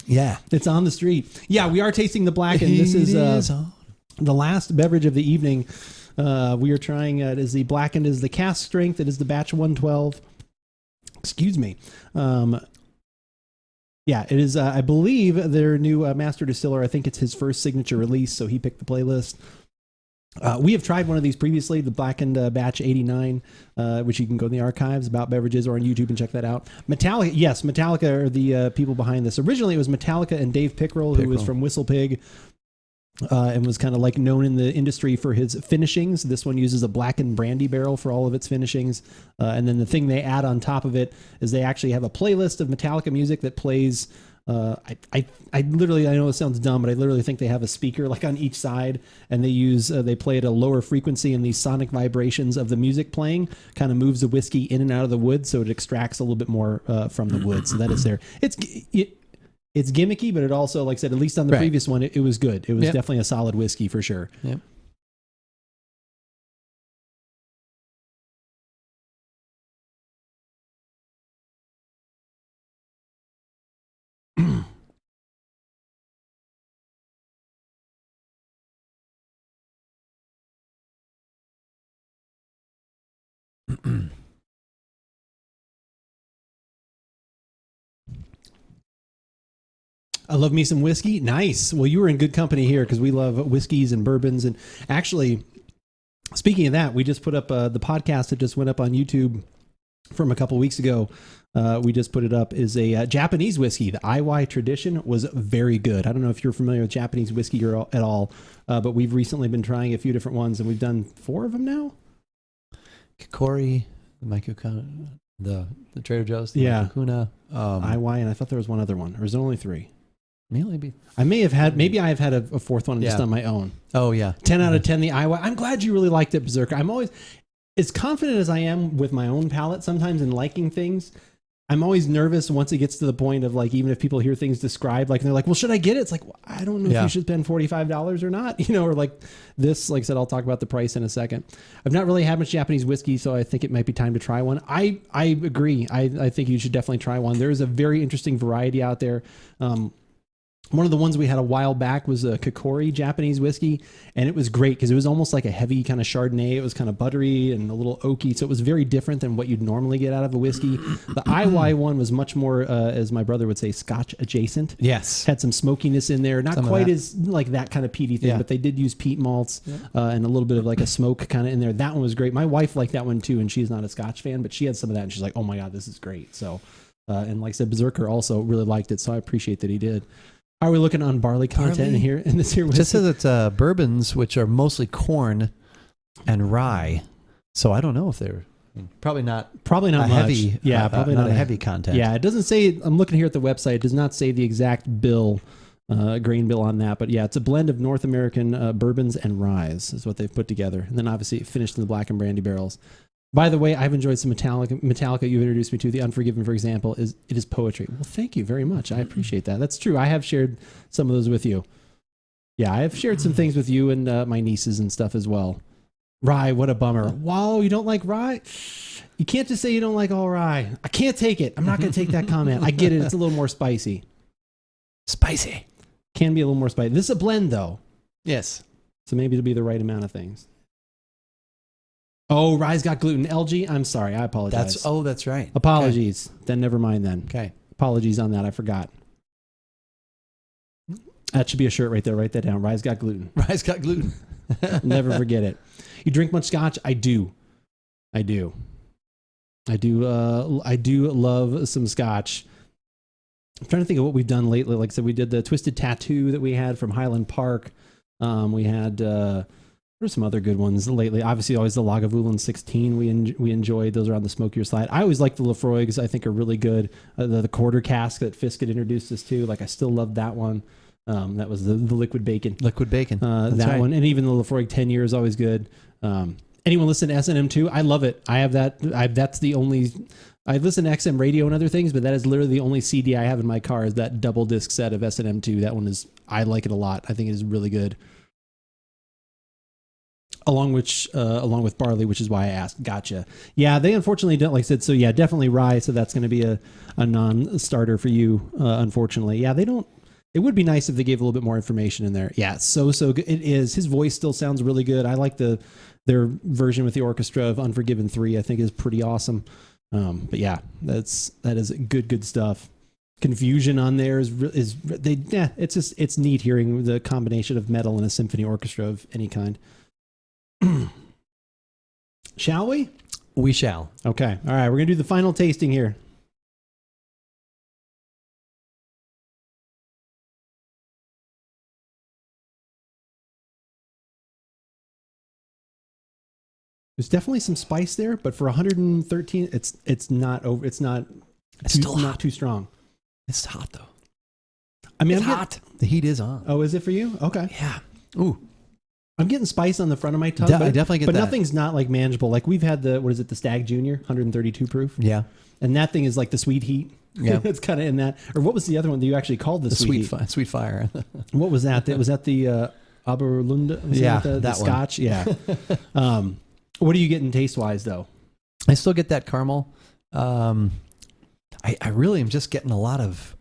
Yeah. It's on the street. Yeah, we are tasting the Blackened. This is on. the last beverage of the evening. We are trying. It is the Blackened. Is the cask strength. It is the batch 112. Excuse me. Yeah, it is. I believe their new master distiller. I think it's his first signature release, so he picked the playlist. We have tried one of these previously, the Blackened Batch 89, which you can go in the archives about beverages or on YouTube and check that out. Metallica, yes, Metallica are the people behind this. Originally, it was Metallica and Dave Pickrell, who was from Whistle Pig and was kind of like known in the industry for his finishings. This one uses a Blackened brandy barrel for all of its finishings. And then the thing they add on top of it is they actually have a playlist of Metallica music that plays. I literally, I know it sounds dumb, but I literally think they have a speaker like on each side, and they play at a lower frequency, and these sonic vibrations of the music playing kind of moves the whiskey in and out of the wood, so it extracts a little bit more from the wood. So that is there. It's gimmicky, but it also, like I said, at least on the previous one, it was good. It was definitely a solid whiskey for sure. Yep. I love me some whiskey. Nice. Well, you were in good company here because we love whiskeys and bourbons. And actually, speaking of that, we just put up the podcast that just went up on YouTube from a couple weeks ago. We just put it up, is a Japanese whiskey. The Iwai Tradition was very good. I don't know if you're familiar with Japanese whiskey at all, but we've recently been trying a few different ones, and we've done 4 of them now. Kikori, the Maikukuna, the Trader Joe's, the Yeah. Maikukuna, Iwai, and I thought there was one other one. Or is it only 3? maybe. Maybe I have had a 4th one just on my own. Oh yeah, 10 out of 10, the Iwai. I'm glad you really liked it, Berserker. I'm always, as confident as I am with my own palate sometimes in liking things, I'm always nervous once it gets to the point of like, even if people hear things described, like, and they're like, well, should I get it? It's like, well, I don't know if you should spend $45 or not, or like this, like I said, I'll talk about the price in a second. I've not really had much Japanese whiskey, so I think it might be time to try one. I agree. I think you should definitely try one. There is a very interesting variety out there. One of the ones we had a while back was a Kikori Japanese whiskey, and it was great because it was almost like a heavy kind of Chardonnay. It was kind of buttery and a little oaky, so it was very different than what you'd normally get out of a whiskey. The Iwai one was much more, as my brother would say, Scotch adjacent. Yes. Had some smokiness in there, not Some quite as like that kind of peaty thing, Yeah. but they did use peat malts and a little bit of like a smoke kind of in there. That one was great. My wife liked that one too, and she's not a Scotch fan, but she had some of that, and she's like, oh my God, this is great. So, and like I said, Berserker also really liked it, so I appreciate that he did. How are we looking on barley content in this here? Just says it's bourbons, which are mostly corn and rye. So I don't know if they're probably not much. heavy. Yeah, probably not not a heavy content. Yeah, it doesn't say. I'm looking here at the website. It does not say the exact bill, grain bill on that. But yeah, it's a blend of North American bourbons and ryes is what they've put together, and then obviously finished in the black and brandy barrels. By the way, I've enjoyed some Metallica you've introduced me to. The Unforgiven, for example, it is poetry. Well, thank you very much. I appreciate that. That's true. I have shared some of those with you. Yeah, I have shared some things with you and my nieces and stuff as well. Rye, what a bummer. Wow, you don't like rye? You can't just say you don't like all rye. I can't take it. I'm not going to take that comment. I get it. It's a little more spicy. Spicy. Can be a little more spicy. This is a blend, though. Yes. So maybe it'll be the right amount of things. Oh, rye's got gluten. LG, I'm sorry. I apologize. That's right. Apologies. Okay. Then never mind then. Okay. Apologies on that. I forgot. That should be a shirt right there. Write that down. Rye's got gluten. Rye's got gluten. Never forget it. You drink much scotch? I do. I do love some scotch. I'm trying to think of what we've done lately. Like I said, we did the Twisted Tattoo that we had from Highland Park. We had... there's some other good ones lately. Obviously, always the Lagavulin 16 we enjoyed. Those are on the smokier side. I always like the Lefroy's. I think are really good. The quarter cask that Fisk had introduced us to. Like I still love that one. That was the liquid bacon. Liquid bacon. That right. One, and even the Lefroy 10 year is always good. Anyone listen to SNM2? I love it. I have that. That's the only. I listen to XM radio and other things, but that is literally the only CD I have in my car is that double disc set of SNM2. That one is. I like it a lot. I think it is really good. Along with barley, which is why I asked. Gotcha. Yeah, they unfortunately don't, like I said, so yeah, definitely rye, so that's going to be a non-starter for you, unfortunately. Yeah, they don't, it would be nice if they gave a little bit more information in there. Yeah, so good. It is. His voice still sounds really good. I like their version with the orchestra of Unforgiven 3, I think is pretty awesome. But yeah, that is good stuff. Confusion on there it's neat hearing the combination of metal and a symphony orchestra of any kind. Shall we? We shall. Okay. All right. We're going to do the final tasting here. There's definitely some spice there, but for 113, it's not not too strong. It's hot though. I mean, it's hot. The heat is on. Oh, is it for you? Okay. Yeah. Ooh. I'm getting spice on the front of my tongue, I definitely get but that. Nothing's not like manageable. Like we've had the Stag Junior, 132 proof. Yeah. And that thing is like the sweet heat. Yeah. It's kind of in that. Or what was the other one that you actually called the sweet heat? Sweet fire. What was that? Was that the Aberlunda? Yeah, the Scotch? One. Yeah. What are you getting taste-wise, though? I still get that caramel. I really am just getting a lot of...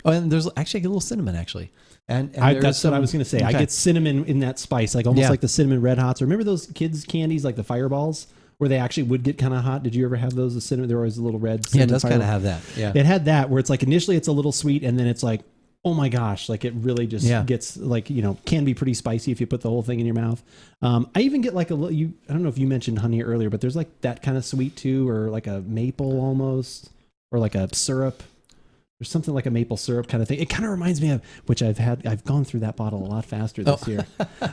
Oh, and there's actually a little cinnamon, actually. And that's what I was going to say. Okay. I get cinnamon in that spice, like almost like the cinnamon Red Hots. Remember those kids' candies, like the Fireballs? where they actually would get kind of hot. Did you ever have those? The cinnamon, they're always a little red. Yeah, it does cinnamon kind of have that. Yeah. It had that where it's like initially it's a little sweet and then it's like, oh my gosh, like it really just gets like, can be pretty spicy if you put the whole thing in your mouth. I even get like a little, I don't know if you mentioned honey earlier, but there's like that kind of sweet too, or like a maple almost, or like a syrup. There's something like a maple syrup kind of thing. It kind of reminds me of, which I've gone through that bottle a lot faster this year.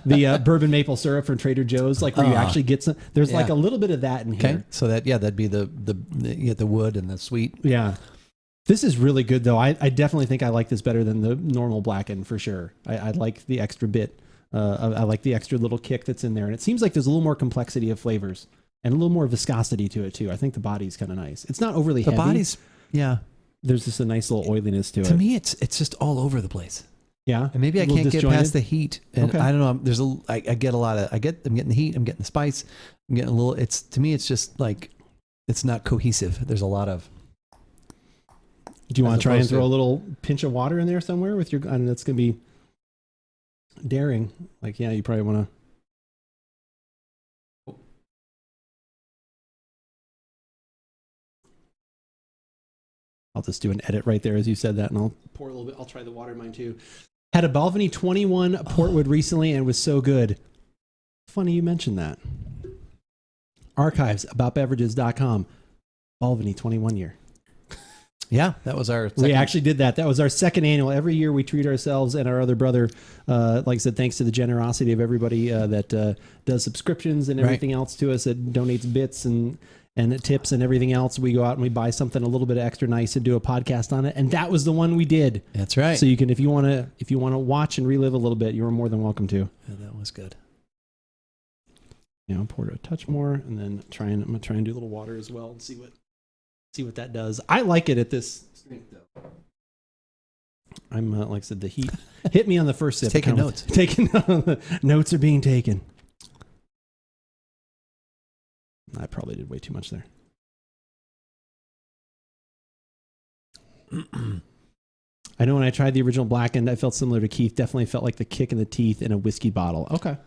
The bourbon maple syrup from Trader Joe's, like where you actually get some, there's like a little bit of that in here. Okay. So that'd be the you get the wood and the sweet. Yeah. This is really good though. I definitely think I like this better than the normal Blackened for sure. I like the extra bit. I like the extra little kick that's in there. And it seems like there's a little more complexity of flavors and a little more viscosity to it too. I think the body's kind of nice. It's not overly heavy. The body's, yeah. There's just a nice little oiliness to it. To me, it's just all over the place. Yeah. And maybe I can't get past the heat. And I don't know. I get a lot of, I'm getting the heat. I'm getting the spice. I'm getting a little, to me, it's just like, it's not cohesive. There's a lot of. Do you want to try and throw a little pinch of water in there somewhere with your, I mean, that's going to be daring. Like, yeah, you probably want to. I'll just do an edit right there as you said that, and I'll pour a little bit. I'll try the water in mine too. Had a Balvenie 21 Portwood recently, and it was so good. Funny you mentioned that. Archives about beverages.com. Balvenie 21 year. Yeah, that was our second. We actually did that. That was our second annual. Every year we treat ourselves and our other brother, like I said, thanks to the generosity of everybody that does subscriptions and everything else to us, that donates bits and tips and everything else. We go out and we buy something a little bit extra nice and do a podcast on it. And that was the one we did. That's right. So you can, if you want to watch and relive a little bit, you are more than welcome to. Yeah, that was good. I'll pour it a touch more and then I'm going to try and do a little water as well and see what that does. I like it at this strength though. I'm like I said, the heat hit me on the first sip. Taking notes. Taking notes are being taken. I probably did way too much there. I know when I tried the original Blackened, I felt similar to Keith. Definitely felt like the kick in the teeth in a whiskey bottle. Okay.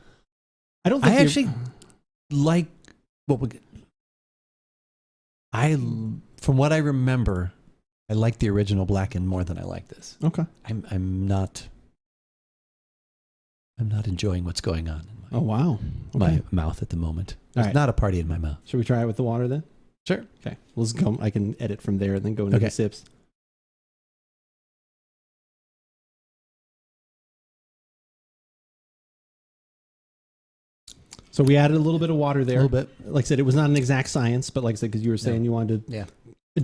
I don't think I actually like what we. From what I remember, I like the original Blackened more than I like this. Okay. I'm not enjoying what's going on in my my mouth at the moment. There's not a party in my mouth. Should we try it with the water then? Sure. Okay. Let's go. I can edit from there and then go into the sips. So we added a little bit of water there. A little bit. Like I said, it was not an exact science, but like I said, because you were saying you wanted to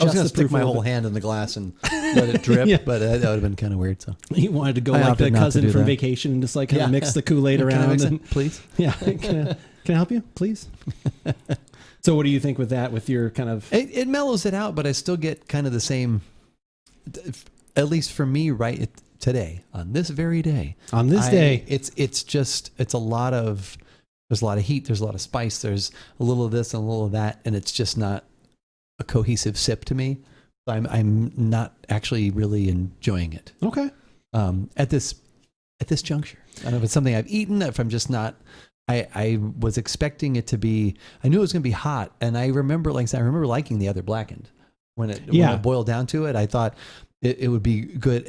I was going to stick my whole hand in the glass and let it drip, but that would have been kind of weird. So you wanted to go like the cousin from Vacation and just like kind of mix the Kool-Aid around. And, please? Yeah. Can I help you? Please? So what do you think with that, with your kind of... It mellows it out, but I still get kind of the same, at least for me right today, on this very day. On this day. It's a lot of... There's a lot of heat. There's a lot of spice. There's a little of this and a little of that, and it's just not a cohesive sip to me. I'm not actually really enjoying it. Okay. At this juncture, I don't know if it's something I've eaten. If I'm just not, I was expecting it to be. I knew it was going to be hot, and I remember, like I said, I remember liking the other Blackened when it boiled down to it. I thought it would be good.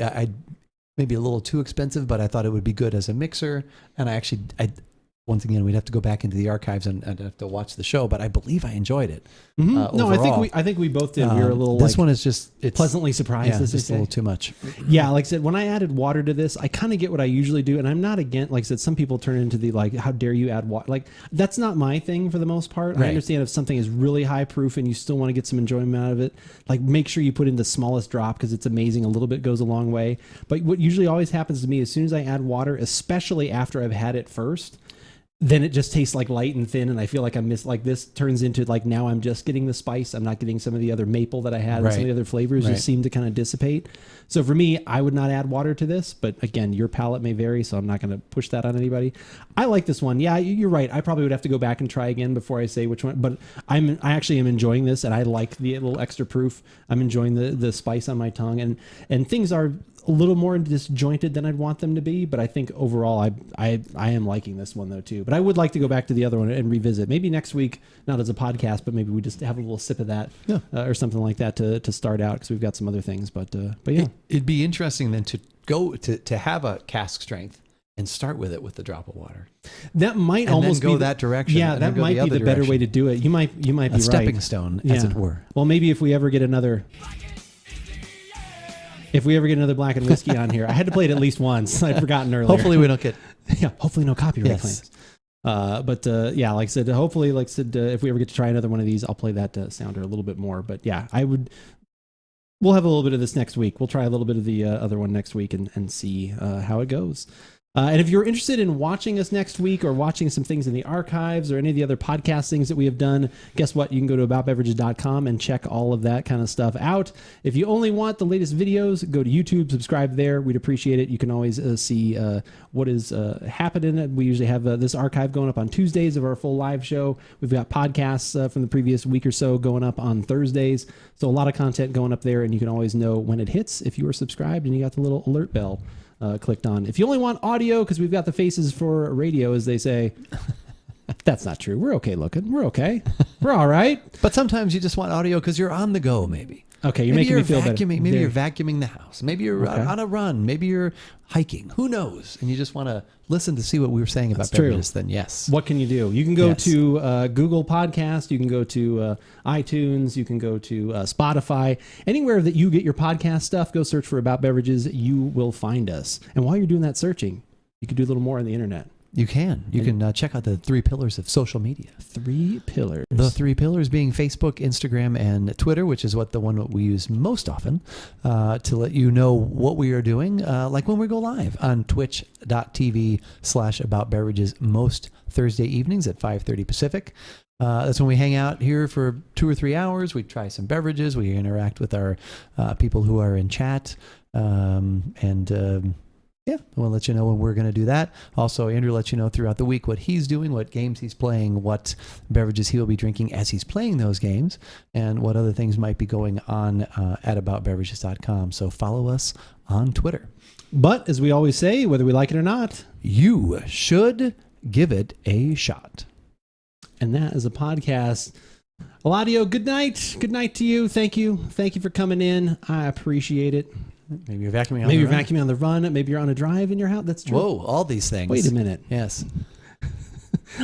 Maybe a little too expensive, but I thought it would be good as a mixer, and I once again, we'd have to go back into the archives and have to watch the show, but I believe I enjoyed it. Mm-hmm. No, I think we both did. We were a little. This one is just pleasantly surprised. Yeah, just a little too much. Yeah, like I said, when I added water to this, I kind of get what I usually do, and I'm not against. Like I said, some people turn into the like, how dare you add water? Like that's not my thing for the most part. Right. I understand if something is really high proof and you still want to get some enjoyment out of it, like make sure you put in the smallest drop because it's amazing. A little bit goes a long way. But what usually always happens to me, as soon as I add water, especially after I've had it first, then it just tastes like light and thin, and I feel like like this turns into like now I'm just getting the spice. I'm not getting some of the other maple that I had, and some of the other flavors just seem to kind of dissipate. So for me, I would not add water to this, but again, your palate may vary, so I'm not going to push that on anybody. I like this one. Yeah, you're right. I probably would have to go back and try again before I say which one, but I actually am enjoying this, and I like the little extra proof. I'm enjoying the spice on my tongue, and things are a little more disjointed than I'd want them to be, but I think overall I am liking this one though too. But I would like to go back to the other one and revisit. Maybe next week, not as a podcast, but maybe we just have a little sip of that or something like that to start out, because we've got some other things. But yeah, It'd be interesting then to go to have a cask strength and start with it with the drop of water. that might And almost then go be that direction. Yeah, and that then go might be the other better way direction. to do it. You might be A stepping right. stone, as it were. Well, maybe if we ever get another Blackened whiskey on here, I had to play it at least once. I'd forgotten earlier. Hopefully we don't get... Hopefully no copyright Yes. claims. But like I said, hopefully, if we ever get to try another one of these, I'll play that sounder a little bit more. But yeah, we'll have a little bit of this next week. We'll try a little bit of the other one next week and see how it goes. And if you're interested in watching us next week or watching some things in the archives or any of the other podcast things that we have done, guess what? You can go to aboutbeverages.com and check all of that kind of stuff out. If you only want the latest videos, go to YouTube, subscribe there. We'd appreciate it. You can always see what is happening. We usually have this archive going up on Tuesdays of our full live show. We've got podcasts from the previous week or so going up on Thursdays. So a lot of content going up there, and you can always know when it hits if you are subscribed and you got the little alert bell clicked on. If you only want audio, because we've got the faces for radio, as they say, that's not true. We're okay looking. We're okay. We're all right. But sometimes you just want audio because you're on the go, maybe. Okay, you're Maybe making me feel better. vacuuming, Maybe There. you're vacuuming the house. Maybe you're Okay. on a run. Maybe you're hiking. Who knows? And you just want to listen to see what we were saying about That's true. beverages. Then yes. What can you do? You can go Yes. to Google Podcast. You can go to iTunes. You can go to Spotify. Anywhere that you get your podcast stuff, go search for About Beverages. You will find us. And while you're doing that searching, you can do a little more on the internet. You can. You can check out the 3 pillars of social media. 3 pillars. The 3 pillars being Facebook, Instagram, and Twitter, which is the one that we use most often to let you know what we are doing, like when we go live on twitch.tv/aboutbeverages most Thursday evenings at 5:30 Pacific. That's when we hang out here for 2 or 3 hours. We try some beverages. We interact with our people who are in chat. Yeah, we'll let you know when we're going to do that. Also, Andrew lets you know throughout the week what he's doing, what games he's playing, what beverages he'll be drinking as he's playing those games, and what other things might be going on at aboutbeverages.com. So follow us on Twitter. But as we always say, whether we like it or not, You should give it a shot. and that is a podcast. Eladio, good night. Good night to you. Thank you. Thank you for coming in. I appreciate it. Maybe you're vacuuming on Maybe the you're run. vacuuming on the run. Maybe you're on a drive in your house. That's true. Whoa, all these things. Wait a minute. Yes.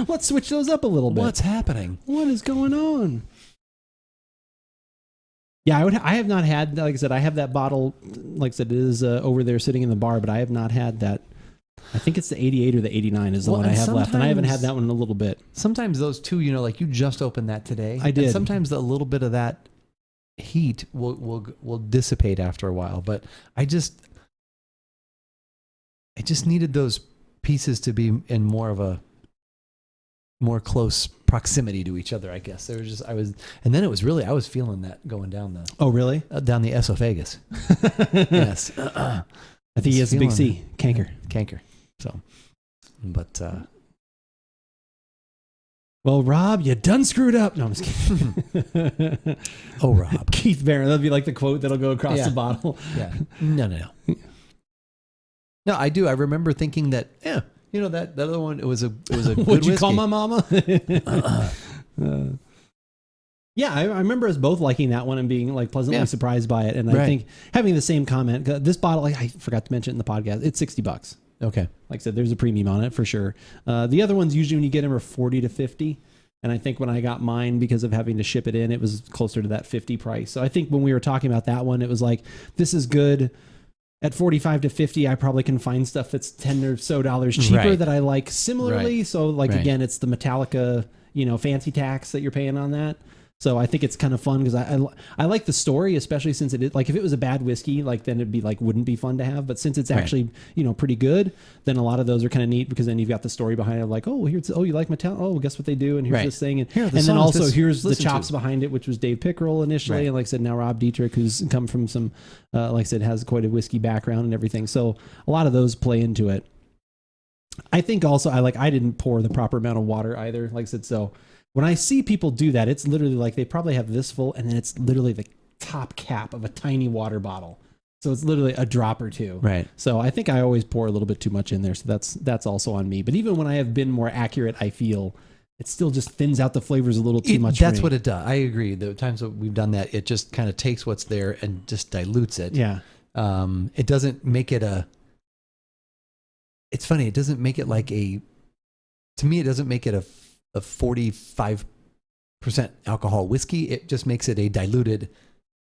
Let's switch those up a little bit. What's happening? What is going on? Yeah, I have not had, like I said, I have that bottle, like I said, it is over there sitting in the bar, but I have not had that. I think it's the 88 or the 89 is the Well, one I and have left, and I haven't had sometimes- that one in a little bit. Sometimes those two, like you just opened that today. I did. And sometimes a little bit of that heat will dissipate after a while. But I just needed those pieces to be in more of a more close proximity to each other, I guess. They were just, and then it was really, I was feeling that going down Oh, really? down the esophagus. Yes. I think he has a big C, canker. Canker. So, but, Well, Rob, you done screwed up. No, I'm just kidding. oh, Rob. Keith Barron. That'll be like the quote that'll go across Yeah. the bottle. Yeah. No. No, I do. I remember thinking that, that other one, it was a good What'd you whiskey. call my mama? Yeah, I remember us both liking that one and being like pleasantly surprised by it. And I Right. think having the same comment, this bottle, I forgot to mention it in the podcast, it's $60. Okay. Like I said, there's a premium on it for sure. The other ones, usually when you get them, are 40 to 50. And I think when I got mine, because of having to ship it in, it was closer to that 50 price. So I think when we were talking about that one, it was like, this is good. At 45 to 50, I probably can find stuff that's $10 or so cheaper Right. that I like similarly. Right. So like, Right. again, it's the Metallica, fancy tax that you're paying on that. So I think it's kind of fun because I like the story, especially since it is like, if it was a bad whiskey, like then it'd be like, wouldn't be fun to have. But since it's actually, pretty good, then a lot of those are kind of neat because then you've got the story behind it. Like, you like Metallica? Oh, guess what they do? And here's Right. this thing. And, Here are the and then songs also this- here's the listen to. chops behind it, which was Dave Pickerel initially. Right. And like I said, now Rob Dietrich, who's come from some, like I said, has quite a whiskey background and everything. So a lot of those play into it. I think also I didn't pour the proper amount of water either. Like I said, so when I see people do that, it's literally like they probably have this full and then it's literally the top cap of a tiny water bottle. So it's literally a drop or two. Right. So I think I always pour a little bit too much in there. So that's also on me. But even when I have been more accurate, I feel it still just thins out the flavors a little too much. That's for me. what it does. I agree. The times that we've done that, it just kind of takes what's there and just dilutes it. Yeah. It doesn't make it it's funny. It doesn't make it like to me, it doesn't make it a 45% alcohol whiskey. It just makes it a diluted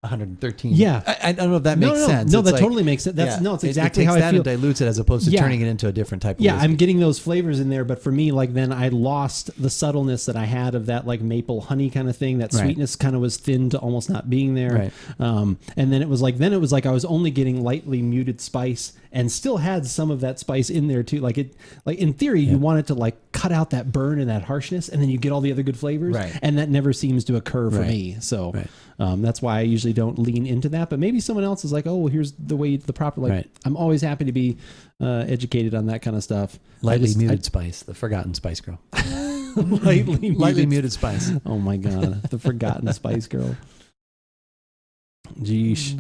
113. Yeah. I don't know if that makes sense. No, It's that like, totally makes sense. That's yeah, it's exactly it how takes I that feel. and dilutes it as opposed to Yeah. turning it into a different type of Yeah, whiskey. I'm getting those flavors in there, but for me, like then I lost the subtleness that I had of that like maple honey kind of thing. That Right. sweetness kind of was thin to almost not being there. Right. And then it was like I was only getting lightly muted spice and still had some of that spice in there too. Like in theory, you want it to like cut out that burn and that harshness, and then you get all the other good flavors. Right. And that never seems to occur for Right. me. So Right. that's why I usually don't lean into that. But maybe someone else is like, oh, well, here's the proper. Like Right. I'm always happy to be educated on that kind of stuff. Lightly muted spice, the forgotten spice girl. lightly muted spice. Oh my god, the forgotten Spice Girl. Jeesh.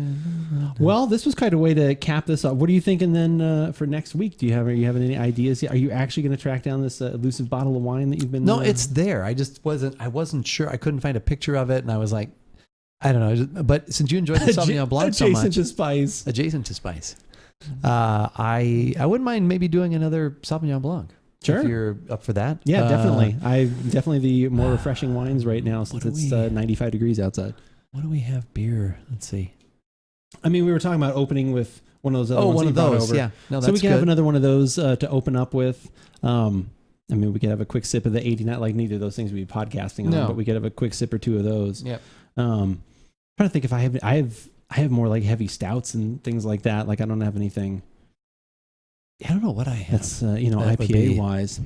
Well, this was quite a way to cap this off. What are you thinking then for next week? Are you having any ideas yet? Are you actually going to track down this elusive bottle of wine that you've been? No, it's there. I wasn't sure. I couldn't find a picture of it, and I was like, I don't know. But since you enjoyed the Sauvignon Blanc so much, adjacent to spice, I wouldn't mind maybe doing another Sauvignon Blanc. Sure. If you're up for that. Yeah, definitely. Definitely the more refreshing wines right now since it's 95 degrees outside. What do we have beer? Let's see. I mean, we were talking about opening with one of those other ones one that of you brought those. over. Yeah. No, that's so we can good. have another one of those to open up with. I mean, we could have a quick sip of the 89. Like neither of those things would be podcasting on, but we could have a quick sip or two of those. Yep. Trying to think if I have more like heavy stouts and things like that. Like I don't have anything. I don't know what I have. That's That would IPA be- wise.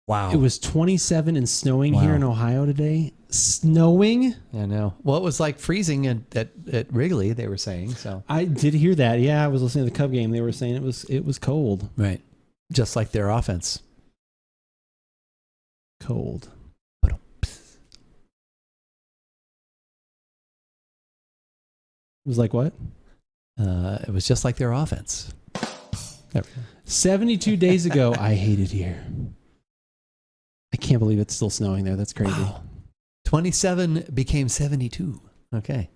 Wow. It was 27 and snowing Wow. here in Ohio today. Snowing? I know. Well, it was like freezing at Wrigley, they were saying. So I did hear that. Yeah, I was listening to the Cub game. They were saying it was cold. right, just like their offense. Cold. It was like what? It was just like their offense. There we go. 72 days ago, I hated here. I can't believe it's still snowing there. That's crazy. Wow. 27 became 72. Okay.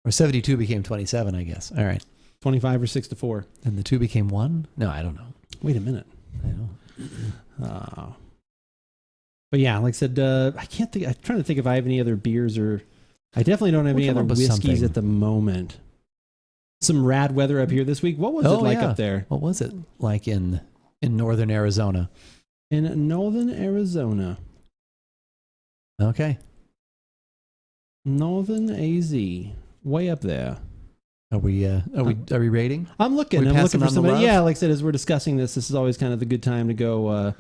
Or 72 became 27, I guess. All right. 25 or 6-4. And the 2 became 1? No, I don't know. Wait a minute. I know. But yeah, like I said, I can't think. I'm trying to think if I have any other beers or. I definitely don't have We'll any come other up with whiskeys something. at the moment. Some rad weather up here this week. What was it like up there? What was it like in northern Arizona? In northern Arizona. Okay. Northern AZ. Way up there. Are we rating? I'm looking passing for on the somebody. love? Yeah, like I said, as we're discussing this is always kind of the good time to go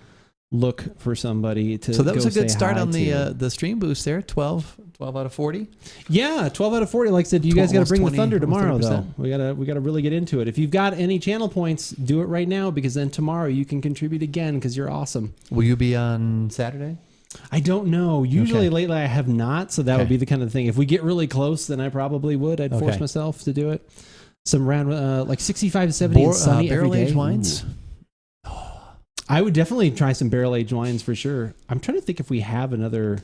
look for somebody to. So that was go a good say start hi on to. the stream boost there. 12 out of 40. Yeah, 12 out of 40. Like I said, you guys got to Almost bring the 20, thunder tomorrow, almost though. 30%. We gotta really get into it. If you've got any channel points, do it right now because then tomorrow you can contribute again because you're awesome. Will you be on Saturday? I don't know. Usually Okay. lately I have not, so that would Okay. be the kind of thing. If we get really close, then I probably would. I'd force Okay. myself to do it. Some round like 65 to 70 and sunny every barrel day. aged wines. Ooh. I would definitely try some barrel aged wines for sure. I'm trying to think if we have another.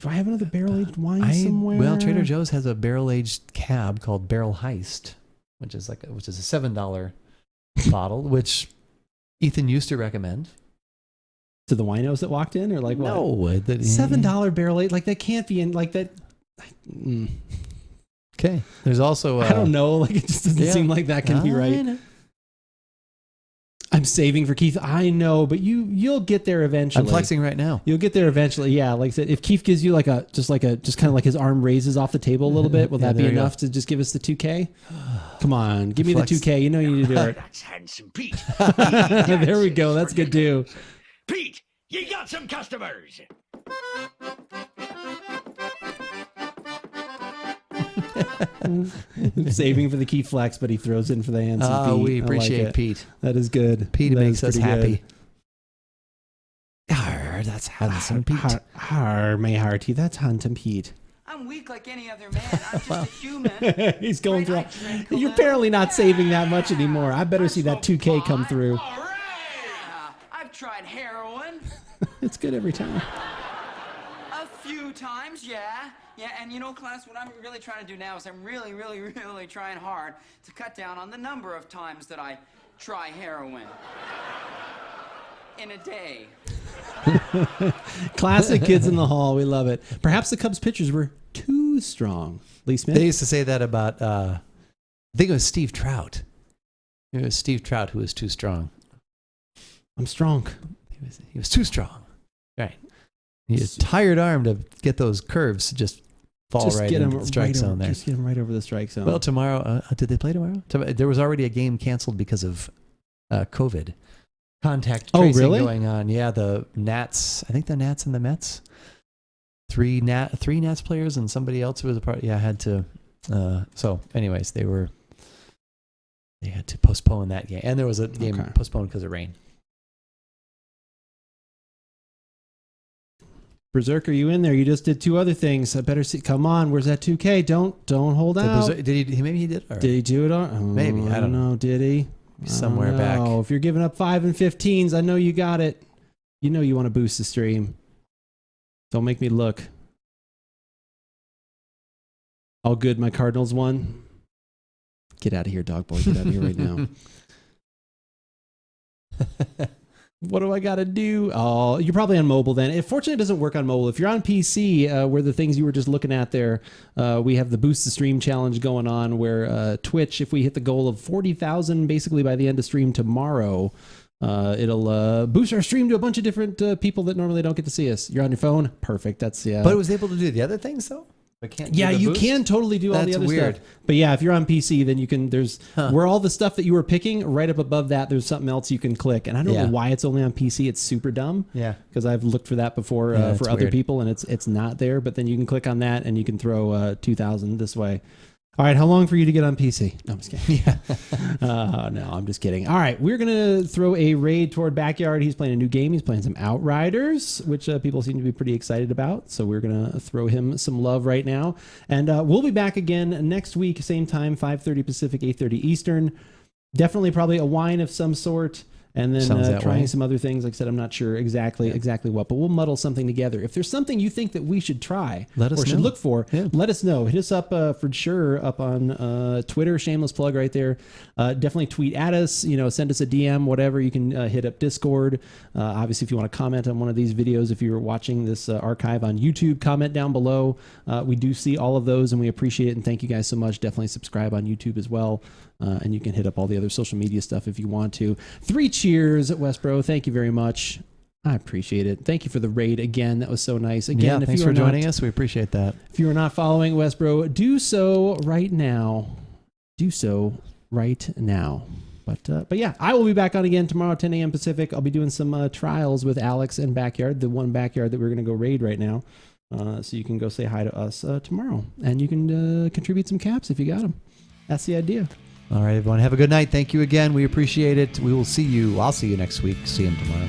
Do I have another barrel aged wine somewhere? Well, Trader Joe's has a barrel aged cab called Barrel Heist, which is a $7 bottle, which Ethan used to recommend. To the winos that walked in, or like what? No, $7 barrel aged, like that can't be in like that. Okay. There's also I don't know, like it just doesn't seem like that can be right. I'm saving for Keith. I know, but you'll get there eventually. I'm flexing right now. You'll get there eventually. Yeah, like I said, if Keith gives you like just kind of like his arm raises off the table a little bit, will Yeah, that be there you enough to just give us the 2K? Come on, give me the Flex. 2K. You know you need to do it. That's handsome, Pete. There we go. That's good too. Pete, you got some customers. Saving for the Keith flex, but he throws in for the handsome Pete. Oh, we I like appreciate it. Pete. That is good. Pete That makes is us pretty happy. good. Arr, that's handsome Pete. Har, may hearty. That's handsome Pete. I'm weak like any other man. I'm just a human. He's going Right, through. I drink a You're little. apparently not saving that much Yeah. anymore. I better I see that smoke 2K come pot. through. All right. Yeah, I've tried heroin It's good every time. a few times, yeah. Yeah, and you know, class, what I'm really trying to do now is I'm really trying hard to cut down on the number of times that I try heroin in a day. Classic Kids in the Hall. We love it. Perhaps the Cubs pitchers were too strong. Lee Smith. They used to say that about, I think it was Steve Trout. It was Steve Trout who was too strong. I'm strong. He was too strong. Right. He had a tired arm to get those curves to just fall right into the strike zone there. Just get him right over the strike zone. Well, tomorrow, did they play tomorrow? There was already a game canceled because of COVID. Contact tracing really? going on. Yeah, the Nats, I think the Nats and the Mets. Three Nats players and somebody else who was a part. Yeah, had to. So, anyways, they had to postpone that game. And there was a game postponed because of rain. Berserker, you in there? You just did 2 other things. I better see. Come on, where's that 2K? Don't hold out. Did he? Maybe he did. Or Did he do it? Maybe. I don't know. Did he? Somewhere back. Oh, if you're giving up 5 and 15s, I know you got it. You know you want to boost the stream. Don't make me look. All good. My Cardinals won. Get out of here, dog boy. Get out of here right now. What do I got to do? Oh, you're probably on mobile then. Fortunately, it doesn't work on mobile. If you're on PC, where the things you were just looking at there, we have the Boost the Stream challenge going on where Twitch, if we hit the goal of 40,000 basically by the end of stream tomorrow, it'll boost our stream to a bunch of different people that normally don't get to see us. You're on your phone? Perfect. That's, yeah. But it was able to do the other things, though? But can't do Yeah, the you boost? can totally do all the That's other weird. stuff. But yeah, if you're on PC, then you can, where all the stuff that you were picking, right up above that, there's something else you can click. And I don't know why it's only on PC. It's super dumb. Yeah. Because I've looked for that before for other weird. people, and it's not there. But then you can click on that, and you can throw 2,000 this way. All right, how long for you to get on PC? No, I'm just kidding. Yeah. No, I'm just kidding. All right, we're going to throw a raid toward Backyard. He's playing a new game. He's playing some Outriders, which people seem to be pretty excited about. So we're going to throw him some love right now. And we'll be back again next week, same time, 5:30 Pacific, 8:30 Eastern. Definitely probably a wine of some sort. And then trying some other things. Like I said, I'm not sure exactly what, but we'll muddle something together. If there's something you think that we should try should look for, let us know. Hit us up for sure up on Twitter. Shameless plug right there. Definitely tweet at us. Send us a DM, whatever. You can hit up Discord. Obviously, if you want to comment on one of these videos, if you're watching this archive on YouTube, comment down below. We do see all of those, and we appreciate it. And thank you guys so much. Definitely subscribe on YouTube as well. And you can hit up all the other social media stuff if you want to. 3 cheers, Westbro. Thank you very much. I appreciate it. Thank you for the raid again. That was so nice. Again, if thanks you are for joining us. We appreciate that. If you are not following Westbro, do so right now. Do so right now. But yeah, I will be back on again tomorrow, 10 a.m. Pacific. I'll be doing some trials with Alex and Backyard, the one Backyard that we're going to go raid right now. So you can go say hi to us tomorrow. And you can contribute some caps if you got them. That's the idea. All right, everyone. Have a good night. Thank you again. We appreciate it. We will see you. I'll see you next week. See you tomorrow.